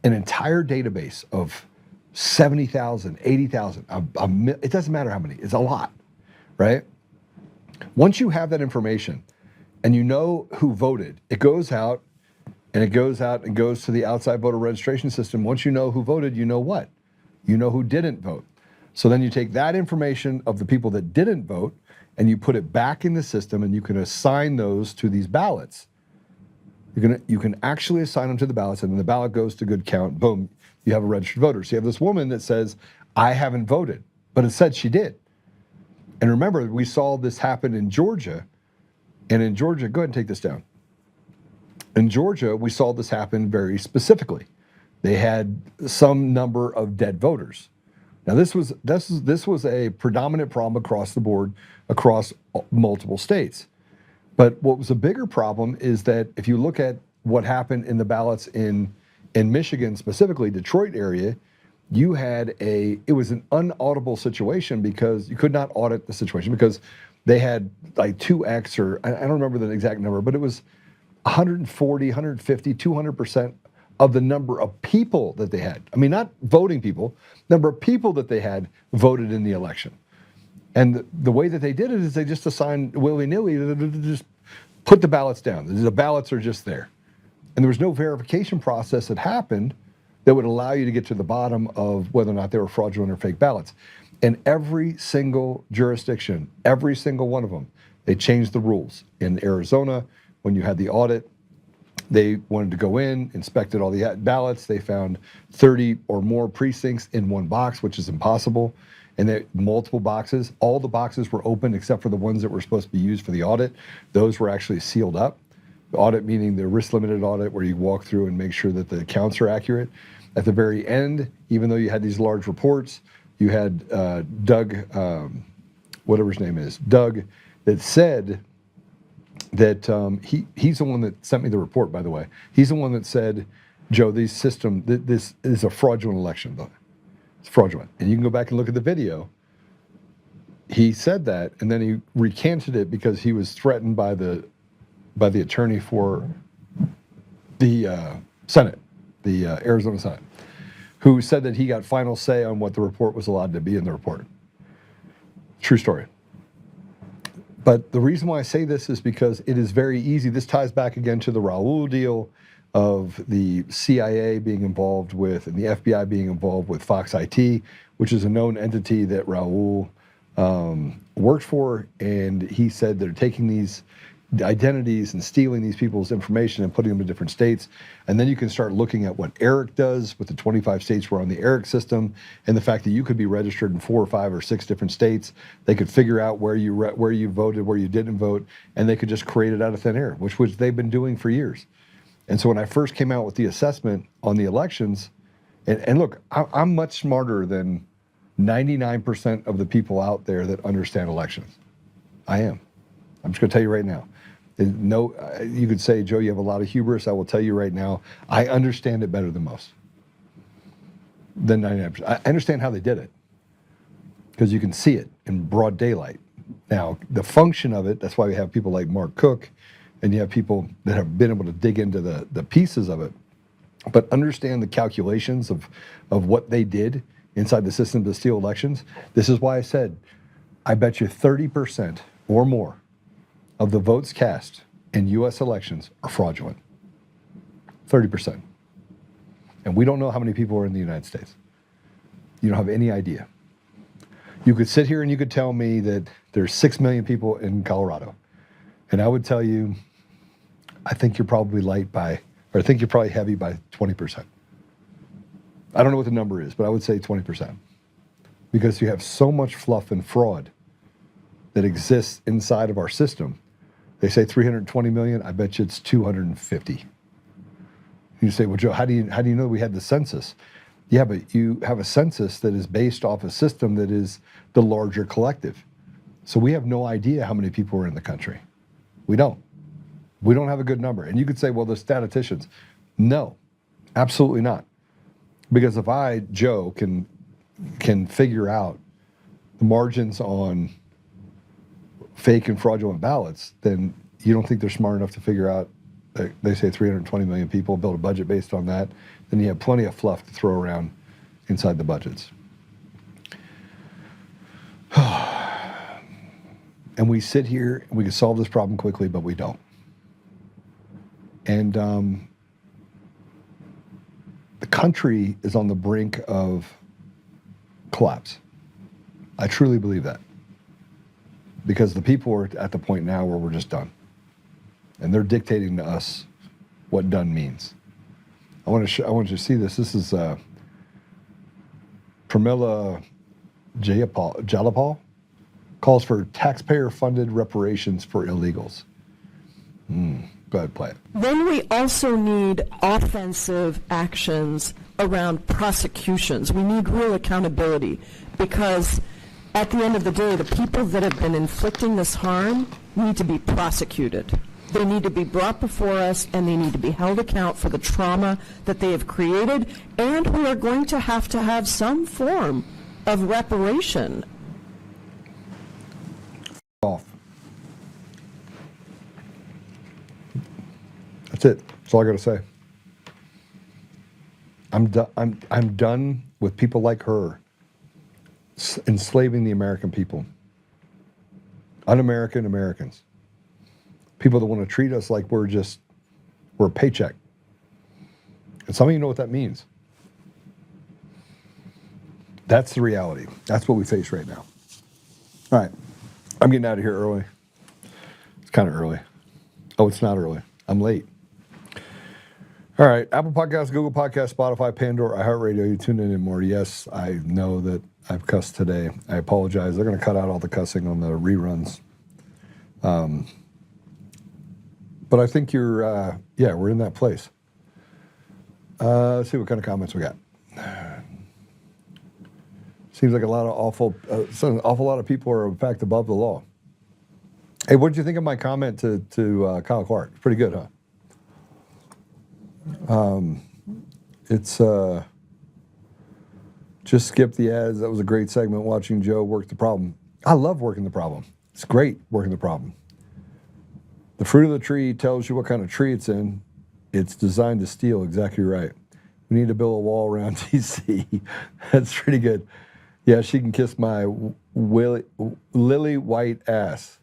an entire database of 70,000, 80,000, it doesn't matter how many, it's a lot, right? Once you have that information and you know who voted, it goes out and goes to the outside voter registration system. Once you know who voted, you know what? You know who didn't vote. So then you take that information of the people that didn't vote and you put it back in the system and you can assign those to these ballots. You can actually assign them to the ballots, and then the ballot goes to good count, boom, you have a registered voter. So you have this woman that says, I haven't voted, but it said she did. And remember, we saw this happen in Georgia, and in Georgia, go ahead and take this down. In Georgia, we saw this happen very specifically. They had some number of dead voters. Now this was a predominant problem across the board, across multiple states. But what was a bigger problem is that if you look at what happened in the ballots in Michigan, specifically Detroit area, it was an unauditable situation because you could not audit the situation because they had like 2x, or I don't remember the exact number, but it was 140, 150, 200% of the number of people that they had. I mean, not voting people, number of people that they had voted in the election. And the way that they did it is they just assigned willy-nilly, just put the ballots down. The ballots are just there. And there was no verification process that happened that would allow you to get to the bottom of whether or not they were fraudulent or fake ballots. And every single jurisdiction, every single one of them, they changed the rules. In Arizona, when you had the audit, they wanted to go in, inspected all the ballots. They found 30 or more precincts in one box, which is impossible. And they multiple boxes. All the boxes were open except for the ones that were supposed to be used for the audit. Those were actually sealed up. The audit meaning the risk-limited audit where you walk through and make sure that the counts are accurate. At the very end, even though you had these large reports, you had Doug, whatever his name is, Doug, that said that he's the one that sent me the report, by the way. He's the one that said, Joe, this is a fraudulent election. It's fraudulent. And you can go back and look at the video. He said that, and then he recanted it because he was threatened by the attorney for the Senate, the Arizona Senate, who said that he got final say on what the report was allowed to be in the report. True story. But the reason why I say this is because it is very easy. This ties back again to the Raul deal of the CIA being involved with and the FBI being involved with Fox IT, which is a known entity that Raul worked for. And he said they're taking these identities and stealing these people's information and putting them in different states. And then you can start looking at what Eric does with the 25 states we're on the Eric system, and the fact that you could be registered in 4 or 5 or 6 different states. They could figure out where you voted, where you didn't vote, and they could just create it out of thin air, which they've been doing for years. And so when I first came out with the assessment on the elections, and look, I'm much smarter than 99% of the people out there that understand elections. I am. I'm just going to tell you right now. No, you could say, Joe, you have a lot of hubris. I will tell you right now, I understand it better than most. Than 99%. I understand how they did it because you can see it in broad daylight. Now, the function of it, that's why we have people like Mark Cook, and you have people that have been able to dig into the pieces of it, but understand the calculations of what they did inside the system to steal elections. This is why I said, I bet you 30% or more of the votes cast in U.S. elections are fraudulent. 30%. And we don't know how many people are in the United States. You don't have any idea. You could sit here and you could tell me that there's 6 million people in Colorado. And I would tell you, I think you're probably I think you're probably heavy by 20%. I don't know what the number is, but I would say 20%. Because you have so much fluff and fraud that exists inside of our system. They say 320 million. I bet you it's 250. You say, well, Joe, how do you know we had the census? Yeah, but you have a census that is based off a system that is the larger collective. So we have no idea how many people are in the country. We don't. We don't have a good number. And you could say, well, the statisticians. No, absolutely not. Because if I, Joe, can figure out the margins on fake and fraudulent ballots, then you don't think they're smart enough to figure out, they say 320 million people, build a budget based on that, then you have plenty of fluff to throw around inside the budgets. And we sit here, and we can solve this problem quickly, but we don't. And the country is on the brink of collapse. I truly believe that. Because the people are at the point now where we're just done. And they're dictating to us what done means. I want you to see this. This is Pramila Jalapal calls for taxpayer-funded reparations for illegals. Go ahead, play it. Then we also need offensive actions around prosecutions. We need real accountability because at the end of the day, the people that have been inflicting this harm need to be prosecuted. They need to be brought before us, and they need to be held account for the trauma that they have created, and we are going to have some form of reparation. Off. That's it. That's all I got to say. I'm done with people like her enslaving the American people, un-American Americans, people that want to treat us like we're a paycheck. And some of you know what that means. That's the reality. That's what we face right now. All right, I'm getting out of here early. It's kind of early. Oh, it's not early. I'm late. All right, Apple Podcasts, Google Podcasts, Spotify, Pandora, iHeartRadio, you tune in more. Yes, I know that I've cussed today. I apologize. They're going to cut out all the cussing on the reruns. But I think we're in that place. Let's see what kind of comments we got. Seems like an awful lot of people are in fact above the law. Hey, what did you think of my comment to Kyle Clark? Pretty good, huh? Just skip the ads. That was a great segment watching Joe work the problem. I love working the problem. It's great working the problem. The fruit of the tree tells you what kind of tree it's in. It's designed to steal. Exactly right. We need to build a wall around DC. That's pretty good. Yeah, she can kiss my lily white ass.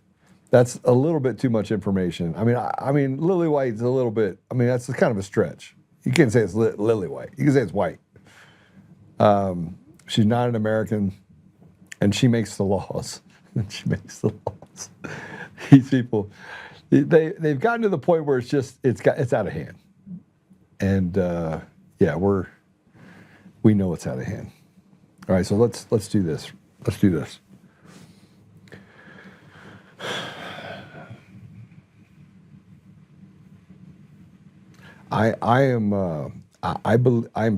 That's a little bit too much information. I mean, lily white's a little bit. I mean, that's kind of a stretch. You can't say it's lily white. You can say it's white. She's not an American, and she makes the laws. She makes the laws. These people, they've gotten to the point where it's out of hand, and yeah, we know it's out of hand. All right, so let's do this. Let's do this. I am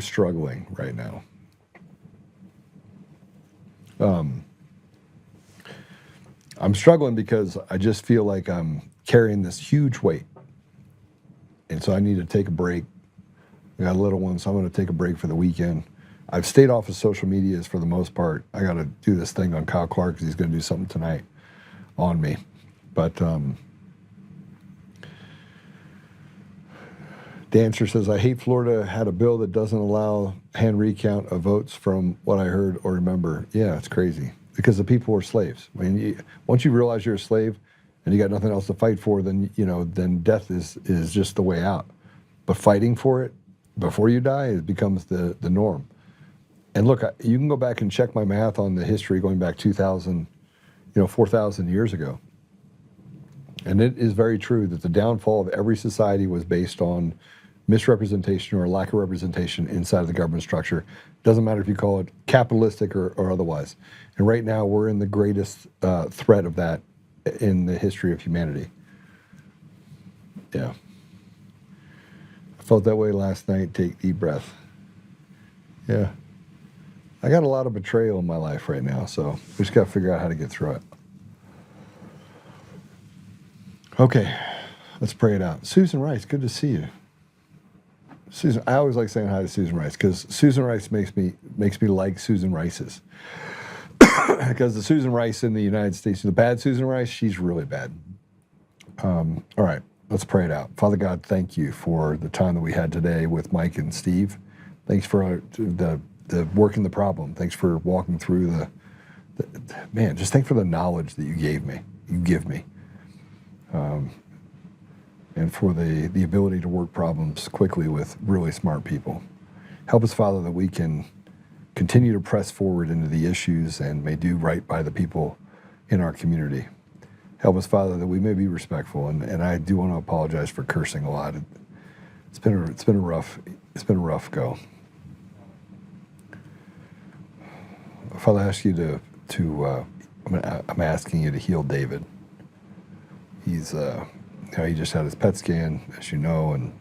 struggling right now. I'm struggling because I just feel like I'm carrying this huge weight. And so I need to take a break. I got a little one, so I'm going to take a break for the weekend. I've stayed off of social medias for the most part. I got to do this thing on Kyle Clark because he's going to do something tonight on me. But Dancer says, I hate Florida had a bill that doesn't allow hand recount of votes from what I heard or remember. Yeah, it's crazy because the people are slaves. I mean, once you realize you're a slave and you got nothing else to fight for, then then death is just the way out. But fighting for it before you die, it becomes the norm. And look, you can go back and check my math on the history going back 4,000 years ago. And it is very true that the downfall of every society was based on misrepresentation or lack of representation inside of the government structure. Doesn't matter if you call it capitalistic or otherwise. And right now, we're in the greatest threat of that in the history of humanity. Yeah. I felt that way last night. Take deep breath. Yeah. I got a lot of betrayal in my life right now, so we just got to figure out how to get through it. Okay, let's pray it out. Susan Rice, good to see you. Susan, I always like saying hi to Susan Rice because Susan Rice makes me like Susan Rice's. Because the Susan Rice in the United States, the bad Susan Rice, she's really bad. All right, let's pray it out. Father God, thank you for the time that we had today with Mike and Steve. Thanks for the working the problem. Thanks for walking through man, just thank for the knowledge that you give me. And for the ability to work problems quickly with really smart people. Help us, Father, that we can continue to press forward into the issues and may do right by the people in our community. Help us, Father, that we may be respectful. And I do want to apologize for cursing a lot. It's been a rough go. Father, I ask you I'm asking you to heal David. He's he just had his PET scan, as you know, and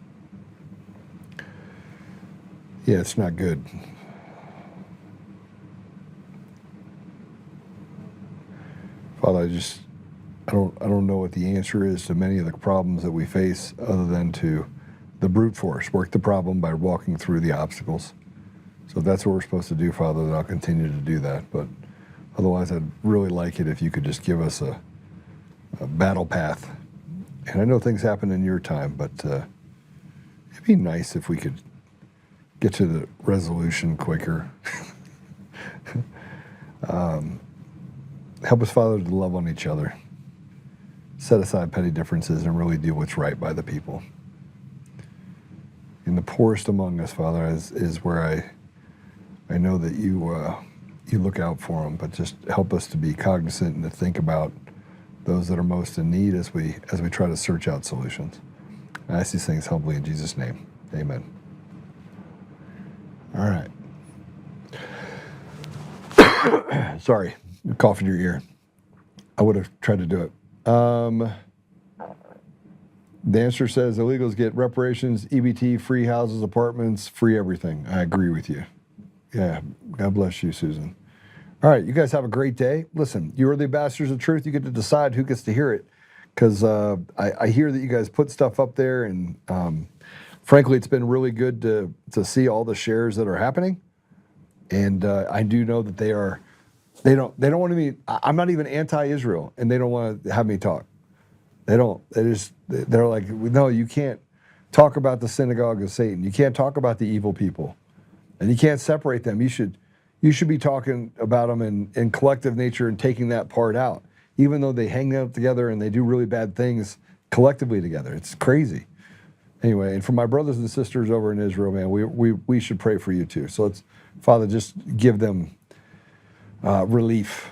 yeah, it's not good. Father, I don't know what the answer is to many of the problems that we face other than to the brute force, work the problem by walking through the obstacles. So if that's what we're supposed to do, Father, then I'll continue to do that. But otherwise, I'd really like it if you could just give us a battle path. And I know things happen in your time, but it'd be nice if we could get to the resolution quicker. Help us, Father, to love on each other. Set aside petty differences and really do what's right by the people. And the poorest among us, Father, is where I know that you look out for them, but just help us to be cognizant and to think about those that are most in need as we try to search out solutions. I ask these things humbly in Jesus' name. Amen. All right. Sorry, cough in your ear. I would have tried to do it. The answer says illegals get reparations, EBT, free houses, apartments, free everything. I agree with you. Yeah, God bless you, Susan. All right, you guys have a great day. Listen, you are the ambassadors of truth. You get to decide who gets to hear it because I hear that you guys put stuff up there, and frankly, it's been really good to see all the shares that are happening. And I do know that they don't want to be, I'm not even anti-Israel, and they don't want to have me talk. They're like, no, you can't talk about the synagogue of Satan. You can't talk about the evil people, and you can't separate them. You should be talking about them in collective nature and taking that part out, even though they hang out together and they do really bad things collectively together. It's crazy. Anyway, and for my brothers and sisters over in Israel, man, we should pray for you too. So let's, Father, just give them relief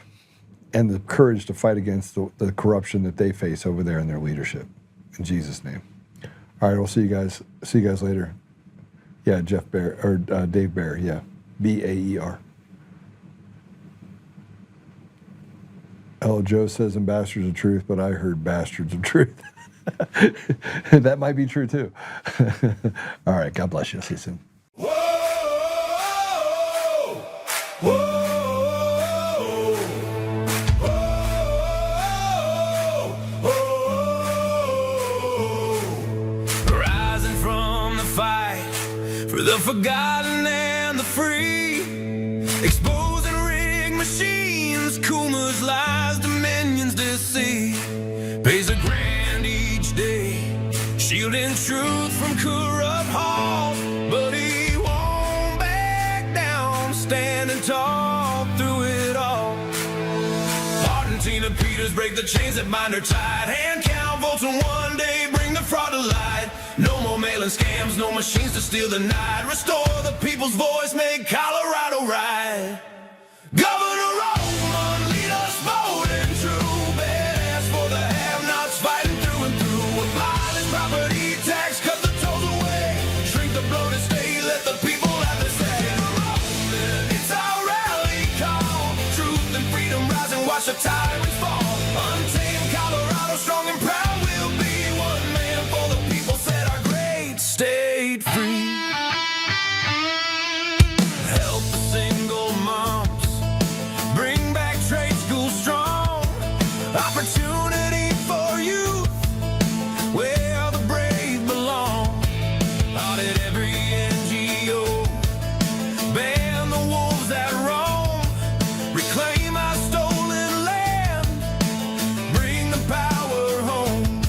and the courage to fight against the corruption that they face over there in their leadership. In Jesus' name. All right, we'll see you guys later. Yeah, Jeff Bear, or Dave Bear, yeah. B-A-E-R. Joe says ambassadors of truth, but I heard bastards of truth. That might be true too. All right, God bless you. See you soon. Rising from the fight for the forgotten and the free, exposing rigged machines, Kuma's lies, Dominion's deceit, pays a grand each day, shielding truth from corrupt halls, but he won't back down, standing tall through it all. Hart and Tina Peters break the chains that bind her tight, hand count votes and one day bring the fraud to light. No more mailing scams, no machines to steal the night, restore the people's voice, make Colorado right. Governor Oltmann, lead us bold and true, badass for the have-nots, fighting through and through. Abolish property tax, cut the tolls away, shrink the bloated state, let the people have their say. Rolling, it's our rally call, truth and freedom rise and watch the tyrants fall. Untamed Colorado, strong and proud, we'll be one man for the people, set our great state free. Help the single moms, bring back trade school strong, opportunity for youth, where the brave belong. Audit every NGO, ban the wolves that roam, reclaim our stolen land, bring the power home.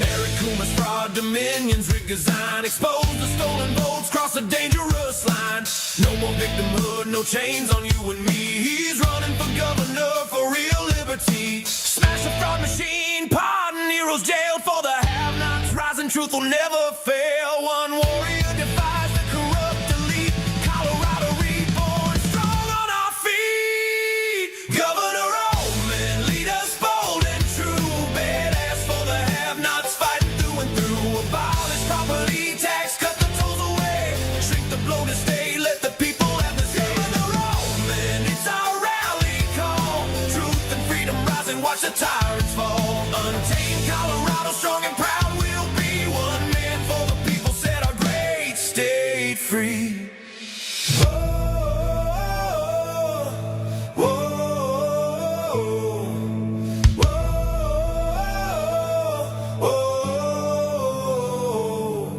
Eric Kuma's fraud, Dominion's rigged design, expose the stolen votes, cross a dangerous line. No more victimhood, no chains on you and me. He's running for governor for real liberty. Smash the fraud machine, pardon heroes jailed, for the have-nots rising, truth will never fail. One warrior defies the corrupt elite, Colorado reborn, strong on our feet. Governor Oltmann, lead us bold and true, badass for the have-nots, fighting through and through. Abolish property tax, cut the tolls away, shrink the bloated state, let the people have the say. Governor Oltmann, it's our rally call, truth and freedom rise and watch the tyrants fall. Untamed Colorado, strong and proud, we'll be one man for the people, set our great state free.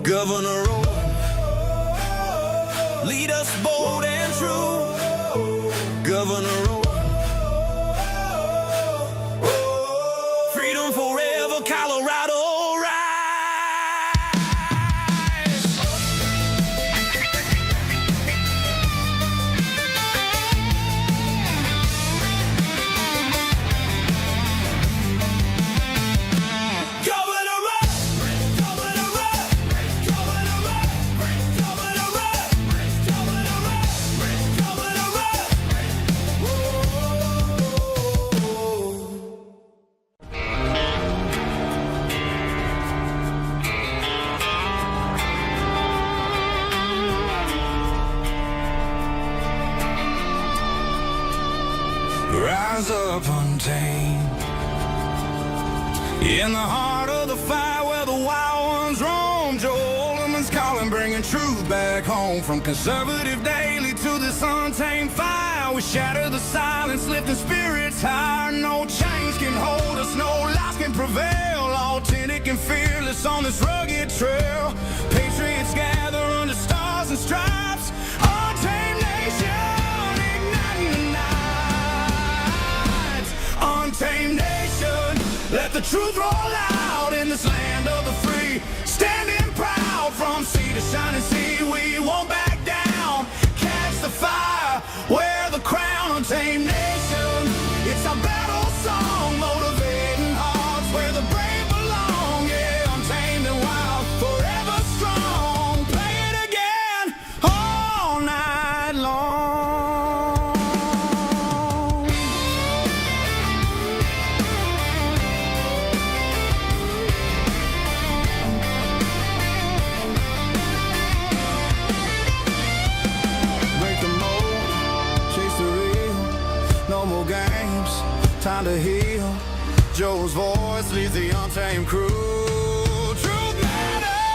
Governor Oltmann, lead us bold and true. Governor Oltmann, freedom forever, Colorado rise up untamed. In the heart of the fight where the wild ones roam, Joe Oltmann's calling, bringing truth back home. From conservative daily to this untamed fire, we shatter the silence, lifting spirits higher. No chains can hold us, no lies can prevail. Authentic and fearless on this rugged trail. Patriots gather under stars and stripes. Untamed nation. truth roll out in this land of the free. Standing proud from sea to shining sea, we won't back down. Catch the fire, wear the crown, untamed nation. It's our battle song, motivating hearts where the brave belong. Yeah, untamed and wild, forever strong. Play it again all night long. Break the mold, chase the real. No more games, time to heal. Joe's voice leads the untamed crew. Truth matters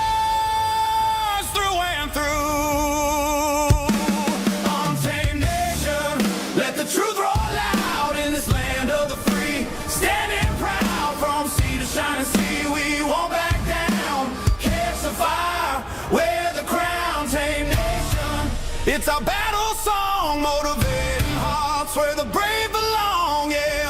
through and through. Untamed nation, let the truth roll out in this land of the free. Standing proud from sea to shining sea, we won't back down. Catch the fire, wear the crown, tame nation. It's our battle song, motivating hearts where the brave belong. Yeah.